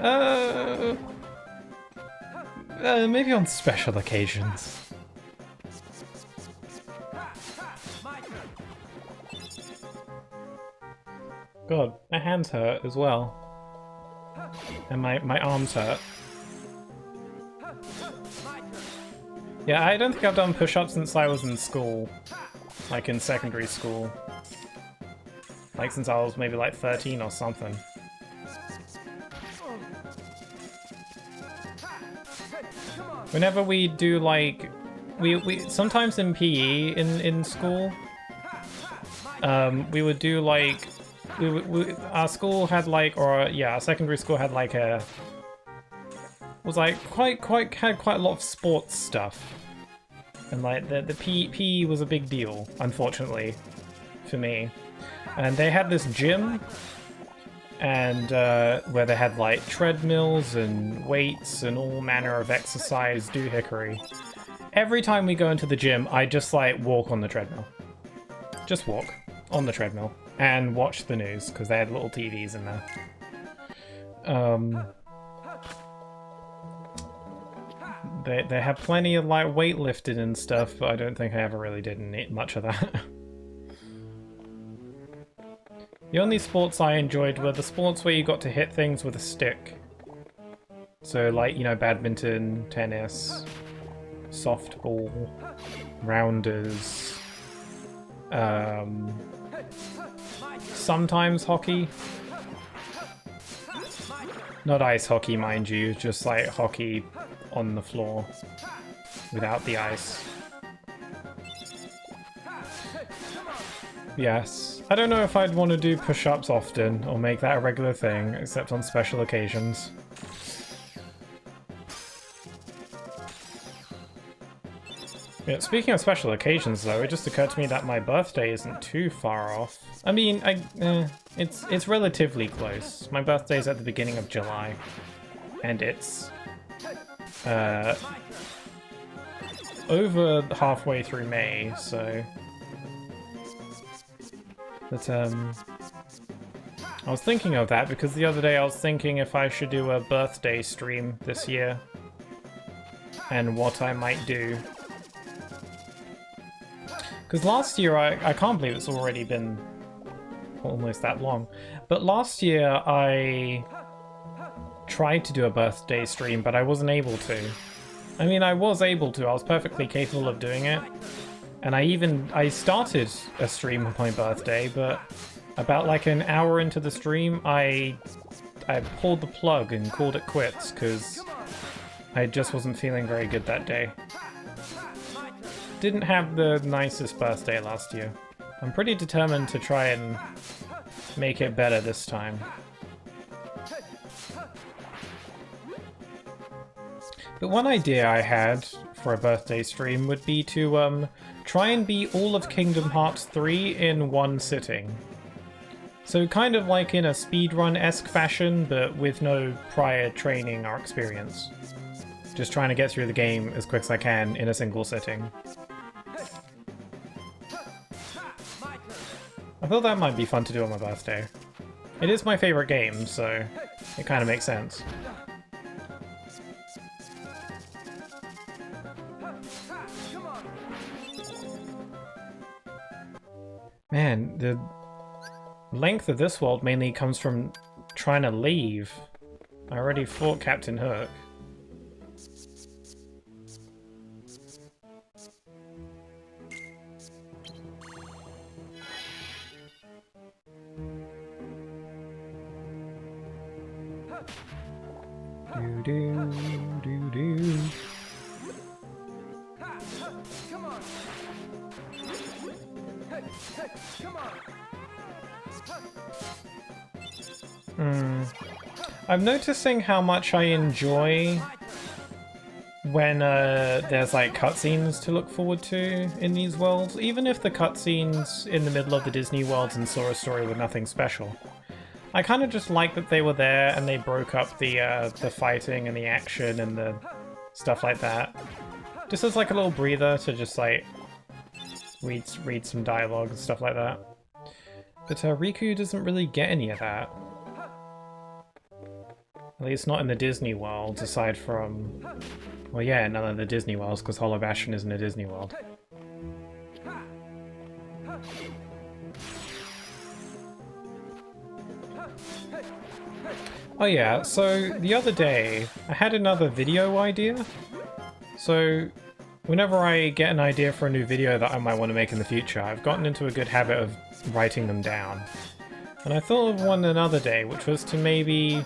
S1: Maybe on special occasions. God, my hands hurt as well. And my arms hurt. Yeah, I don't think I've done push-ups since I was in school. Like in secondary school. Like since I was maybe like 13 or something. Whenever we do like... We sometimes in PE in school, we would do like... our school had like, or yeah, our secondary school had like a... was like had quite a lot of sports stuff. And like the PE was a big deal, unfortunately, for me. And they had this gym, and where they had like treadmills and weights and all manner of exercise doohickery. Every time we go into the gym, I just like walk on the treadmill. Just walk on the treadmill and watch the news, because they had little TVs in there. They have plenty of like weightlifting and stuff, but I don't think I ever really did much of that. The only sports I enjoyed were the sports where you got to hit things with a stick. So like, you know, badminton, tennis, softball, rounders, sometimes hockey. Not ice hockey, mind you, just like hockey on the floor without the ice. Yes. I don't know if I'd want to do push-ups often or make that a regular thing, except on special occasions. Yeah, speaking of special occasions though, it just occurred to me that my birthday isn't too far off. I mean, it's relatively close. My birthday's at the beginning of July. And it's over halfway through May, so... But, I was thinking of that because the other day I was thinking if I should do a birthday stream this year. And what I might do. Because last year, I can't believe it's already been almost that long. But last year I tried to do a birthday stream, but I wasn't able to. I mean, I was able to. I was perfectly capable of doing it. And I started a stream on my birthday, but about like an hour into the stream, I pulled the plug and called it quits because I just wasn't feeling very good that day. Didn't have the nicest birthday last year. I'm pretty determined to try and make it better this time. But one idea I had for a birthday stream would be to try and beat all of Kingdom Hearts 3 in one sitting. So kind of like in a speedrun-esque fashion, but with no prior training or experience. Just trying to get through the game as quick as I can in a single sitting. I thought that might be fun to do on my birthday. It is my favorite game, so it kind of makes sense. Man, the length of this world mainly comes from trying to leave. I already fought Captain Hook. Do. I'm noticing how much I enjoy when there's like cutscenes to look forward to in these worlds, even if the cutscenes in the middle of the Disney worlds and Sora story were nothing special. I kind of just like that they were there and they broke up the fighting and the action and the stuff like that. Just as like a little breather to just like read some dialogue and stuff like that. But Riku doesn't really get any of that. At least not in the Disney worlds, aside from... Well, yeah, none of the Disney worlds, because Hollow Bastion isn't a Disney world. Oh yeah, so the other day, I had another video idea. So, whenever I get an idea for a new video that I might want to make in the future, I've gotten into a good habit of writing them down. And I thought of one another day, which was to maybe...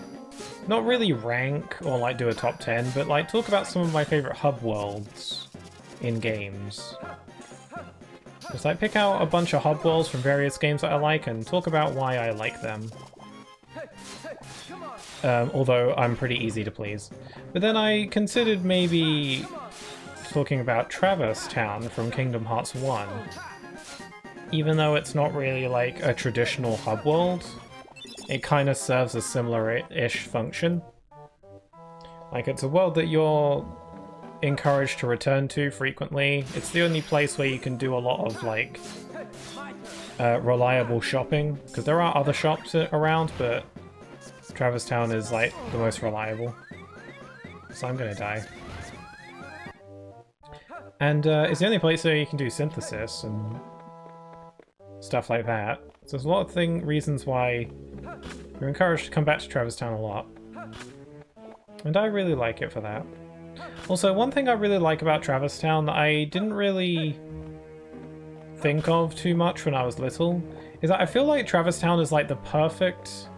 S1: not really rank or like do a top 10, but like talk about some of my favorite hub worlds in games. Just like pick out a bunch of hub worlds from various games that I like and talk about why I like them. Although I'm pretty easy to please. But then I considered maybe talking about Traverse Town from Kingdom Hearts 1. Even though it's not really like a traditional hub world, it kind of serves a similar-ish function. Like, it's a world that you're encouraged to return to frequently. It's the only place where you can do a lot of, like, reliable shopping. Because there are other shops around, but Traverse Town is, like, the most reliable. So I'm gonna die. And it's the only place where you can do synthesis and stuff like that. So there's a lot of reasons why you're encouraged to come back to Traverse Town a lot. And I really like it for that. Also, one thing I really like about Traverse Town that I didn't really think of too much when I was little is that I feel like Traverse Town is like the perfect...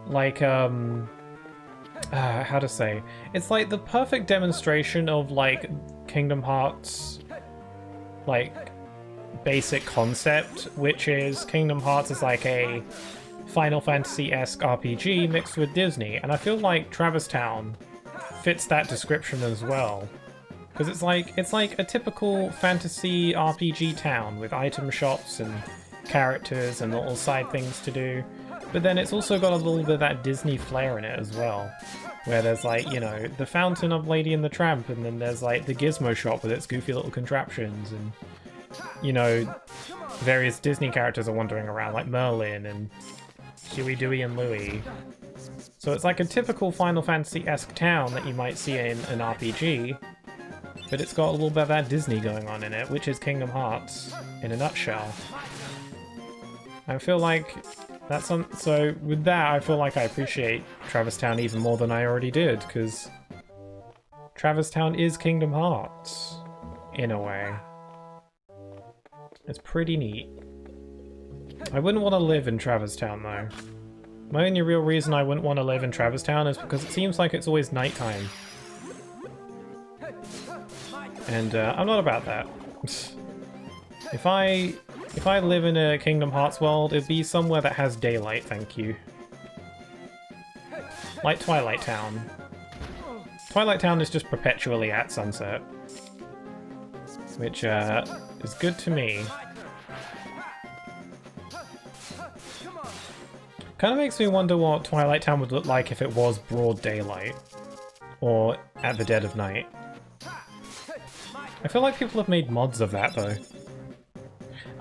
S1: like, how to say? It's like the perfect demonstration of, like, Kingdom Hearts, like, basic concept, which is Kingdom Hearts is like a Final Fantasy-esque RPG mixed with Disney, and I feel like Traverse Town fits that description as well. Because it's like a typical fantasy RPG town with item shops and characters and little side things to do. But then it's also got a little bit of that Disney flair in it as well. Where there's like, you know, the Fountain of Lady and the Tramp, and then there's like the Gizmo shop with its goofy little contraptions, and, you know, various Disney characters are wandering around, like Merlin and Huey, Dewey, and Louie. So it's like a typical Final Fantasy-esque town that you might see in an RPG, but it's got a little bit of that Disney going on in it, which is Kingdom Hearts in a nutshell. I feel like that's on. So with that, I feel like I appreciate Traverse Town even more than I already did, because Traverse Town is Kingdom Hearts in a way. It's pretty neat. I wouldn't want to live in Traverse Town though. My only real reason I wouldn't want to live in Traverse Town is because it seems like it's always nighttime. And I'm not about that. If I live in a Kingdom Hearts world, it'd be somewhere that has daylight, thank you. Like Twilight Town. Twilight Town is just perpetually at sunset. Which is good to me. Kind of makes me wonder what Twilight Town would look like if it was broad daylight. Or at the dead of night. I feel like people have made mods of that though.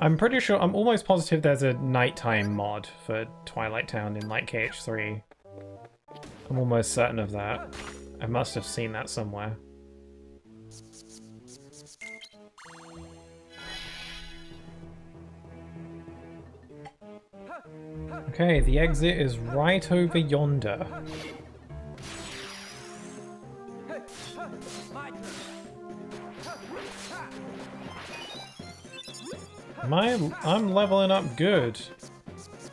S1: I'm pretty sure, I'm almost positive there's a nighttime mod for Twilight Town in like KH3. I'm almost certain of that. I must have seen that somewhere. Okay, the exit is right over yonder. I'm leveling up good.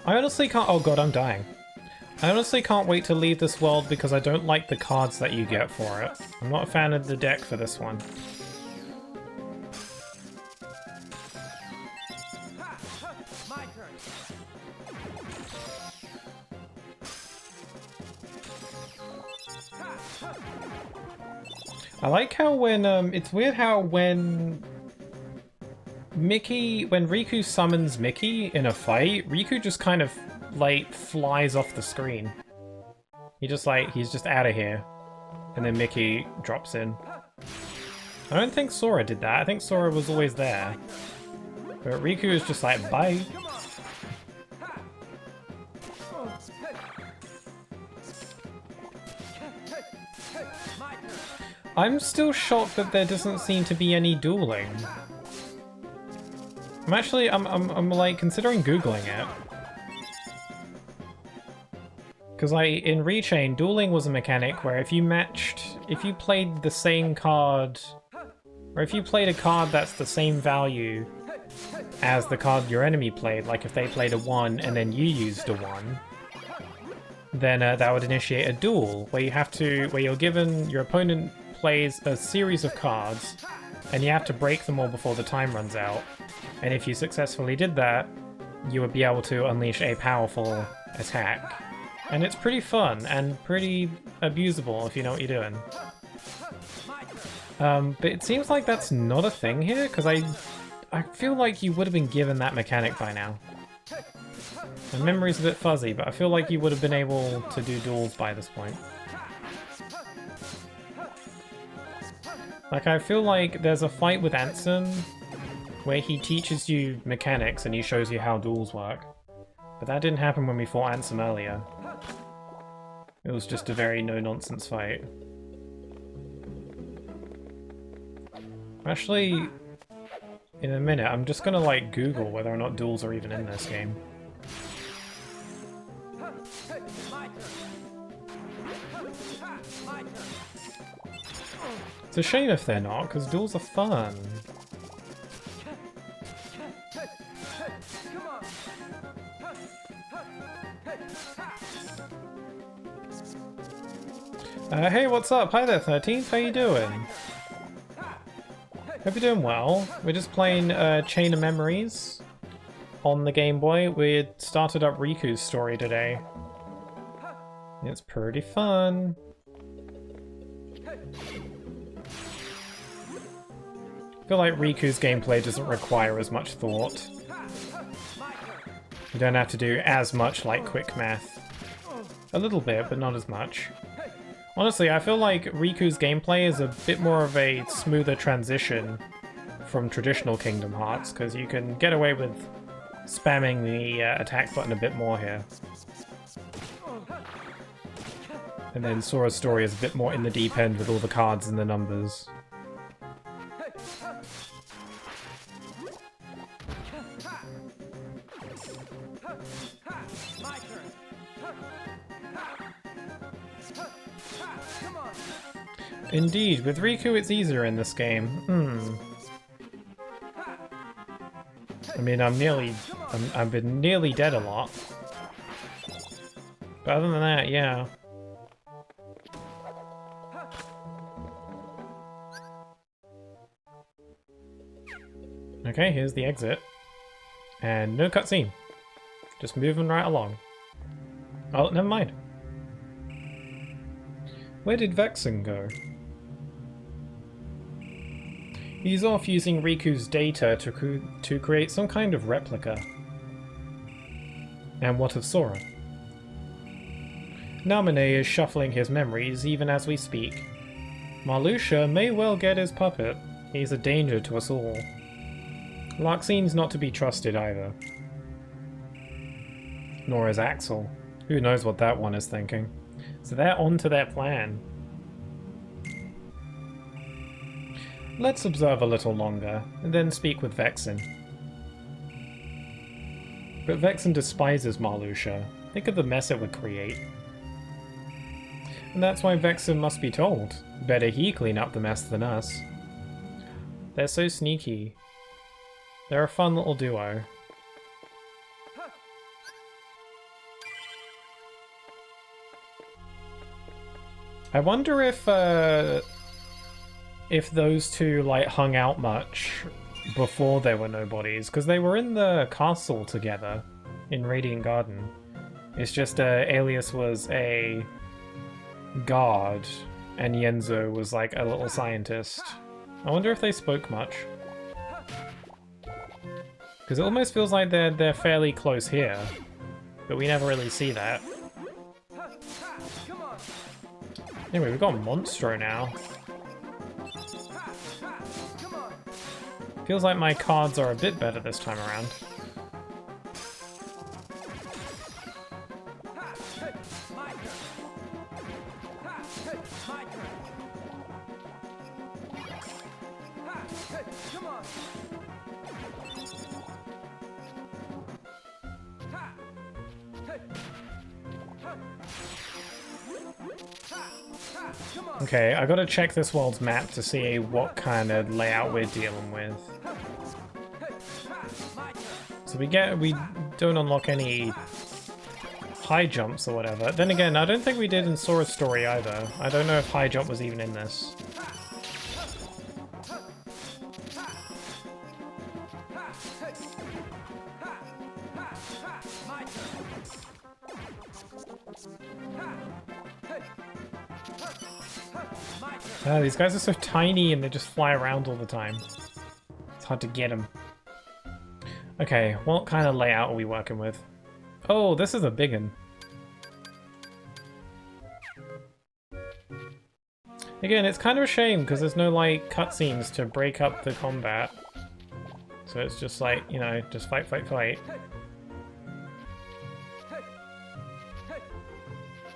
S1: I honestly can't— oh god, I'm dying. I honestly can't wait to leave this world because I don't like the cards that you get for it. I'm not a fan of the deck for this one. I like how when, it's weird how when Riku summons Mickey in a fight, Riku just kind of, like, flies off the screen. He's just out of here. And then Mickey drops in. I don't think Sora did that. I think Sora was always there. But Riku is just like, bye. I'm still shocked that there doesn't seem to be any dueling. I'm like considering Googling it. Because in Rechain, dueling was a mechanic where if you played the same card, or if you played a card that's the same value as the card your enemy played, like if they played a 1 and then you used a 1, then that would initiate a duel where your opponent plays a series of cards and you have to break them all before the time runs out. And if you successfully did that, you would be able to unleash a powerful attack. And it's pretty fun and pretty abusable if you know what you're doing. But it seems like that's not a thing here, because I feel like you would have been given that mechanic by now. My memory's a bit fuzzy, but I feel like you would have been able to do duels by this point. Like, I feel like there's a fight with Ansem where he teaches you mechanics and he shows you how duels work. But that didn't happen when we fought Ansem earlier. It was just a very no-nonsense fight. Actually, in a minute, I'm just gonna like Google whether or not duels are even in this game. It's a shame if they're not, because duels are fun. Hey, what's up? Hi there, 13th. How you doing? Hope you're doing well. We're just playing Chain of Memories on the Game Boy. We started up Riku's story today. It's pretty fun. I feel like Riku's gameplay doesn't require as much thought. You don't have to do as much like quick math. A little bit, but not as much. Honestly, I feel like Riku's gameplay is a bit more of a smoother transition from traditional Kingdom Hearts, because you can get away with spamming the attack button a bit more here. And then Sora's story is a bit more in the deep end with all the cards and the numbers. Indeed, with Riku it's easier in this game. I mean, I've been nearly dead a lot. But other than that, yeah. Okay, here's the exit. And no cutscene. Just moving right along. Oh, never mind. Where did Vexen go? He's off using Riku's data to create some kind of replica. And what of Sora? Naminé is shuffling his memories even as we speak. Marluxia may well get his puppet. He's a danger to us all. Larxine's not to be trusted either. Nor is Axel. Who knows what that one is thinking. So they're on to their plan. Let's observe a little longer, and then speak with Vexen. But Vexen despises Marluxia. Think of the mess it would create. And that's why Vexen must be told. Better he clean up the mess than us. They're so sneaky. They're a fun little duo. I wonder if those two like hung out much before they were nobodies, because they were in the castle together in Radiant Garden. It's just Alias was a guard and Yenzo was like a little scientist. I wonder if they spoke much. Because it almost feels like they're fairly close here, but we never really see that. Anyway, we've got Monstro now. Feels like my cards are a bit better this time around. Okay, I gotta check this world's map to see what kind of layout we're dealing with. So we don't unlock any high jumps or whatever. Then again, I don't think we did in Sora's story either. I don't know if high jump was even in this. These guys are so tiny and they just fly around all the time. It's hard to get them. Okay, what kind of layout are we working with? Oh, this is a big one. Again, it's kind of a shame because there's no like cutscenes to break up the combat. So it's just like, you know, just fight, fight, fight.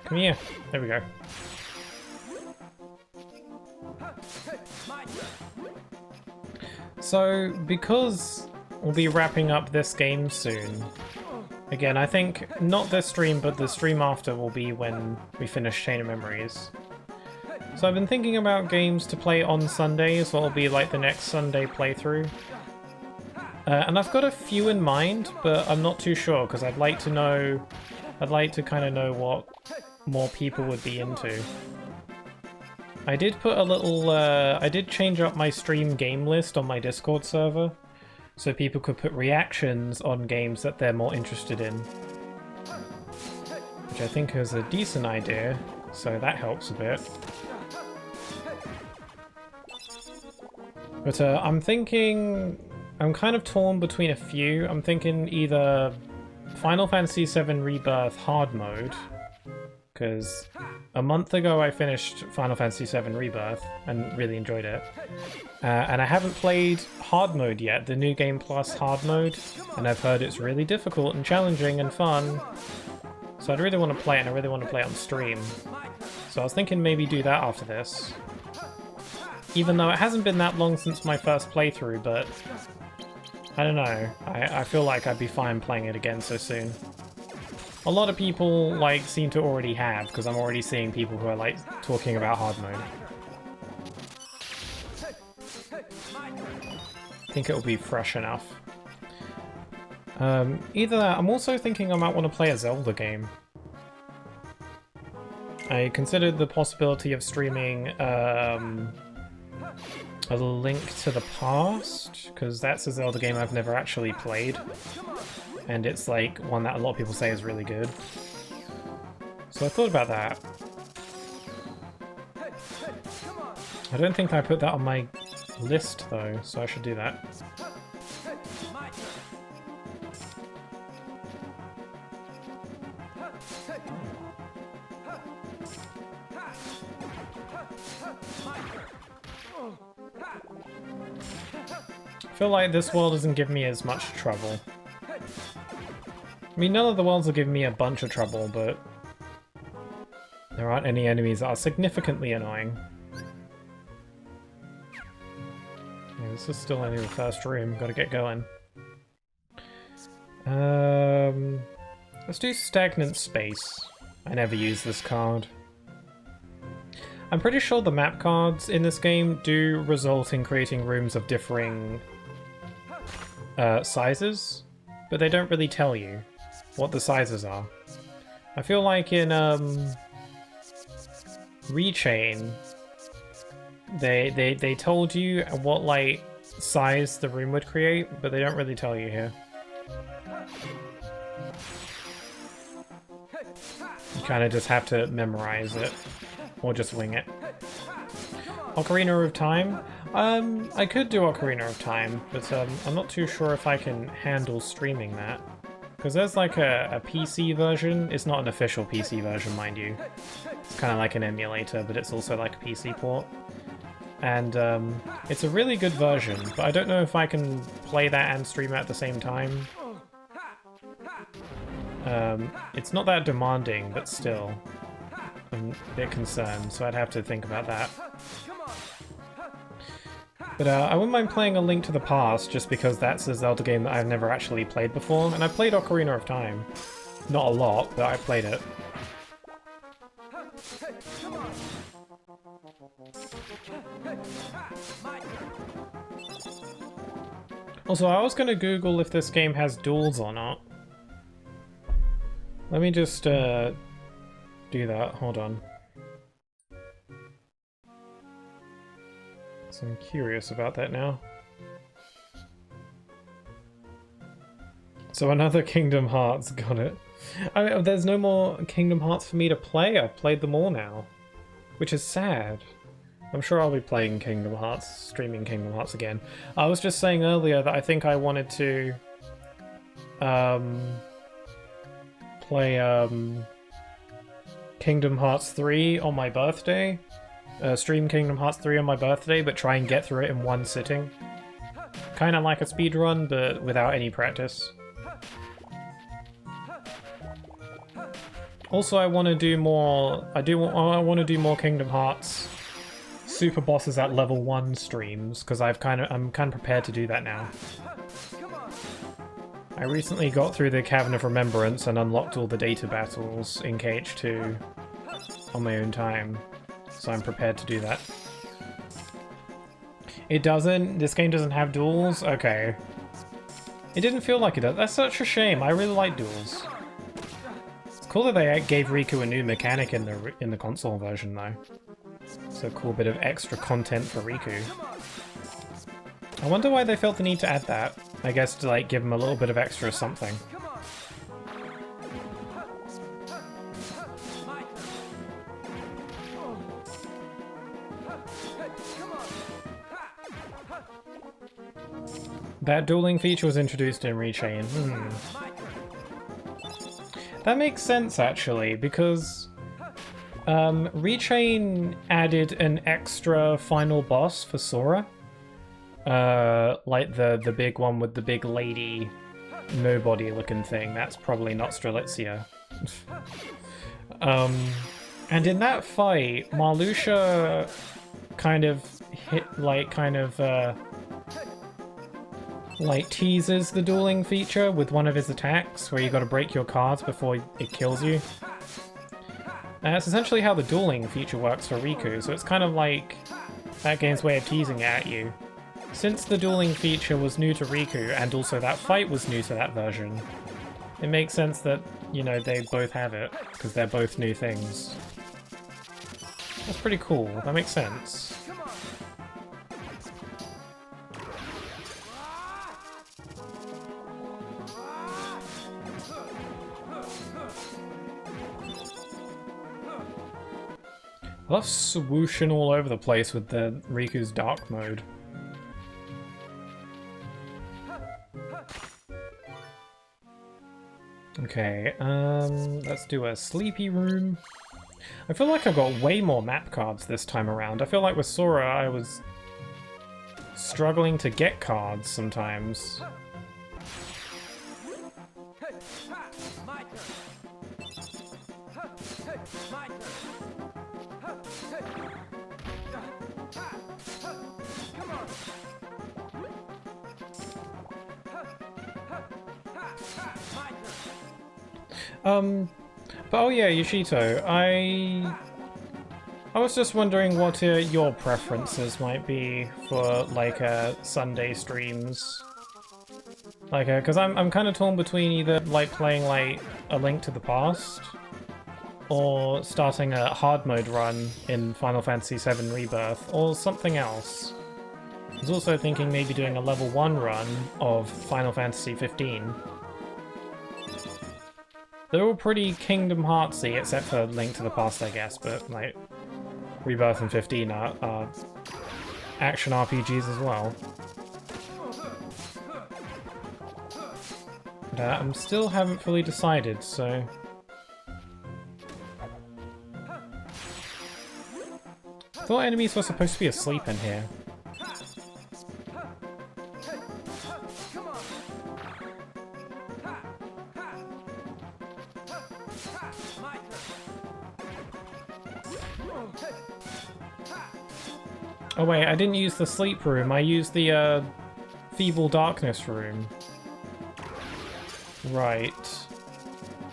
S1: Come here. There we go. So, because we'll be wrapping up this game soon, again, I think not this stream, but the stream after will be when we finish Chain of Memories. So I've been thinking about games to play on Sundays, what will be like the next Sunday playthrough. And I've got a few in mind, but I'm not too sure, because I'd like to kind of know what more people would be into. I did put a little, I did change up my stream game list on my Discord server, so people could put reactions on games that they're more interested in. Which I think is a decent idea, so that helps a bit. But I'm thinking, I'm kind of torn between a few. I'm thinking either Final Fantasy VII Rebirth hard mode, because a month ago I finished Final Fantasy VII Rebirth and really enjoyed it. And I haven't played hard mode yet, the New Game Plus hard mode, and I've heard it's really difficult and challenging and fun. So I'd really want to play it, and I really want to play it on stream. So I was thinking maybe do that after this. Even though it hasn't been that long since my first playthrough, but I don't know. I feel like I'd be fine playing it again so soon. A lot of people like seem to already have, because I'm already seeing people who are like talking about hard mode. I think it'll be fresh enough. Either that, I'm also thinking I might want to play a Zelda game. I considered the possibility of streaming A Link to the Past, because that's a Zelda game I've never actually played. And it's like one that a lot of people say is really good. So I thought about that. I don't think I put that on my list though, so I should do that. I feel like this world doesn't give me as much trouble. I mean, none of the worlds will give me a bunch of trouble, but there aren't any enemies that are significantly annoying. Yeah, this is still only the first room, gotta get going. Let's do Stagnant Space. I never use this card. I'm pretty sure the map cards in this game do result in creating rooms of differing sizes, but they don't really tell you what the sizes are. I feel like in Rechain, they told you what like size the room would create, but they don't really tell you here. You kind of just have to memorize it, or just wing it. Ocarina of Time? I could do Ocarina of Time, but I'm not too sure if I can handle streaming that. Because there's like a PC version. It's not an official PC version, mind you. It's kind of like an emulator, but it's also like a PC port. And it's a really good version, but I don't know if I can play that and stream it at the same time. It's not that demanding, but still. I'm a bit concerned, so I'd have to think about that. But I wouldn't mind playing A Link to the Past, just because that's a Zelda game that I've never actually played before, and I played Ocarina of Time. Not a lot, but I played it. Also, I was going to Google if this game has duels or not. Let me just do that, hold on. So I'm curious about that now. So another Kingdom Hearts, got it. I mean, there's no more Kingdom Hearts for me to play. I've played them all now, which is sad. I'm sure I'll be playing Kingdom Hearts, streaming Kingdom Hearts again. I was just saying earlier that I think I wanted to play Kingdom Hearts 3 on my birthday. Stream Kingdom Hearts 3 on my birthday, but try and get through it in one sitting. Kind of like a speedrun, but without any practice. Also, I want to do more. I want to do more Kingdom Hearts super bosses at level 1 streams, because I'm kind of prepared to do that now. I recently got through the Cavern of Remembrance and unlocked all the data battles in KH2 on my own time. So I'm prepared to do that. It doesn't? This game doesn't have duels? Okay. It didn't feel like it does. That's such a shame. I really like duels. It's cool that they gave Riku a new mechanic in the console version though. It's a cool bit of extra content for Riku. I wonder why they felt the need to add that. I guess to like give him a little bit of extra something. That dueling feature was introduced in Rechain. That makes sense, actually, because Rechain added an extra final boss for Sora. Like the big one with the big lady, nobody-looking thing. That's probably not Strelitzia. And in that fight, Marluxia kind of teases the dueling feature with one of his attacks, where you gotta break your cards before it kills you. And that's essentially how the dueling feature works for Riku, so it's kind of like that game's way of teasing it at you. Since the dueling feature was new to Riku, and also that fight was new to that version, it makes sense that, you know, they both have it, because they're both new things. That's pretty cool, that makes sense. I love swooshing all over the place with the Riku's Dark mode. Okay, let's do a sleepy room. I feel like I've got way more map cards this time around. I feel like with Sora I was struggling to get cards sometimes. But oh yeah, Yoshito, I was just wondering what your preferences might be for like Sunday streams. Like, because I'm kind of torn between either like playing like A Link to the Past or starting a hard mode run in Final Fantasy VII Rebirth or something else. I was also thinking maybe doing a level 1 run of Final Fantasy 15. They're all pretty Kingdom Heartsy, except for Link to the Past, I guess, but, like, Rebirth and 15 are action RPGs as well. But I still haven't fully decided, so... I thought enemies were supposed to be asleep in here. Oh wait, I didn't use the sleep room, I used the feeble darkness room. Right.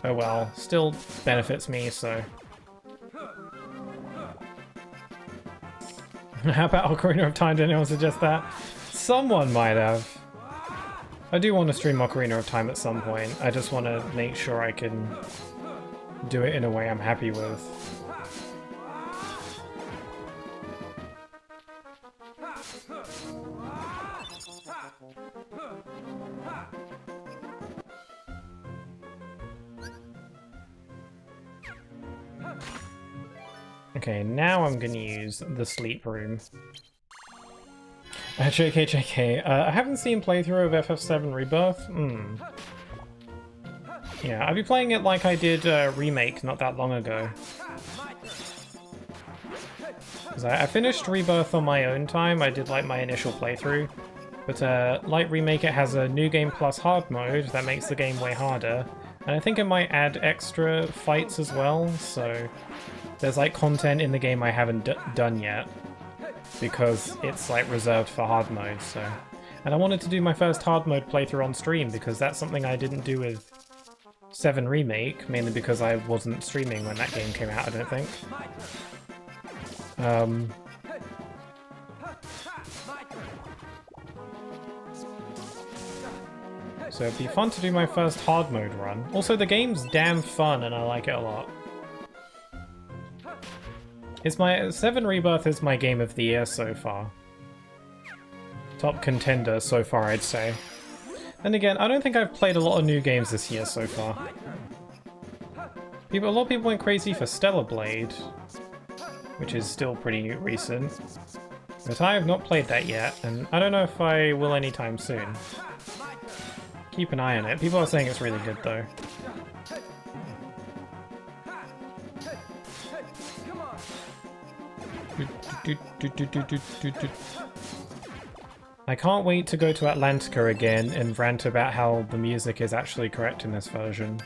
S1: Oh well, still benefits me, so... How about Ocarina of Time? Did anyone suggest that? Someone might have. I do want to stream Ocarina of Time at some point. I just want to make sure I can do it in a way I'm happy with. Okay, now I'm gonna use the sleep room. JK. I haven't seen playthrough of FF7 Rebirth. Yeah, I'll be playing it like I did Remake not that long ago. Because I finished Rebirth on my own time, I did like my initial playthrough. But like Remake, it has a New Game Plus hard mode that makes the game way harder. And I think it might add extra fights as well, so... There's like content in the game I haven't done yet. Because it's like reserved for hard mode, so... And I wanted to do my first hard mode playthrough on stream, because that's something I didn't do with 7 Remake, mainly because I wasn't streaming when that game came out, I don't think. So it'd be fun to do my first hard mode run. Also, the game's damn fun and I like it a lot. It's my 7 Rebirth is my game of the year so far. Top contender so far, I'd say. And again, I don't think I've played a lot of new games this year so far. A lot of people went crazy for Stellar Blade, which is still pretty recent. But I have not played that yet, and I don't know if I will anytime soon. Keep an eye on it. People are saying it's really good though. I can't wait to go to Atlantica again and rant about how the music is actually correct in this version.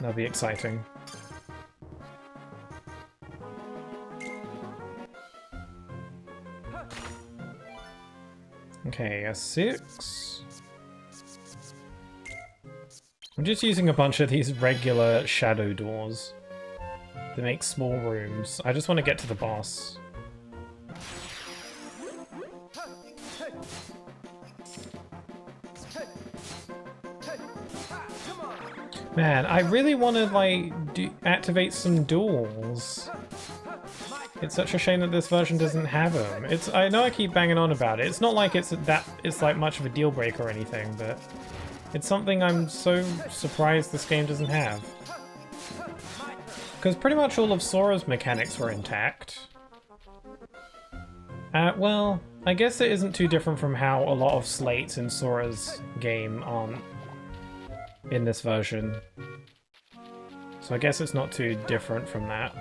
S1: That'll be exciting. Okay, a 6. I'm just using a bunch of these regular shadow doors to make small rooms. I just want to get to the boss. Man, I really want to, like, activate some duels. It's such a shame that this version doesn't have them. I know I keep banging on about it. It's not like it's like much of a deal breaker or anything, but it's something I'm so surprised this game doesn't have. Because pretty much all of Sora's mechanics were intact. Well, I guess it isn't too different from how a lot of slates in Sora's game aren't in this version. So I guess it's not too different from that.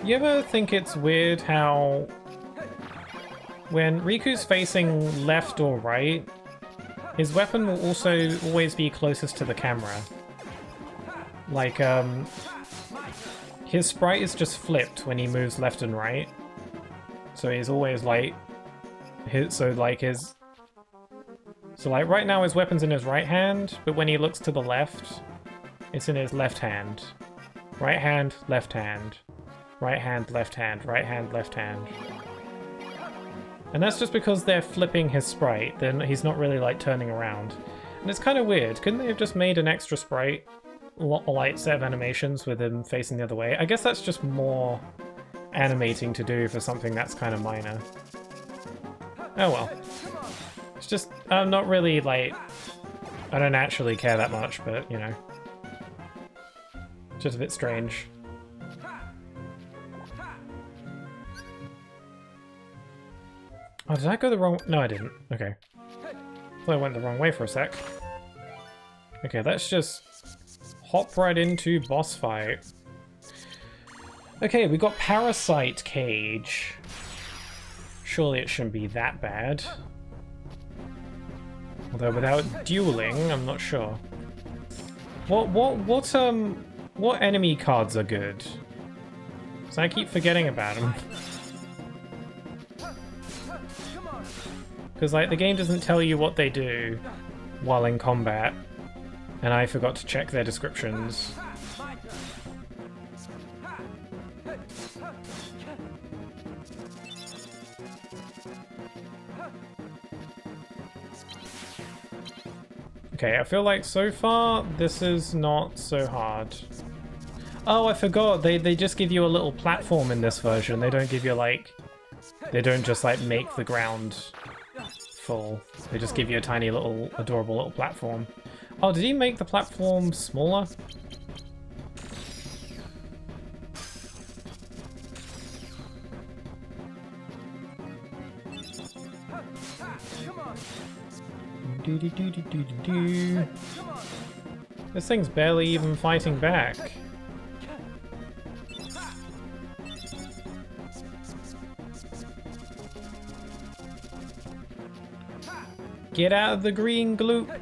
S1: You ever think it's weird how when Riku's facing left or right, his weapon will also always be closest to the camera? Like, his sprite is just flipped when he moves left and right. So he's always like, so like right now his weapon's in his right hand, but when he looks to the left, it's in his left hand. Right hand, left hand. Right hand, left hand, right hand, left hand. And that's just because they're flipping his sprite, then he's not really like turning around. And it's kind of weird. Couldn't they have just made an extra sprite, like set of animations with him facing the other way? I guess that's just more animating to do for something that's kind of minor. Oh well. It's just, I'm not really like, I don't actually care that much, but you know. Just a bit strange. Oh, did I go the wrong... No, I didn't. Okay. Thought I went the wrong way for a sec. Okay, let's just hop right into boss fight. Okay, we got Parasite Cage. Surely it shouldn't be that bad. Although without dueling, I'm not sure. What enemy cards are good? Because I keep forgetting about them. Because like the game doesn't tell you what they do while in combat, and I forgot to check their descriptions. Okay, I feel like so far this is not so hard. Oh, I forgot, they just give you a little platform in this version. They don't give you like, they don't just like make the ground full. They just give you a tiny little, adorable little platform. Oh, did he make the platform smaller? Do. This thing's barely even fighting back. Get out of the green gloop!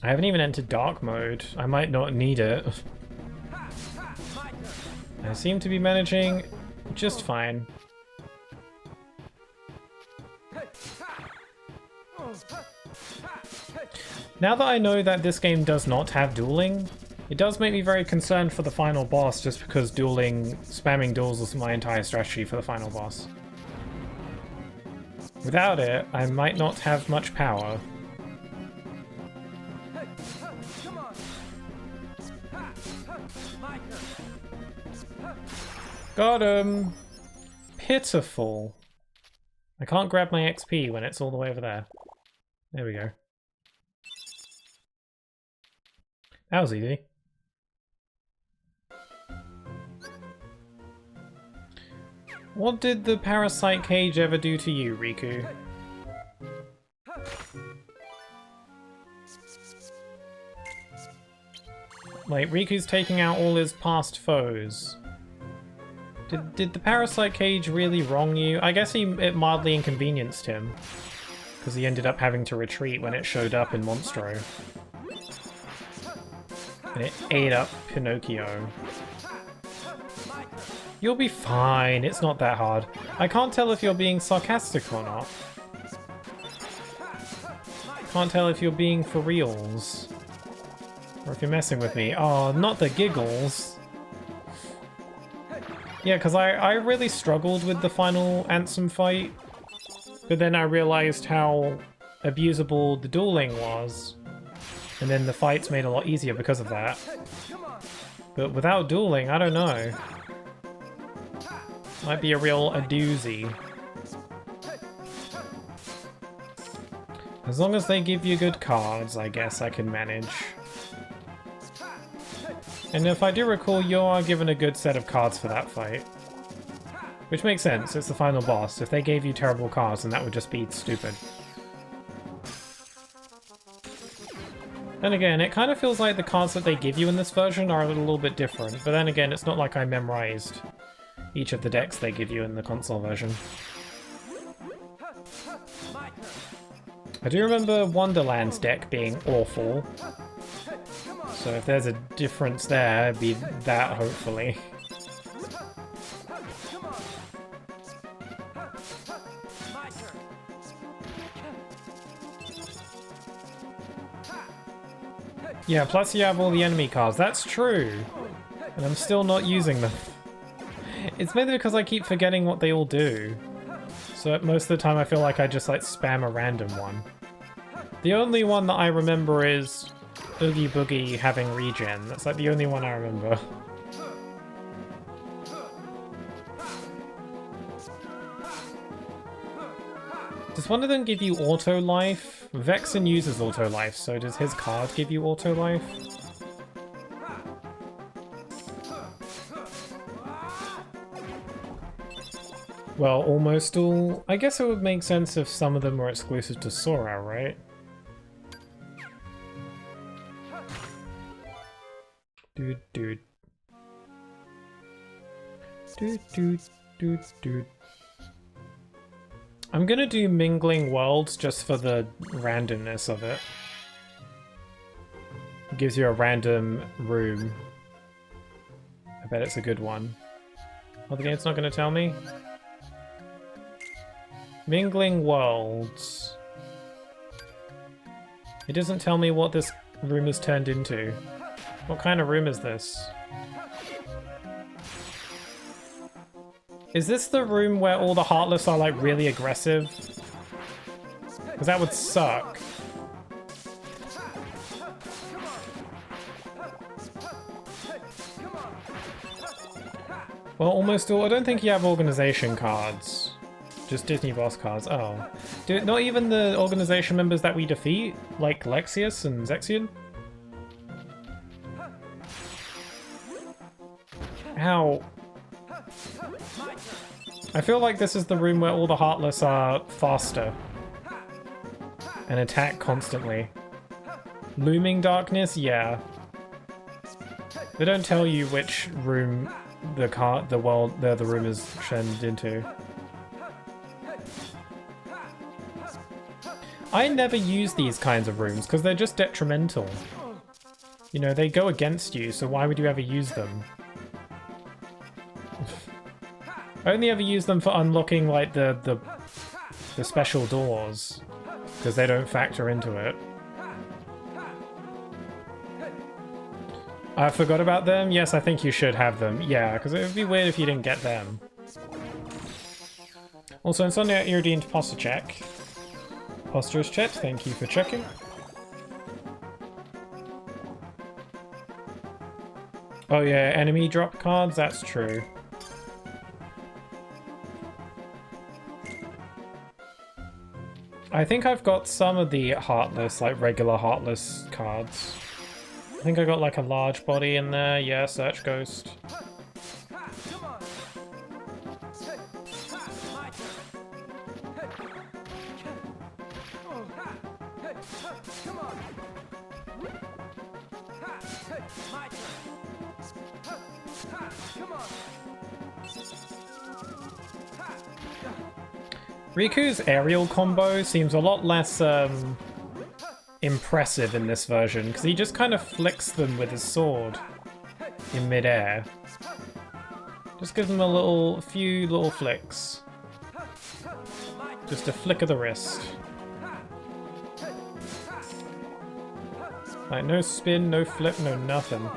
S1: I haven't even entered dark mode. I might not need it. I seem to be managing just fine. Now that I know that this game does not have dueling, it does make me very concerned for the final boss, just because spamming duels is my entire strategy for the final boss. Without it, I might not have much power. Got him! Pitiful. I can't grab my XP when it's all the way over there. There we go. That was easy. What did the Parasite Cage ever do to you, Riku? Like, Riku's taking out all his past foes. Did the Parasite Cage really wrong you? I guess it mildly inconvenienced him, because he ended up having to retreat when it showed up in Monstro. And it ate up Pinocchio. You'll be fine, it's not that hard. I can't tell if you're being sarcastic or not. Can't tell if you're being for reals. Or if you're messing with me. Oh, not the giggles. Yeah, because I really struggled with the final Ansem fight. But then I realized how abusable the dueling was. And then the fights made a lot easier because of that. But without dueling, I don't know. Might be a doozy. As long as they give you good cards, I guess I can manage. And if I do recall, you are given a good set of cards for that fight. Which makes sense, it's the final boss. If they gave you terrible cards, then that would just be stupid. Then again, it kind of feels like the cards that they give you in this version are a little bit different, but then again, it's not like I memorized each of the decks they give you in the console version. I do remember Wonderland's deck being awful, so if there's a difference there, it'd be that, hopefully. Yeah, plus you have all the enemy cards. That's true. And I'm still not using them. It's mainly because I keep forgetting what they all do. So most of the time I feel like I just like spam a random one. The only one that I remember is Oogie Boogie having regen. That's like the only one I remember. Does one of them give you auto life? Vexen uses auto life, so does his card give you auto life? Well, almost all. I guess it would make sense if some of them were exclusive to Sora, right? Dude, dude. Dude, dude, dude, dude. I'm gonna do Mingling Worlds just for the randomness of it. It gives you a random room. I bet it's a good one. Oh, the game's not gonna tell me? Mingling Worlds. It doesn't tell me what this room is turned into. What kind of room is this? Is this the room where all the Heartless are like really aggressive? Because that would suck. Well, almost all. I don't think you have organization cards. Just Disney boss cards. Oh. Not even the organization members that we defeat? Like Lexius and Zexion? How? I feel like this is the room where all the Heartless are faster and attack constantly. Looming Darkness? Yeah. They don't tell you which room the room is turned into. I never use these kinds of rooms because they're just detrimental. You know, they go against you, so why would you ever use them? I only ever use them for unlocking like the special doors, because they don't factor into it. I forgot about them? Yes, I think you should have them. Yeah, because it would be weird if you didn't get them. Also, Insomnia Iridian posture check. Posture is checked, thank you for checking. Oh yeah, enemy drop cards, that's true. I think I've got some of the Heartless, like regular Heartless cards. I think I got like a large body in there. Yeah, Search Ghost. Riku's aerial combo seems a lot less impressive in this version, because he just kind of flicks them with his sword in midair. Just gives them a few little flicks. Just a flick of the wrist. Like, no spin, no flip, no nothing.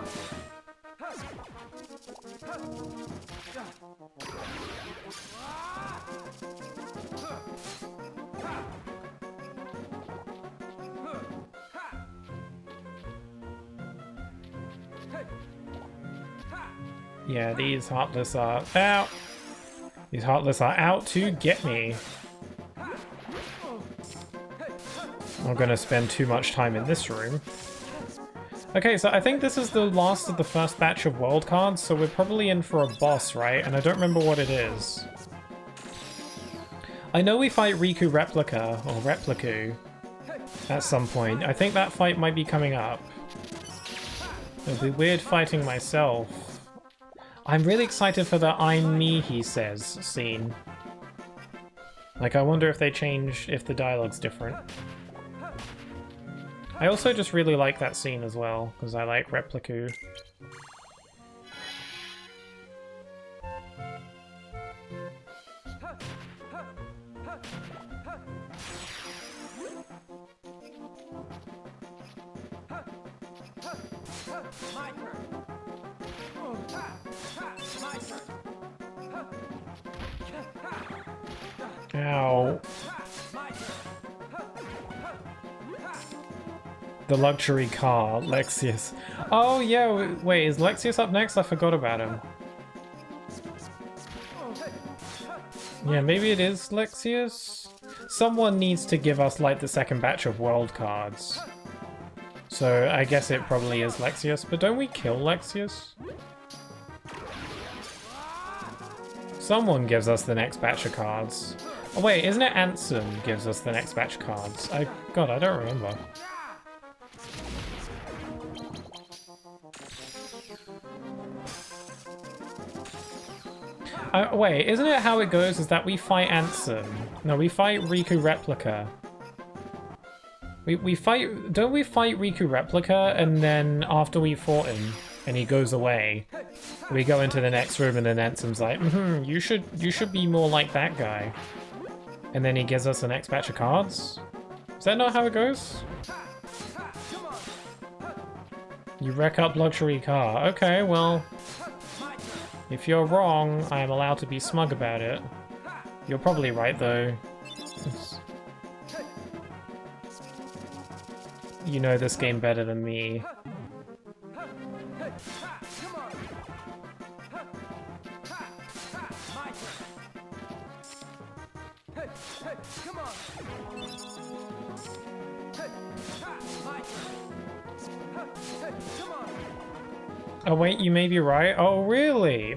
S1: Yeah, these Heartless are out. These Heartless are out to get me. I'm gonna spend too much time in this room. Okay, so I think this is the last of the first batch of world cards, so we're probably in for a boss, right? And I don't remember what it is. I know we fight Riku Replica, or Repliku, at some point. I think that fight might be coming up. It'll be weird fighting myself. I'm really excited for the I'm me, he says scene. Like, I wonder if they change, if the dialogue's different. I also just really like that scene as well, because I like Repliku. Ow. The luxury car, Lexius. Oh yeah, wait, is Lexius up next? I forgot about him. Yeah, maybe it is Lexius? Someone needs to give us like the second batch of world cards. So I guess it probably is Lexius, but don't we kill Lexius? Someone gives us the next batch of cards. Oh wait, isn't it Ansem gives us the next batch of cards? God, I don't remember. Wait, isn't it how it goes is that we fight Ansem? No, we fight Riku Replica. We fight... Don't we fight Riku Replica and then after we fought him and he goes away, we go into the next room and then Ansem's like, you should be more like that guy. And then he gives us the next batch of cards? Is that not how it goes? You wreck up luxury car. Okay, well... If you're wrong, I am allowed to be smug about it. You're probably right, though. You know this game better than me. Oh wait, you may be right. Oh really?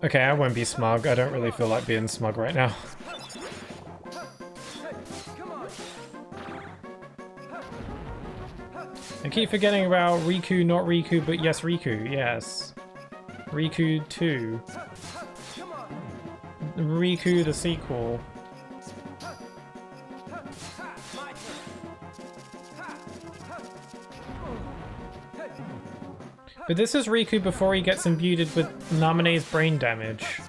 S1: Okay, I won't be smug. I don't really feel like being smug right now. I keep forgetting about Riku, not Riku, but yes, Riku, yes. Riku 2. Riku the sequel. But this is Riku before he gets imbued with Namine's brain damage.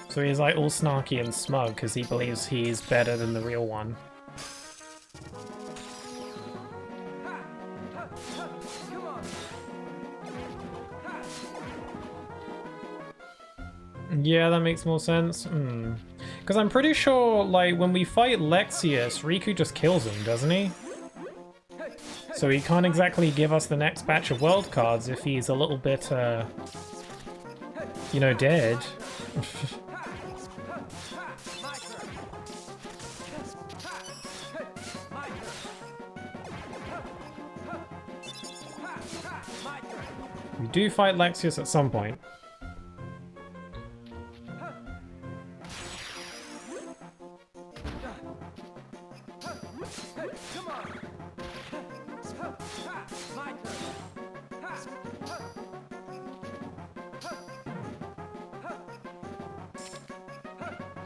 S1: So he's like all snarky and smug because he believes he's better than the real one. Yeah, that makes more sense. Because I'm pretty sure, like, when we fight Lexius, Riku just kills him, doesn't he? So he can't exactly give us the next batch of world cards if he's a little bit, you know, dead. We do fight Lexius at some point.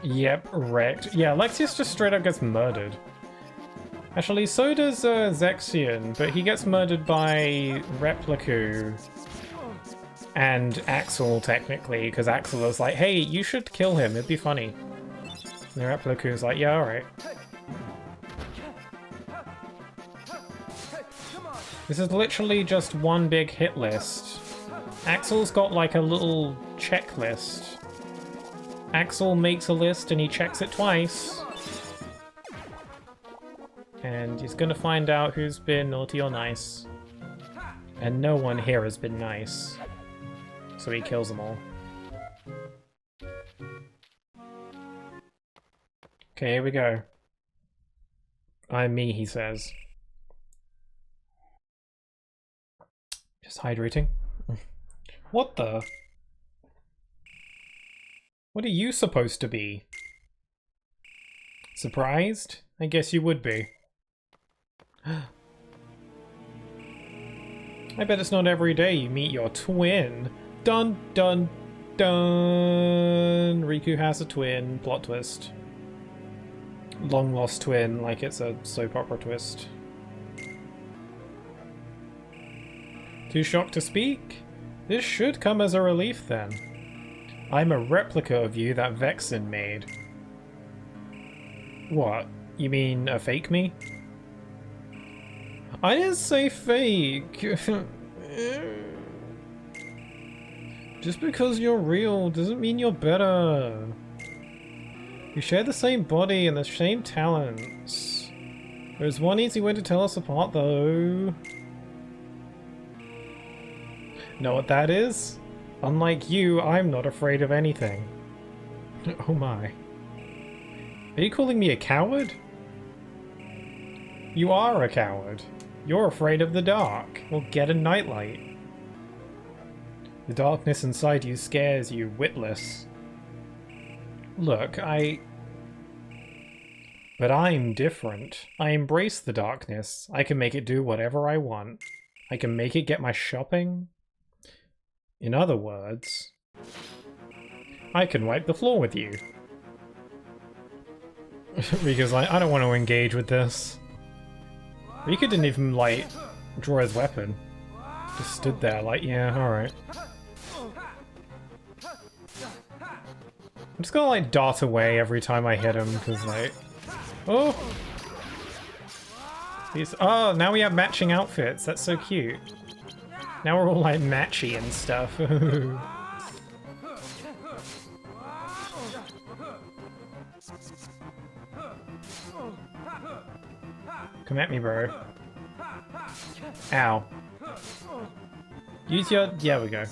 S1: Yep, wrecked. Yeah, Lexius just straight up gets murdered. Actually, so does Zexion, but he gets murdered by Repliku and Axel, technically, because Axel is like, hey, you should kill him, it'd be funny. And the Repliku's like, yeah, alright. This is literally just one big hit list. Axel's got like a little checklist. Axel makes a list and he checks it twice. And he's gonna find out who's been naughty or nice. And no one here has been nice. So he kills them all. Okay, here we go. I'm me, he says. Just hydrating. What the? What are you supposed to be? Surprised? I guess you would be. I bet it's not every day you meet your twin. Dun dun dun! Riku has a twin. Plot twist. Long lost twin, like it's a soap opera twist. Too shocked to speak? This should come as a relief then. I'm a replica of you that Vexen made. What? You mean a fake me? I didn't say fake. Just because you're real doesn't mean you're better. We share the same body and the same talents. There's one easy way to tell us apart though. Know what that is? Unlike you, I'm not afraid of anything. Oh my. Are you calling me a coward? You are a coward. You're afraid of the dark. Well, get a nightlight. The darkness inside you scares you witless. Look, But I'm different. I embrace the darkness. I can make it do whatever I want. I can make it get my shopping. In other words, I can wipe the floor with you. Riku's like, I don't want to engage with this. Riku didn't even, like, draw his weapon. Just stood there like, yeah, alright. I'm just gonna, like, dart away every time I hit him, because, like... Oh! Oh, now we have matching outfits. That's so cute. Now we're all, like, matchy and stuff. Come at me, bro. Ow. Use your... Yeah, we go.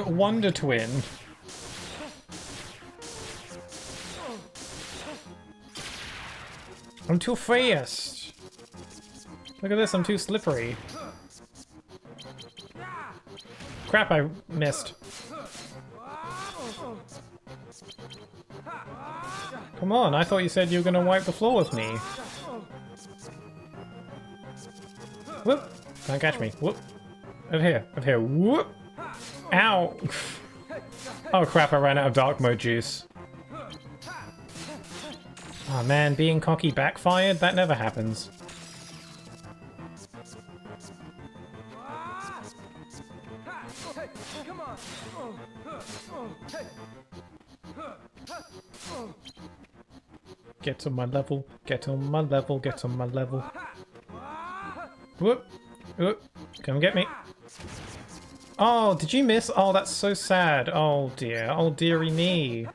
S1: Wonder Twin. I'm too fast. Look at this, I'm too slippery. Crap, I missed. Come on, I thought you said you were gonna wipe the floor with me. Whoop! Can't catch me. Whoop! Over here, over here. Whoop! Ow! Oh crap, I ran out of dark mode juice. Oh man, being cocky backfired? That never happens. Get on my level, get on my level, get on my level. Whoop! Whoop! Come get me. Oh, did you miss? Oh, that's so sad. Oh dear. Oh dearie me.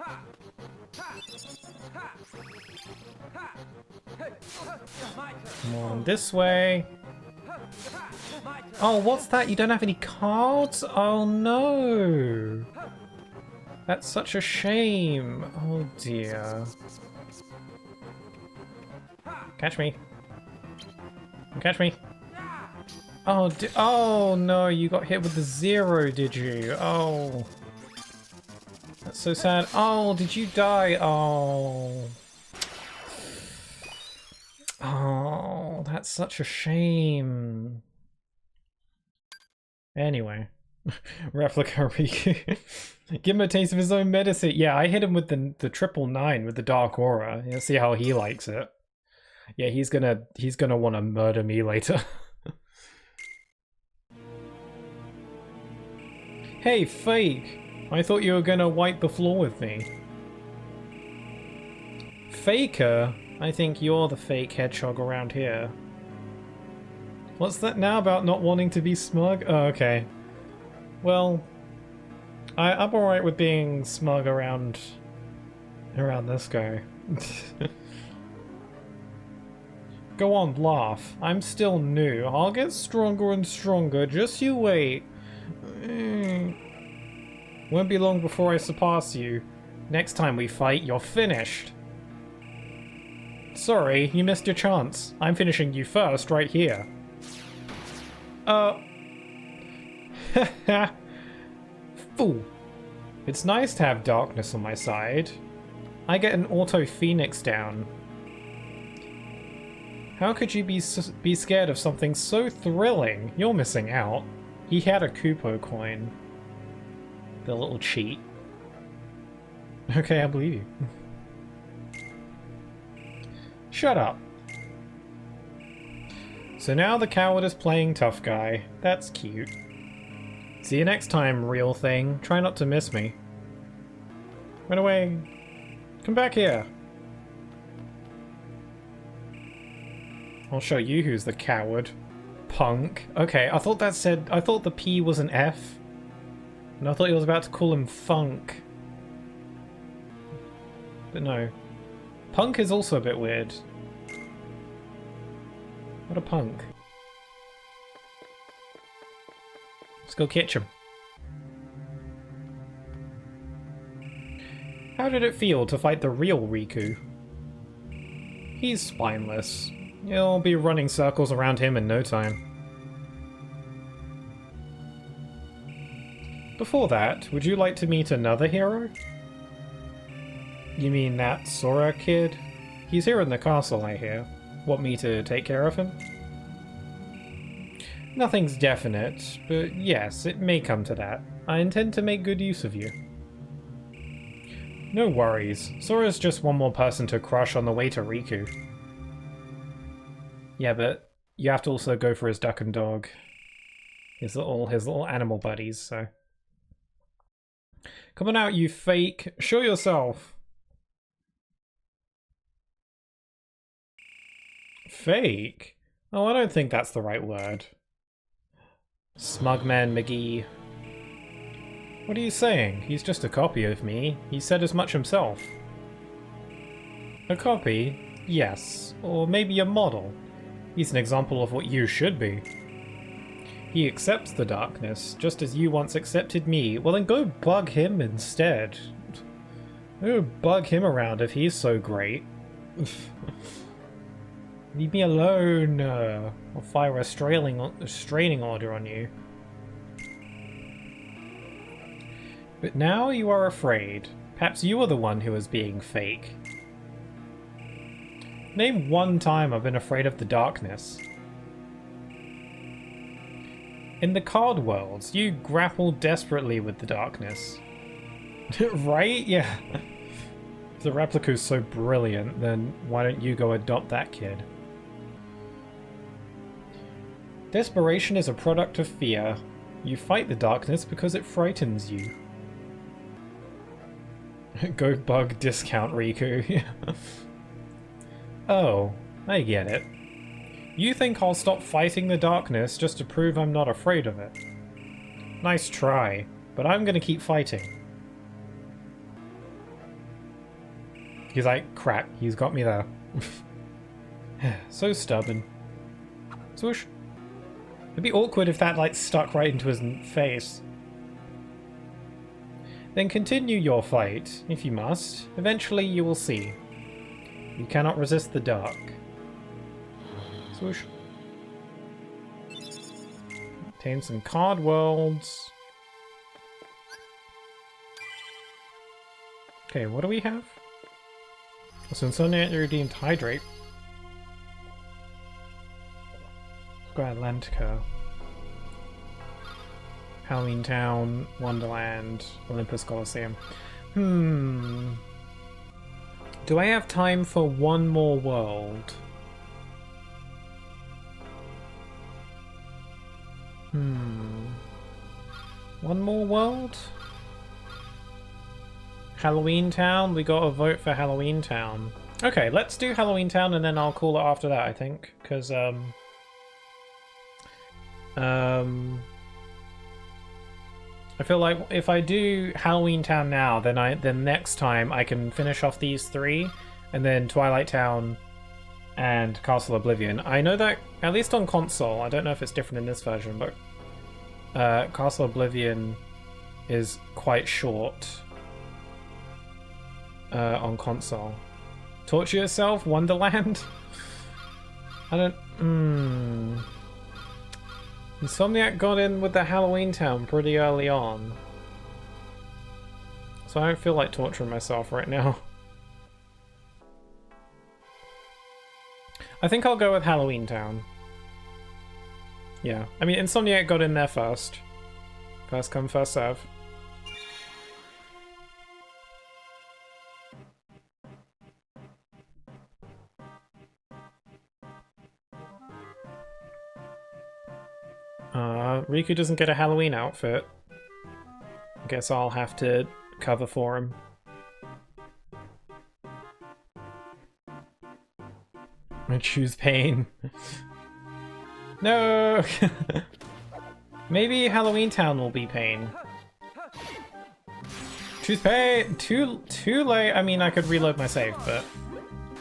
S1: Come on, this way. Oh, what's that? You don't have any cards? Oh no. That's such a shame. Oh dear. Catch me. Catch me. Oh, oh no, you got hit with the 0, did you? Oh. That's so sad. Oh, did you die? Oh. Oh, that's such a shame. Anyway. Replica Riku. Give him a taste of his own medicine. Yeah, I hit him with the 999 with the Dark Aura. Let's see how he likes it. Yeah, he's gonna want to murder me later. Hey, fake! I thought you were gonna wipe the floor with me. faker? I think you're the fake hedgehog around here. What's that now about not wanting to be smug? Oh, okay. Well, I'm alright with being smug around this guy. Go on, laugh. I'm still new. I'll get stronger and stronger. Just you wait. Won't be long before I surpass you. Next time we fight, you're finished. Sorry, you missed your chance. I'm finishing you first, right here. Fool. It's nice to have darkness on my side. I get an auto phoenix down. How could you be scared of something so thrilling? You're missing out. He had a Kupo coin. The little cheat. Okay, I believe you. Shut up. So now the coward is playing tough guy. That's cute. See you next time, real thing. Try not to miss me. Run away. Come back here. I'll show you who's the coward. Punk. Okay, I thought the P was an F. And I thought he was about to call him Funk. But no. Punk is also a bit weird. What a punk. Let's go catch him. How did it feel to fight the real Riku? He's spineless. You'll be running circles around him in no time. Before that, would you like to meet another hero? You mean that Sora kid? He's here in the castle, I hear. Want me to take care of him? Nothing's definite, but yes, it may come to that. I intend to make good use of you. No worries. Sora's just one more person to crush on the way to Riku. Yeah, but you have to also go for his duck and dog. His little animal buddies, so... Come on out, you fake! Show yourself! Fake? Oh, I don't think that's the right word. Smugman McGee. What are you saying? He's just a copy of me. He said as much himself. A copy? Yes. Or maybe a model. He's an example of what you should be. He accepts the darkness, just as you once accepted me. Well, then go bug him instead. Go bug him around if he's so great. Leave me alone. I'll fire a restraining order on you. But now you are afraid. Perhaps you are the one who is being fake. Name one time I've been afraid of the darkness. In the card worlds, you grapple desperately with the darkness. Right? Yeah. If the replica's so brilliant, then why don't you go adopt that kid? Desperation is a product of fear. You fight the darkness because it frightens you. Go bug discount Riku. Oh, I get it. You think I'll stop fighting the darkness just to prove I'm not afraid of it? Nice try, but I'm gonna keep fighting. He's like, crap, he's got me there. So stubborn. Swoosh. It'd be awkward if that, like, stuck right into his face. Then continue your fight, if you must. Eventually you will see. You cannot resist the dark. Swoosh. Obtain some card worlds. Okay, what do we have? So Insomniac redeemed Hydrate. Let's go Atlantica. Halloween Town, Wonderland, Olympus Coliseum. Do I have time for one more world? One more world? Halloween Town? We gotta vote for Halloween Town. Okay, let's do Halloween Town and then I'll call it after that, I think. Because, I feel like if I do Halloween Town now, then next time I can finish off these three, and then Twilight Town and Castle Oblivion. I know that, at least on console, I don't know if it's different in this version, but Castle Oblivion is quite short on console. Torture Yourself, Wonderland? I don't... Insomniac got in with the Halloween Town pretty early on. So I don't feel like torturing myself right now. I think I'll go with Halloween Town. Yeah, I mean, Insomniac got in there first. First come, first serve. Riku doesn't get a Halloween outfit. Guess I'll have to cover for him. I choose pain. No! Maybe Halloween Town will be pain. Choose pain! Too late. I mean, I could reload my save, but...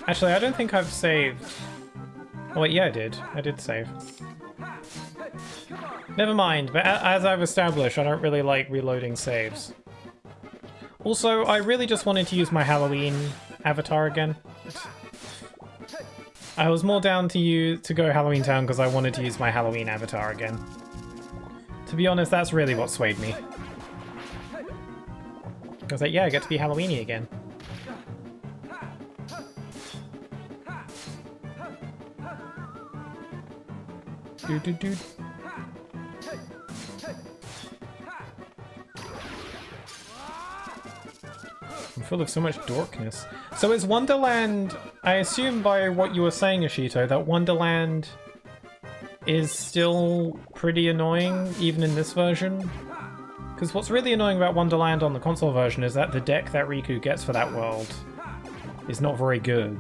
S1: Actually, I don't think I've saved... Oh wait, yeah, I did. I did save. Never mind, but as I've established, I don't really like reloading saves. Also, I really just wanted to use my Halloween avatar again. I was more down to go Halloween Town because I wanted to use my Halloween avatar again. To be honest, that's really what swayed me. I was like, yeah, I get to be Halloweeny again. Dude. I'm full of so much dorkness. So is Wonderland... I assume by what you were saying, Ashito, that Wonderland is still pretty annoying, even in this version? Because what's really annoying about Wonderland on the console version is that the deck that Riku gets for that world is not very good.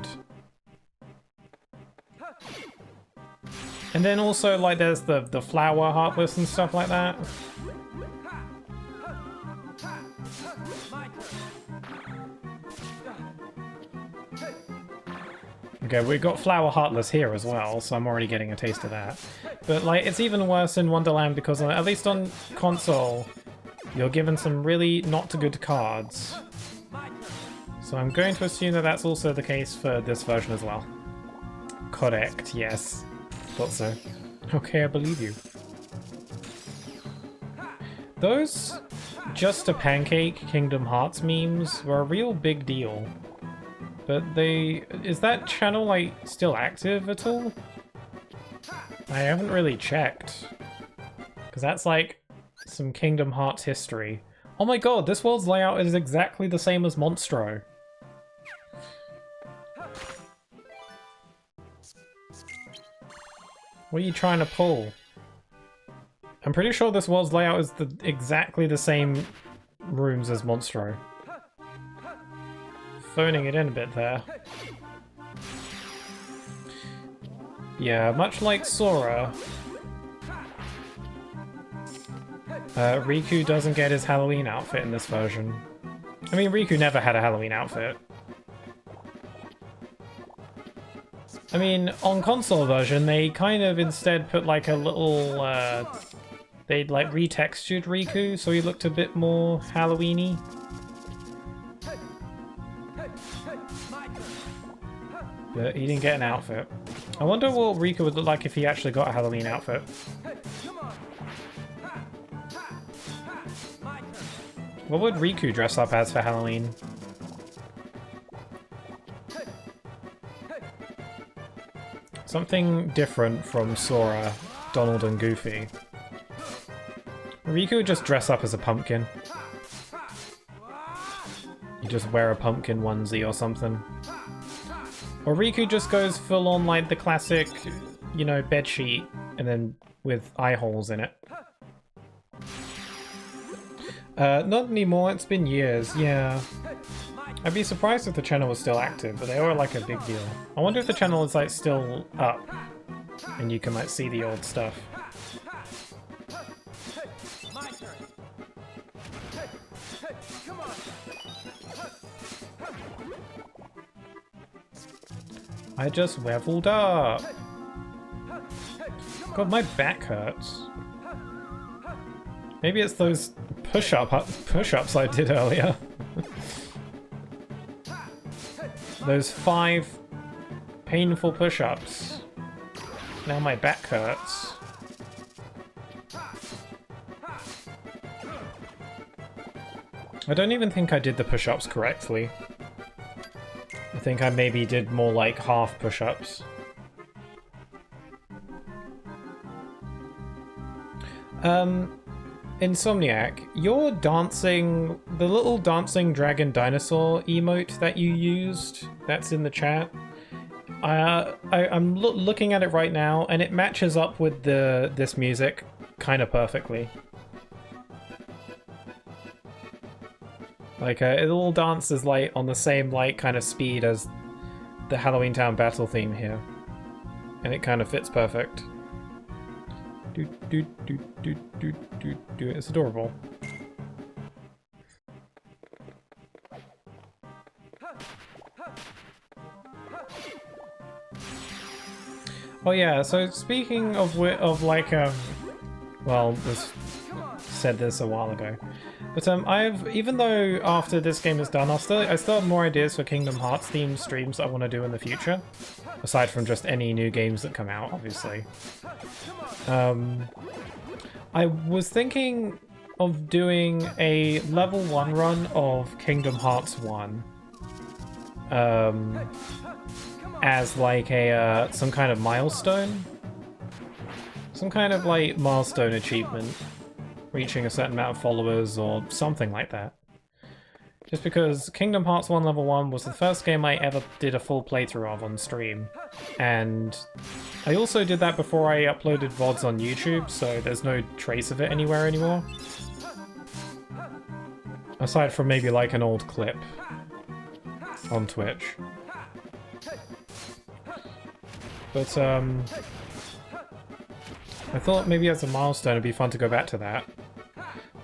S1: And then also, like, there's the flower heartless and stuff like that. Okay, we got Flower Heartless here as well, so I'm already getting a taste of that. But, like, it's even worse in Wonderland because, at least on console, you're given some really not-good cards. So I'm going to assume that that's also the case for this version as well. Correct, yes. Thought so. Okay, I believe you. Those Just a Pancake Kingdom Hearts memes were a real big deal. But is that channel, like, still active at all? I haven't really checked. Because that's, like, some Kingdom Hearts history. Oh my god, this world's layout is exactly the same as Monstro. What are you trying to pull? I'm pretty sure this world's layout is exactly the same rooms as Monstro. Phoning it in a bit there. Yeah, much like Sora, Riku doesn't get his Halloween outfit in this version. I mean, Riku never had a Halloween outfit. I mean, on console version, they kind of instead put like a little, they'd like retextured Riku, so he looked a bit more Halloween-y. But he didn't get an outfit. I wonder what Riku would look like if he actually got a Halloween outfit. What would Riku dress up as for Halloween? Something different from Sora, Donald, and Goofy. Riku would just dress up as a pumpkin. You just wear a pumpkin onesie or something. Or Riku just goes full on like the classic, you know, bedsheet, and then with eye holes in it. Not anymore, it's been years, yeah. I'd be surprised if the channel was still active, but they are like a big deal. I wonder if the channel is like still up and you can like see the old stuff. I just leveled up. God, my back hurts. Maybe it's those push-ups I did earlier. Those 5 painful push-ups. Now my back hurts. I don't even think I did the push-ups correctly. I think I maybe did more like half push-ups. Insomniac, your dancing, the little dancing dragon dinosaur emote that you used, that's in the chat. I'm looking at it right now, and it matches up with this music kind of perfectly. Like it all dances like on the same like kind of speed as the Halloween Town battle theme here, and it kind of fits perfect. It's adorable. Oh yeah, so speaking of like well, this said this a while ago, but even though after this game is done, I still have more ideas for Kingdom Hearts themed streams I want to do in the future, aside from just any new games that come out, obviously. I was thinking of doing a level 1 run of Kingdom Hearts 1 as like a some kind of milestone, some kind of like milestone achievement, reaching a certain amount of followers or something like that. Just because Kingdom Hearts 1 Level 1 was the first game I ever did a full playthrough of on stream, and I also did that before I uploaded VODs on YouTube, so there's no trace of it anywhere anymore. Aside from maybe like an old clip on Twitch. But I thought maybe as a milestone it'd be fun to go back to that.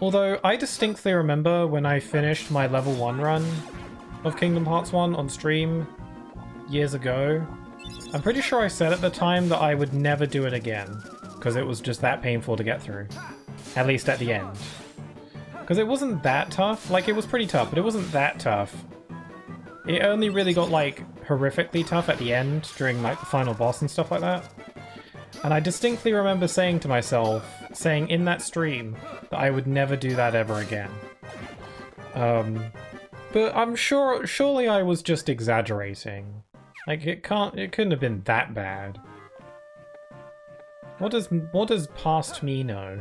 S1: Although, I distinctly remember when I finished my level 1 run of Kingdom Hearts 1 on stream years ago, I'm pretty sure I said at the time that I would never do it again, because it was just that painful to get through. At least at the end. Because it wasn't that tough. Like, it was pretty tough, but it wasn't that tough. It only really got, like, horrifically tough at the end, during, like, the final boss and stuff like that. And I distinctly remember saying to myself, saying in that stream, that I would never do that ever again. But I'm surely I was just exaggerating. Like, it couldn't have been that bad. What does past me know?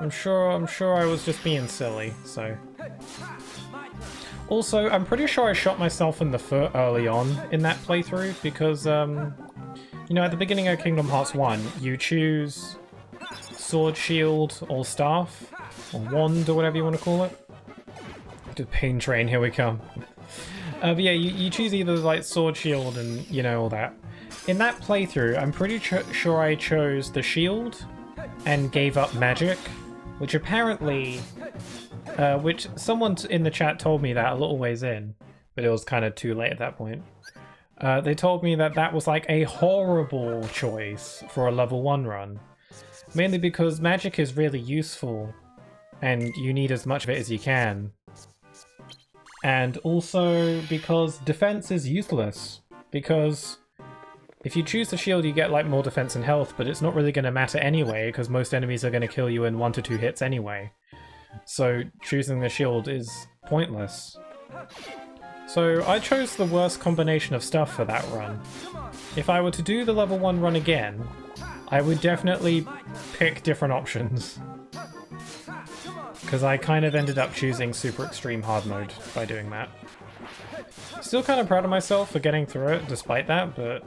S1: I'm sure I was just being silly, so. Also, I'm pretty sure I shot myself in the foot early on in that playthrough, because, you know, at the beginning of Kingdom Hearts 1, you choose sword, shield, or staff, or wand, or whatever you want to call it. The pain train, here we come. But yeah, you choose either like sword, shield, and you know, all that. In that playthrough, I'm pretty sure I chose the shield and gave up magic, which apparently, which someone in the chat told me that a little ways in, but it was kind of too late at that point. They told me that that was like a horrible choice for a level 1 run. Mainly because magic is really useful, and you need as much of it as you can. And also because defense is useless, because if you choose the shield you get like more defense and health, but it's not really going to matter anyway, because most enemies are going to kill you in 1 to 2 hits anyway. So choosing the shield is pointless. So I chose the worst combination of stuff for that run. If I were to do the level 1 run again, I would definitely pick different options. Because I kind of ended up choosing super extreme hard mode by doing that. Still kind of proud of myself for getting through it despite that, but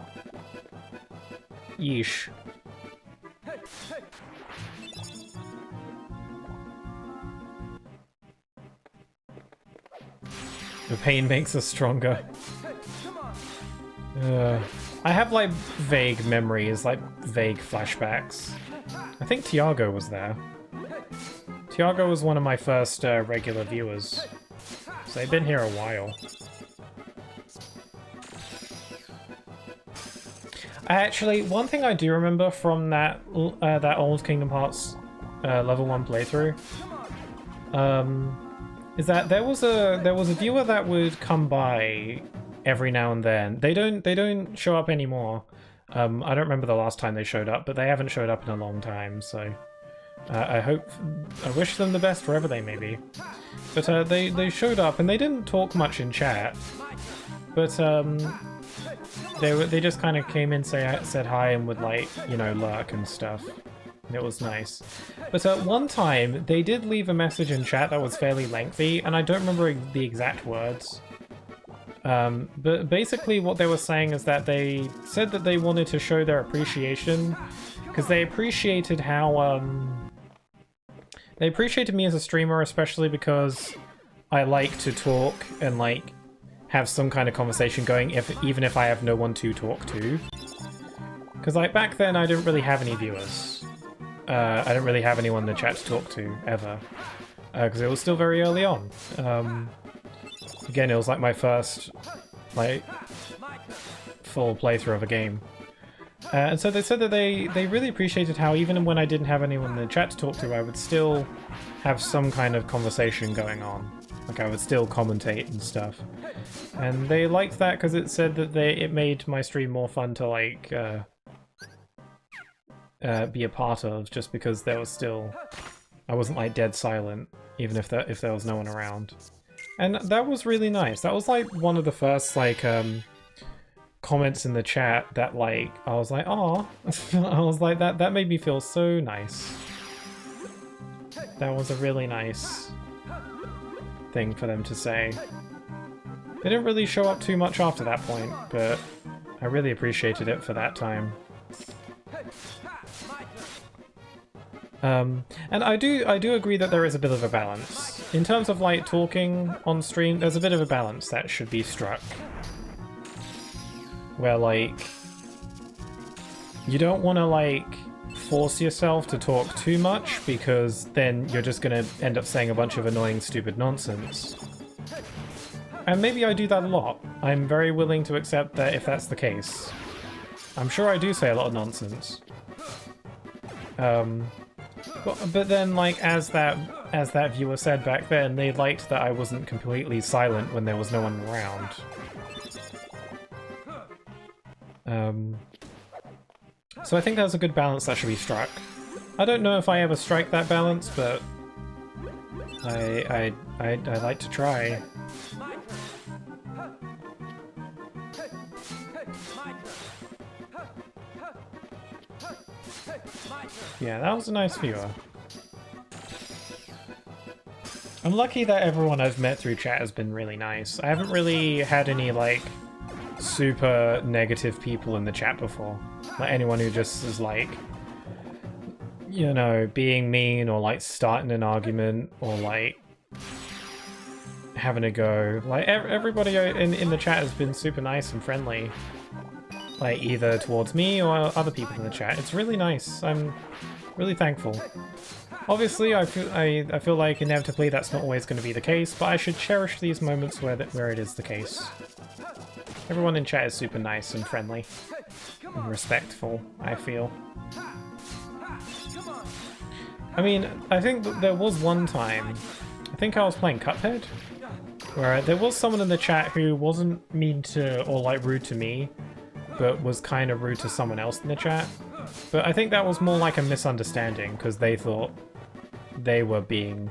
S1: yeesh. The pain makes us stronger. I have like vague memories, like vague flashbacks. I think Tiago was there. Tiago was one of my first regular viewers. So they've been here a while. Actually, one thing I do remember from that that old Kingdom Hearts level 1 playthrough is that there was a viewer that would come by every now and then. They don't show up anymore. I don't remember the last time they showed up, but they haven't showed up in a long time, so I wish them the best wherever they may be. But they showed up and they didn't talk much in chat, but they just kind of came in, said hi, and would, like, you know, lurk and stuff. And it was nice. But at one time, they did leave a message in chat that was fairly lengthy, and I don't remember the exact words. But basically what they were saying is that they said that they wanted to show their appreciation, because they appreciated how, they appreciated me as a streamer, especially because I like to talk and, like, have some kind of conversation going, even if I have no one to talk to. Because, like, back then I didn't really have any viewers. I didn't really have anyone in the chat to talk to, ever. Because it was still very early on. Again, it was like my first, like, full playthrough of a game. And so they said that they really appreciated how even when I didn't have anyone in the chat to talk to, I would still have some kind of conversation going on. Like, I would still commentate and stuff. And they liked that because it said that it made my stream more fun to, like, be a part of, just because there was still... I wasn't, like, dead silent, even if there was no one around. And that was really nice. That was, like, one of the first, like, comments in the chat that, like, I was like, aw. I was like, that made me feel so nice. That was a really nice thing for them to say. They didn't really show up too much after that point, but I really appreciated it for that time. And I do agree that there is a bit of a balance. In terms of, like, talking on stream, there's a bit of a balance that should be struck. Where, like, you don't want to, like, force yourself to talk too much, because then you're just going to end up saying a bunch of annoying, stupid nonsense. And maybe I do that a lot. I'm very willing to accept that if that's the case. I'm sure I do say a lot of nonsense. But then, like, as that viewer said back then, they liked that I wasn't completely silent when there was no one around. So I think there's a good balance that should be struck. I don't know if I ever strike that balance, but I like to try. Yeah, that was a nice viewer. I'm lucky that everyone I've met through chat has been really nice. I haven't really had any, like, super negative people in the chat before. Like, anyone who just is, like, you know, being mean, or, like, starting an argument, or, like, having a go. Like, everybody in the chat has been super nice and friendly. Like, either towards me or other people in the chat. It's really nice. I'm really thankful. Obviously, I feel like inevitably that's not always going to be the case, but I should cherish these moments where it is the case. Everyone in chat is super nice and friendly and respectful, I feel. I mean, I think that there was one time, I think I was playing Cuphead, where there was someone in the chat who wasn't mean to, or, like, rude to me, but was kind of rude to someone else in the chat. But I think that was more like a misunderstanding, because they thought they were being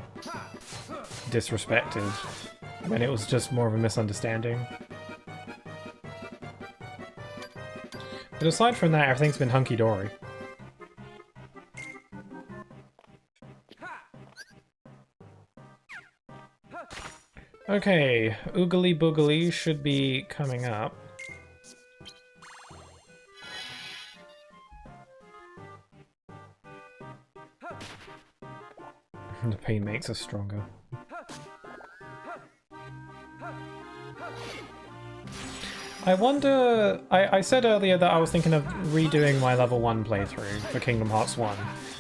S1: disrespected, when it was just more of a misunderstanding. But aside from that, everything's been hunky-dory. Okay, Oogly Boogly should be coming up. The pain makes us stronger. I wonder... I said earlier that I was thinking of redoing my level 1 playthrough for Kingdom Hearts 1.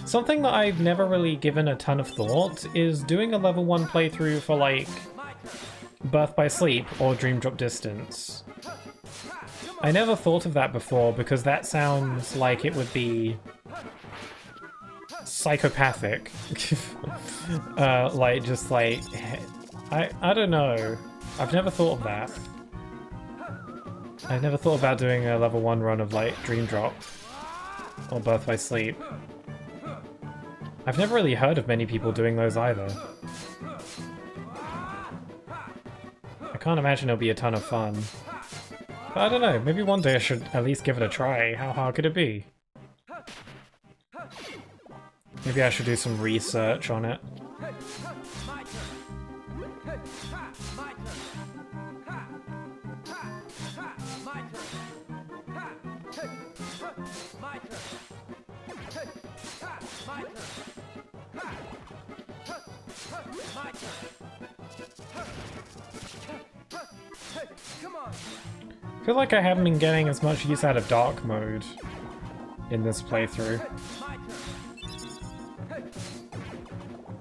S1: Something that I've never really given a ton of thought is doing a level 1 playthrough for, like, Birth by Sleep or Dream Drop Distance. I never thought of that before because that sounds like it would be psychopathic. Like, just like... I don't know. I've never thought of that. I've never thought about doing a level 1 run of, like, Dream Drop or Birth by Sleep. I've never really heard of many people doing those either. I can't imagine it'll be a ton of fun. But I don't know, maybe one day I should at least give it a try. How hard could it be? Maybe I should do some research on it. I feel like I haven't been getting as much use out of dark mode in this playthrough.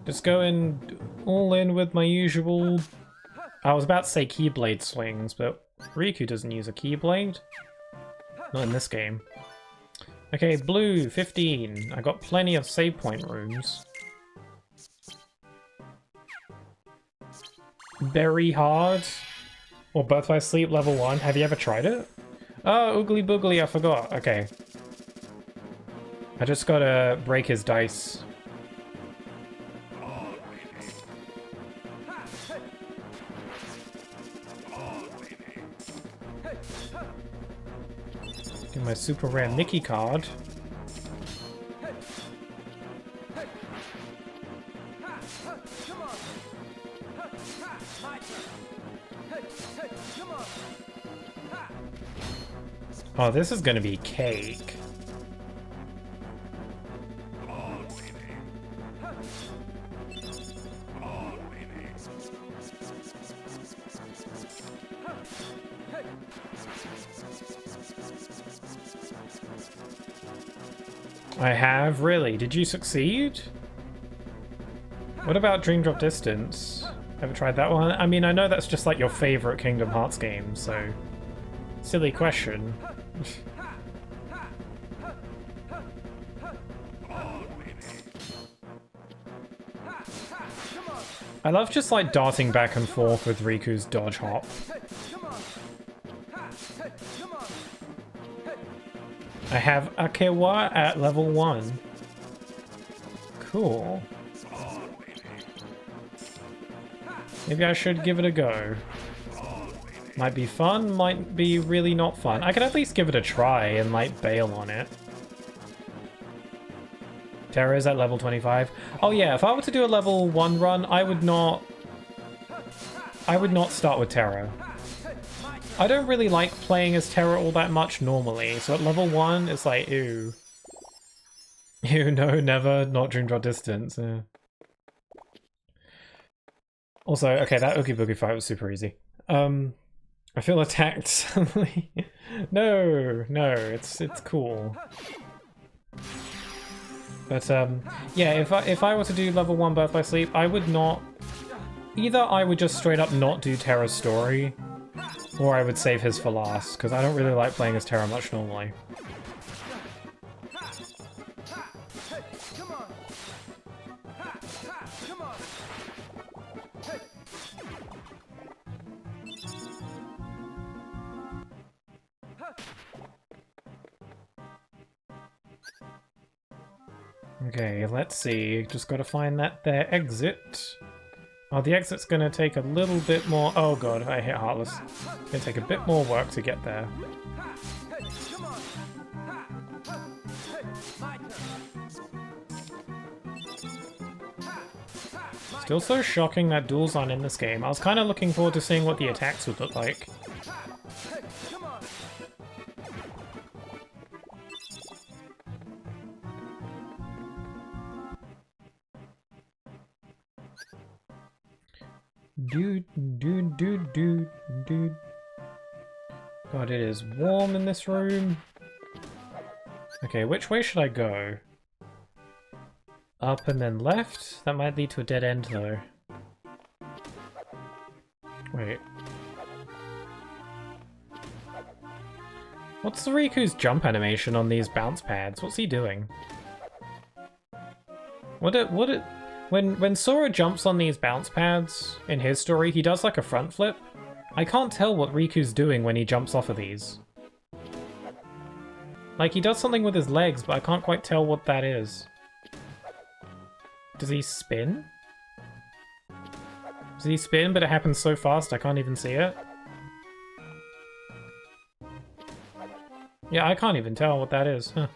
S1: Just going all in with my usual... I was about to say Keyblade swings, but Riku doesn't use a Keyblade. Not in this game. Okay, blue, 15. I got plenty of save point rooms. Very hard. Or Birth by Sleep level 1. Have you ever tried it? Oh, Oogly Boogly, I forgot. Okay. I just gotta break his dice. Get my super rare Mickey card. Oh, this is gonna be cake. I have? Really? Did you succeed? What about Dream Drop Distance? Ever tried that one? I mean, I know that's just like your favorite Kingdom Hearts game, so... Silly question. I love just like darting back and forth with Riku's dodge hop. I have Akewa at level 1. Cool. Maybe I should give it a go. Might be fun, might be really not fun. I could at least give it a try and like bail on it. Terra is at level 25. Oh yeah, if I were to do a level 1 run, I would not start with Terra. I don't really like playing as Terra all that much normally, so at level 1 it's like, ew. Ew, no, never, not Dream Drop Distance. Also, okay, that Oogie Boogie fight was super easy. I feel attacked suddenly. No, it's cool. But yeah, if I were to do level 1 Birth by Sleep, I would not... Either I would just straight up not do Terra's story, or I would save his for last, because I don't really like playing as Terra much normally. Okay, let's see. Just gotta find that there exit. Oh, the exit's gonna take a little bit more... Oh god, I hit Heartless. It's gonna take a bit more work to get there. Still so shocking that duels aren't in this game. I was kind of looking forward to seeing what the attacks would look like. Dude. God, it is warm in this room. Okay, which way should I go? Up and then left? That might lead to a dead end, though. Wait. What's the Riku's jump animation on these bounce pads? What's he doing? When Sora jumps on these bounce pads in his story, he does like a front flip. I can't tell what Riku's doing when he jumps off of these. Like, he does something with his legs, but I can't quite tell what that is. Does he spin? Does he spin, but it happens so fast I can't even see it? Yeah, I can't even tell what that is. Huh.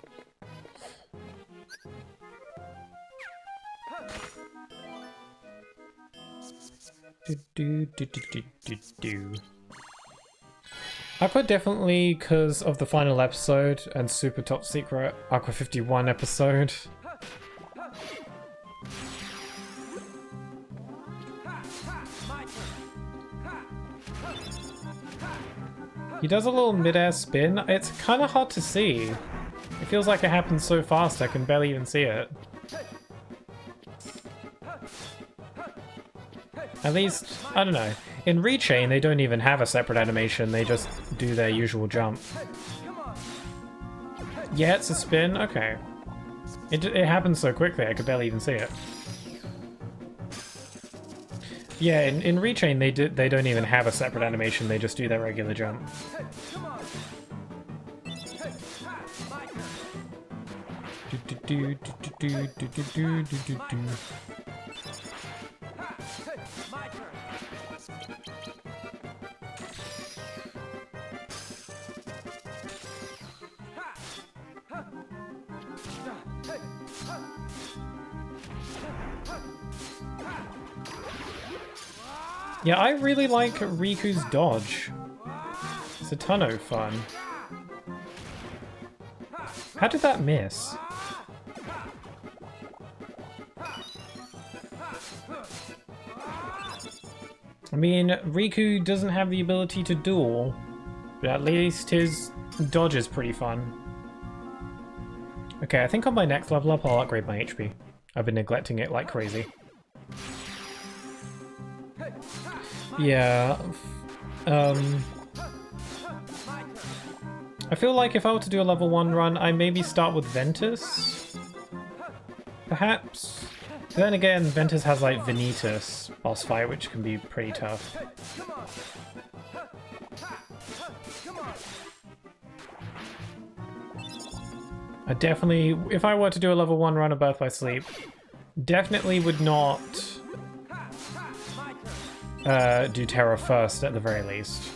S1: Aqua definitely because of the final episode and super top secret Aqua 51 episode. He does a little mid-air spin. It's kind of hard to see. It feels like it happens so fast I can barely even see it. At least, I don't know. In Rechain, they don't even have a separate animation. They just do their usual jump. Yeah, it's a spin? Okay. It happens so quickly I could barely even see it. Yeah, in Rechain they don't even have a separate animation, they just do their regular jump. Yeah, I really like Riku's dodge. It's a ton of fun. How did that miss? I mean, Riku doesn't have the ability to duel, but at least his dodge is pretty fun. Okay, I think on my next level up I'll upgrade my HP. I've been neglecting it like crazy. Yeah, I feel like if I were to do a level 1 run, I maybe start with Ventus, perhaps? Then again, Ventus has like Vanitas boss fight, which can be pretty tough. I definitely, if I were to do a level 1 run of Birth by Sleep, definitely would not do Terra first at the very least.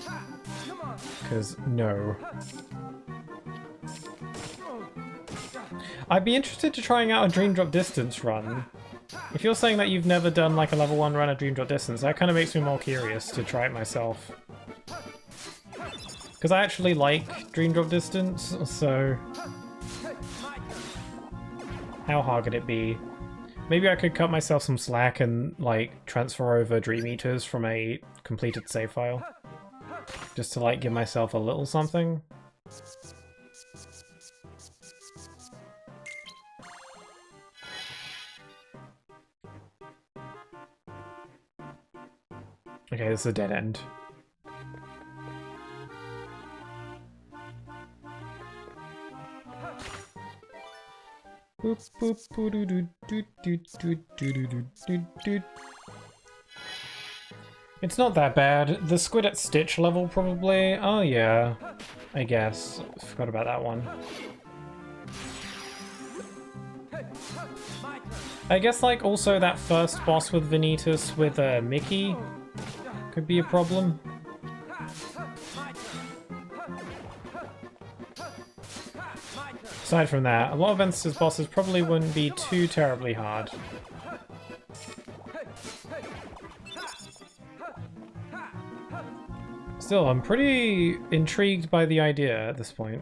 S1: Because no. I'd be interested to trying out a Dream Drop Distance run. If you're saying that you've never done like a level 1 run of Dream Drop Distance, that kind of makes me more curious to try it myself. Because I actually like Dream Drop Distance, so how hard could it be? Maybe I could cut myself some slack and like transfer over Dream Eaters from a completed save file. Just to like give myself a little something. Okay, this is a dead end. It's not that bad. The squid at Stitch level, probably. Oh yeah, I guess. Forgot about that one. I guess like also that first boss with Vanitas with Mickey could be a problem. Aside from that, a lot of Ventus's bosses probably wouldn't be too terribly hard. Still, I'm pretty intrigued by the idea at this point.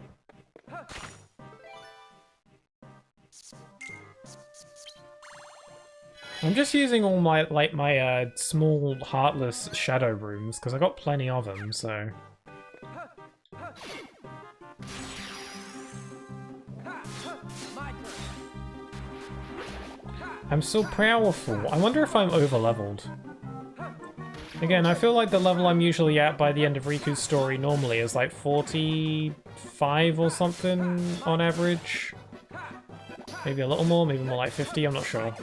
S1: I'm just using all my my small heartless shadow rooms because I got plenty of them, so I'm so powerful. I wonder if I'm over-leveled. Again, I feel like the level I'm usually at by the end of Riku's story normally is like 45 or something on average. Maybe a little more, maybe more like 50, I'm not sure.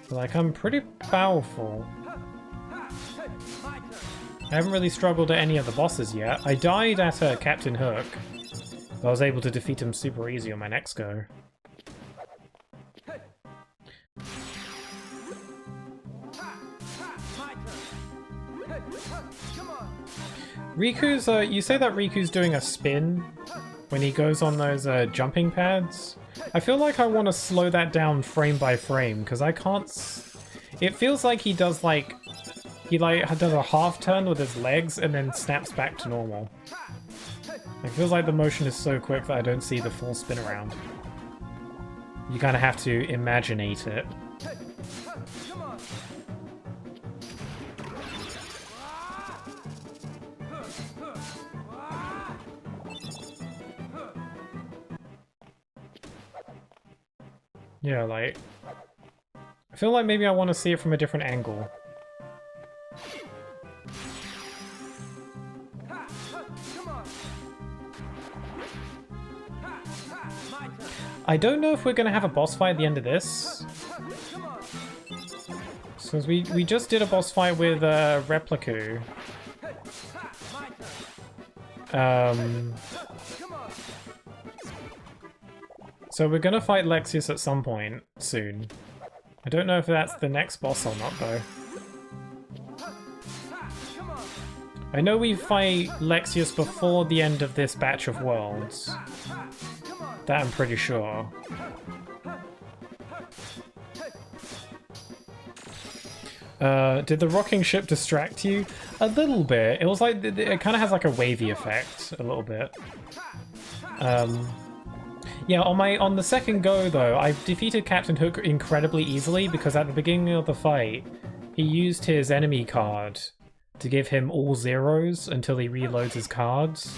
S1: But like, I'm pretty powerful. I haven't really struggled at any of the bosses yet. I died at Captain Hook, but I was able to defeat him super easy on my next go. Riku's, you say that Riku's doing a spin when he goes on those jumping pads? I feel like I want to slow that down frame by frame, because I can't... It feels like he does like... He does a half turn with his legs and then snaps back to normal. It feels like the motion is so quick that I don't see the full spin around. You kind of have to imaginate it. Yeah, like... I feel like maybe I want to see it from a different angle. I don't know if we're going to have a boss fight at the end of this. Because we just did a boss fight with Repliku. So we're going to fight Lexius at some point soon. I don't know if that's the next boss or not, though. I know we fight Lexius before the end of this batch of worlds. That I'm pretty sure. Did the rocking ship distract you? A little bit. It was like, it kind of has like a wavy effect, a little bit. Yeah, on the second go though, I defeated Captain Hook incredibly easily because at the beginning of the fight, he used his enemy card to give him all zeros until he reloads his cards.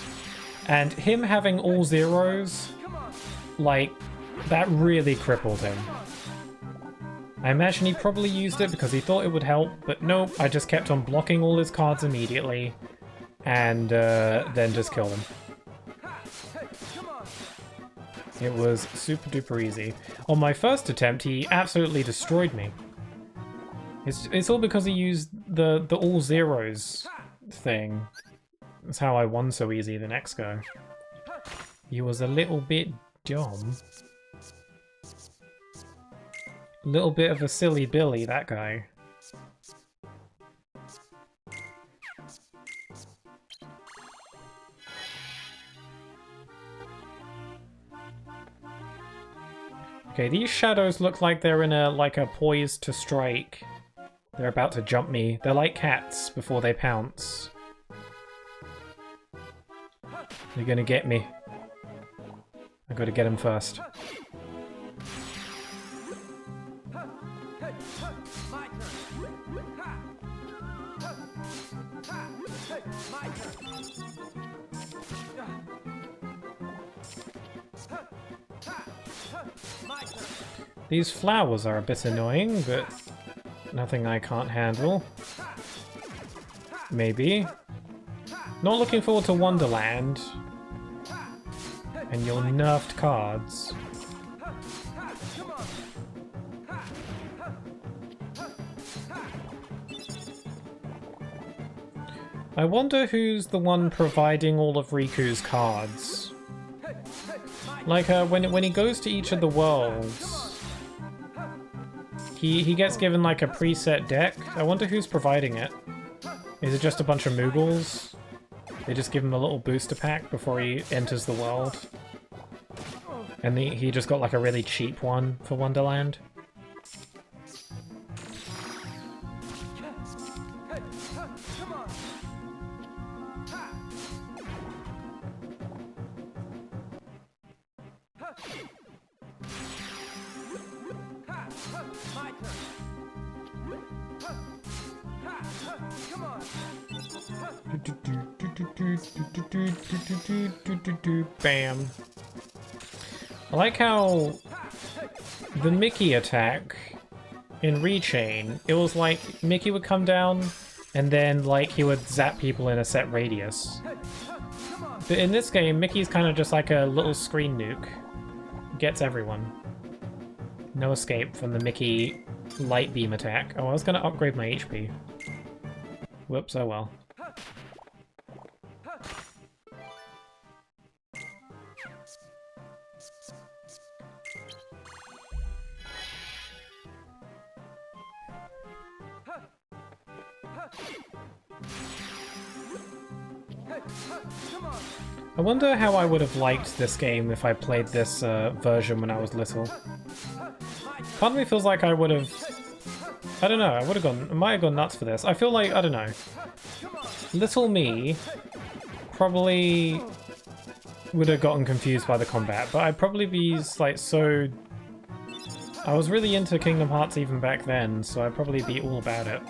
S1: And him having all zeros, like, that really crippled him. I imagine he probably used it because he thought it would help, but nope, I just kept on blocking all his cards immediately, and then just killed him. It was super duper easy. On my first attempt, he absolutely destroyed me. It's all because he used the all zeros thing. That's how I won so easy the next go. He was a little bit dumb. Little bit of a silly Billy, that guy. Okay, these shadows look like they're in a poise to strike. They're about to jump me. They're like cats before they pounce. They're gonna get me. I gotta get him first. These flowers are a bit annoying, but nothing I can't handle. Maybe. Not looking forward to Wonderland. And your nerfed cards. I wonder who's the one providing all of Riku's cards. Like, when he goes to each of the worlds, he gets given like a preset deck. I wonder who's providing it. Is it just a bunch of Moogles? They just give him a little booster pack before he enters the world. And he just got like a really cheap one for Wonderland. Bam. I like how the Mickey attack in Rechain, it was like Mickey would come down and then like he would zap people in a set radius. But in this game, Mickey's kind of just like a little screen nuke. Gets everyone. No escape from the Mickey light beam attack. Oh, I was going to upgrade my HP. Whoops, oh well. I wonder how I would have liked this game if I played this version when I was little. Part of me feels like I would have... I don't know, I might have gone nuts for this. I feel like, I don't know. Little me probably would have gotten confused by the combat, but I'd probably be like so... I was really into Kingdom Hearts even back then, so I'd probably be all about it.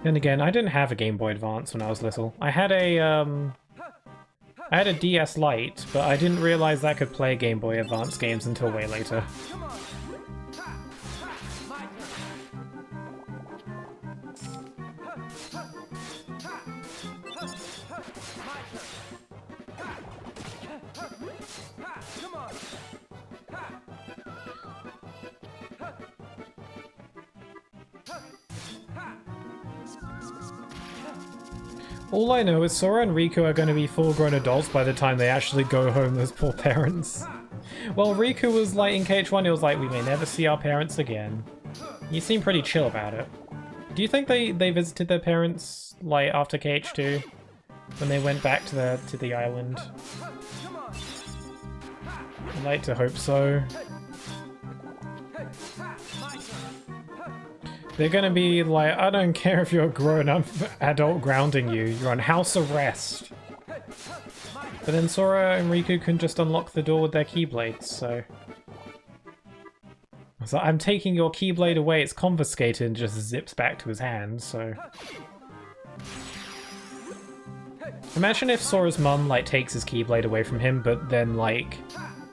S1: Then again, I didn't have a Game Boy Advance when I was little. I had a DS Lite, but I didn't realize that could play Game Boy Advance games until way later. All I know is Sora and Riku are going to be full-grown adults by the time they actually go home as poor parents. Well, Riku was like, in KH1, it was like, we may never see our parents again. You seem pretty chill about it. Do you think they visited their parents, like, after KH2? When they went back to the island? I'd like to hope so. They're gonna be like, I don't care if you're a grown-up adult grounding you, you're on house arrest. But then Sora and Riku can just unlock the door with their Keyblades, so... So I'm taking your Keyblade away, it's confiscated and just zips back to his hand, so... Imagine if Sora's mum, like, takes his Keyblade away from him, but then, like,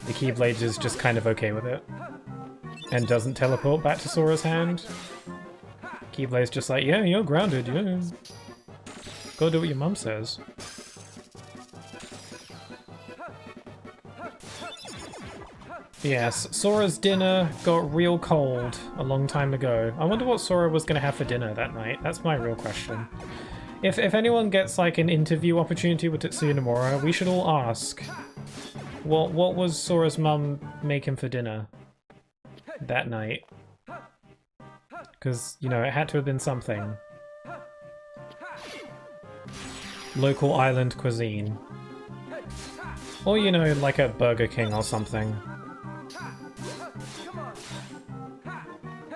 S1: the Keyblade is just kind of okay with it. And doesn't teleport back to Sora's hand. Keyblade's just like, yeah, you're grounded, yeah. Go do what your mum says. Yes, Sora's dinner got real cold a long time ago. I wonder what Sora was going to have for dinner that night. That's my real question. If anyone gets like an interview opportunity with Tetsuya Nomura, we should all ask, what was Sora's mum making for dinner that night? Because, you know, it had to have been something. Local island cuisine. Or, you know, like a Burger King or something.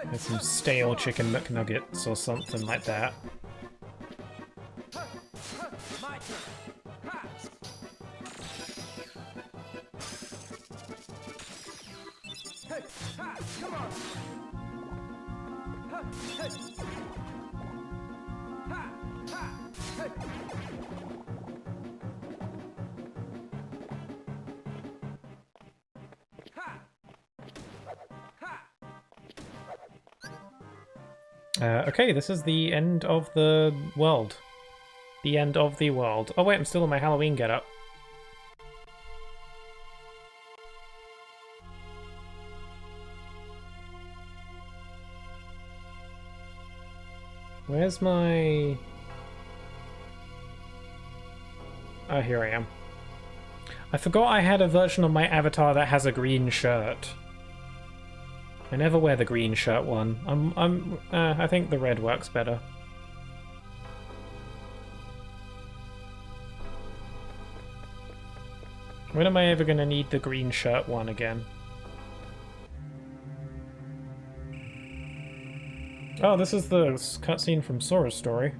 S1: There's some stale chicken McNuggets or something like that. Okay, this is the end of the world. The end of the world. Oh wait, I'm still in my Halloween getup. Where's my... Oh, here I am. I forgot I had a version of my avatar that has a green shirt. I never wear the green shirt one. I think the red works better. When am I ever going to need the green shirt one again? Oh, this is the cutscene from Sora's story.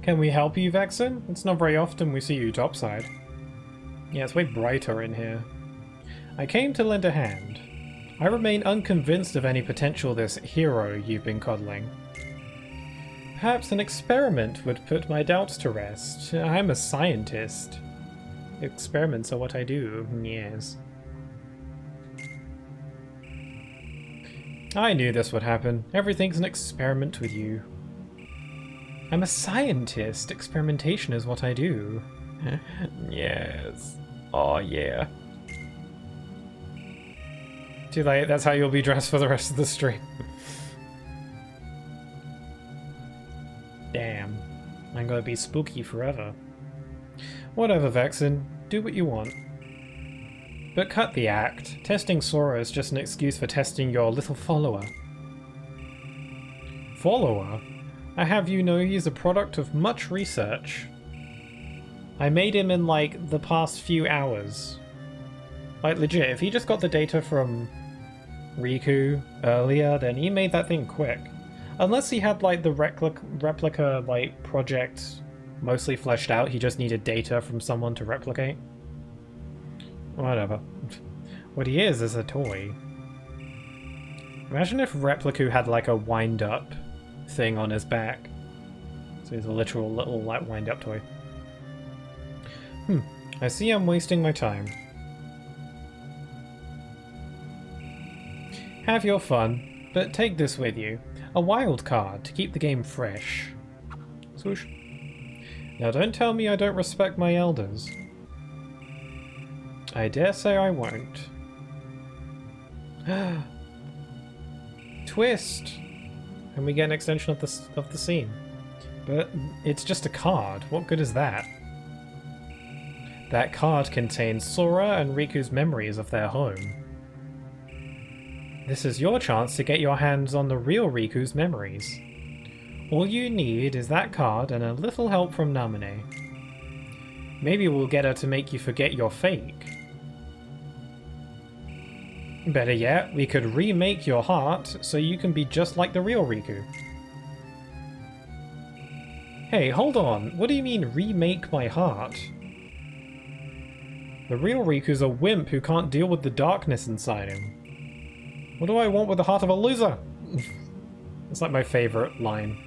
S1: Can we help you, Vexen? It's not very often we see you topside. Yeah, it's way brighter in here. I came to lend a hand. I remain unconvinced of any potential this hero you've been coddling. Perhaps an experiment would put my doubts to rest. I'm a scientist. Experiments are what I do, yes. I knew this would happen. Everything's an experiment with you. I'm a scientist. Experimentation is what I do. Yes. Oh, yeah. Too late, that's how you'll be dressed for the rest of the stream. Damn. I'm gonna be spooky forever. Whatever, Vexen. Do what you want. But cut the act. Testing Sora is just an excuse for testing your little follower. Follower? I have you know he's a product of much research. I made him in, like, the past few hours. Like, legit, if he just got the data from Riku earlier, then he made that thing quick. Unless he had, like, the replica, like, project mostly fleshed out, he just needed data from someone to replicate. Whatever. What he is a toy. Imagine if Repliku had, like, a wind-up thing on his back. So he's a literal little, like, wind-up toy. I see I'm wasting my time. Have your fun, but take this with you. A wild card to keep the game fresh. Swoosh. Now don't tell me I don't respect my elders. I dare say I won't. Twist! And we get an extension of the scene. But it's just a card. What good is that? That card contains Sora and Riku's memories of their home. This is your chance to get your hands on the real Riku's memories. All you need is that card and a little help from Namine. Maybe we'll get her to make you forget your fake. Better yet, we could remake your heart so you can be just like the real Riku. Hey, hold on. What do you mean, remake my heart? The real Riku's a wimp who can't deal with the darkness inside him. What do I want with the heart of a loser? It's like my favorite line.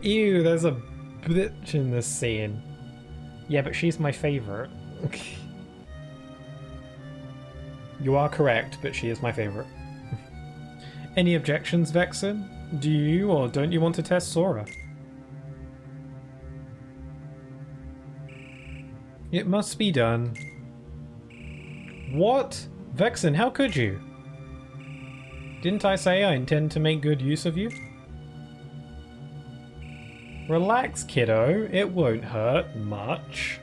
S1: Ew, there's a bitch in this scene. Yeah, but she's my favorite. You are correct, but she is my favorite. Any objections, Vexen? Do you or don't you want to test Sora? It must be done. What? Vexen, how could you? Didn't I say I intend to make good use of you? Relax, kiddo. It won't hurt much.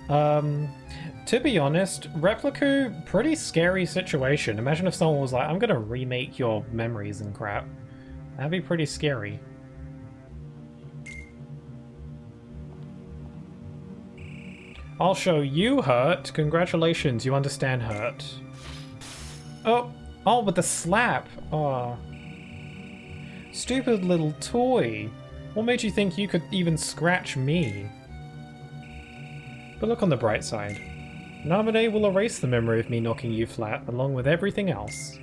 S1: To be honest, Repliku, pretty scary situation. Imagine if someone was like, I'm gonna remake your memories and crap. That'd be pretty scary. I'll show you hurt. Congratulations, you understand hurt. Oh, with the slap. Oh. Stupid little toy. What made you think you could even scratch me? But look on the bright side. Namine will erase the memory of me knocking you flat, along with everything else.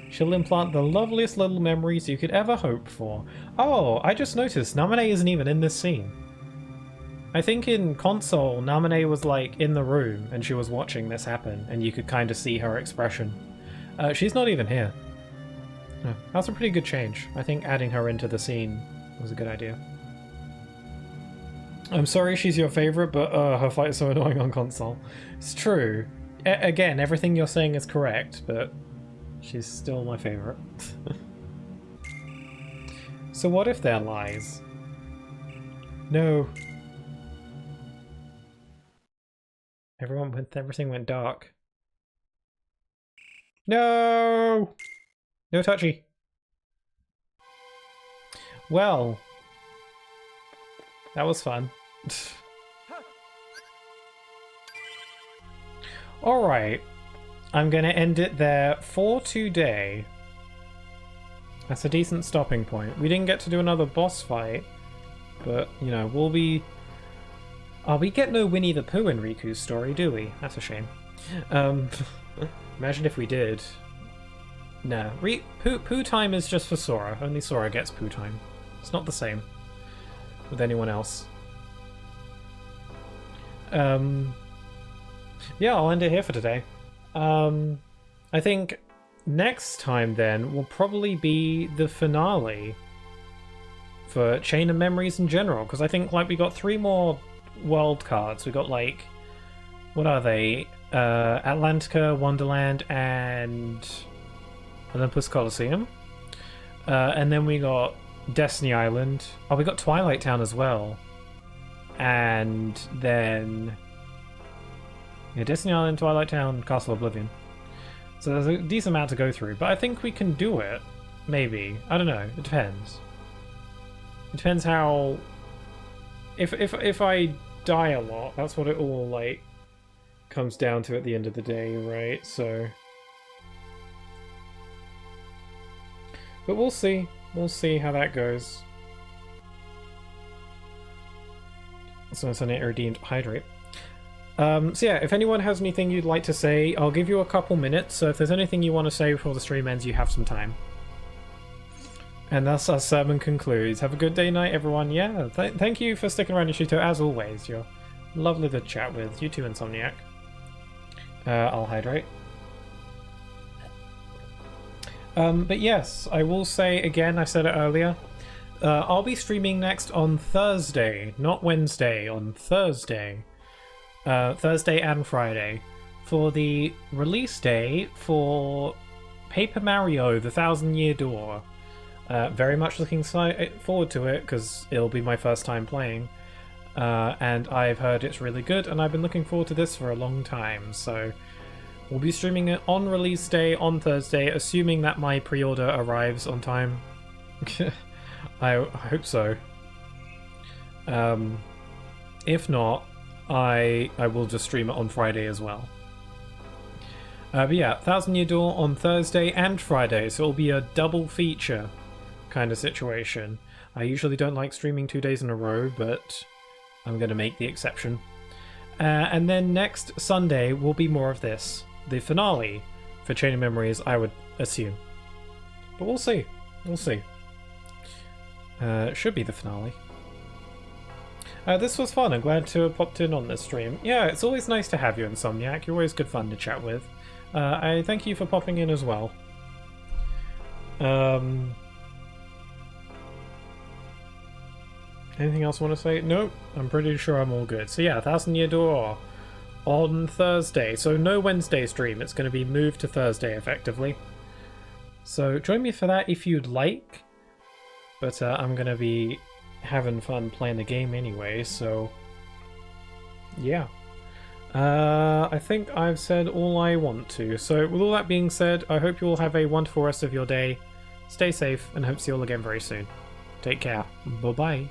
S1: She'll implant the loveliest little memories you could ever hope for. Oh, I just noticed Namine isn't even in this scene. I think in console, Namine was like in the room and she was watching this happen, and you could kind of see her expression. She's not even here. Oh, that's a pretty good change. I think adding her into the scene was a good idea. I'm sorry she's your favorite, but her fight is so annoying on console. It's true. Again, everything you're saying is correct, but she's still my favorite. So what if they're lies? No. Everything went dark. No! No touchy. Well, that was fun. Alright, I'm gonna end it there for today. That's a decent stopping point. We didn't get to do another boss fight, but, you know, we'll be... Oh, we get no Winnie the Pooh in Riku's story, do we? That's a shame. Imagine if we did. Nah, poo time is just for Sora. Only Sora gets poo time. It's not the same with anyone else. Yeah, I'll end it here for today. I think next time then will probably be the finale for Chain of Memories in general, because I think like we got 3 more world cards. We got like, what are they? Atlantica, Wonderland, and Olympus Coliseum. And then we got Destiny Island. Oh, we got Twilight Town as well. And then yeah, Destiny Island, Twilight Town, Castle Oblivion. So there's a decent amount to go through, but I think we can do it. Maybe. I don't know. It depends. It depends how... If I die a lot, that's what it all, like, comes down to at the end of the day, right? So... But we'll see. We'll see how that goes. So it's an irredeemed hydrate. So yeah, if anyone has anything you'd like to say, I'll give you a couple minutes, so if there's anything you want to say before the stream ends, you have some time. And thus our sermon concludes. Have a good day, night, everyone. Yeah, thank you for sticking around, Yoshito, as always. You're lovely to chat with. You too, Insomniac. I'll hydrate. But yes, I will say again, I said it earlier, I'll be streaming next on Thursday, not Wednesday, on Thursday. Thursday and Friday for the release day for Paper Mario: The 1,000-Year Door. Very much looking forward to it because it'll be my first time playing, and I've heard it's really good, and I've been looking forward to this for a long time. So we'll be streaming it on release day on Thursday, assuming that my pre-order arrives on time. I hope so. If not, I will just stream it on Friday as well. But yeah, 1,000-Year Door on Thursday and Friday, so it'll be a double feature kind of situation. I usually don't like streaming 2 days in a row, but I'm going to make the exception. And then next Sunday will be more of this. The finale for Chain of Memories, I would assume. But we'll see. We'll see. It should be the finale. This was fun. I'm glad to have popped in on this stream. Yeah, it's always nice to have you, Insomniac. You're always good fun to chat with. I thank you for popping in as well. Anything else I want to say? Nope. I'm pretty sure I'm all good. So yeah, 1,000-Year Door on Thursday. So no Wednesday stream. It's going to be moved to Thursday, effectively. So join me for that if you'd like. But I'm going to be having fun playing the game anyway, so yeah. I think I've said all I want to. So with all that being said, I hope you all have a wonderful rest of your day. Stay safe and hope to see you all again very soon. Take care. Bye-bye.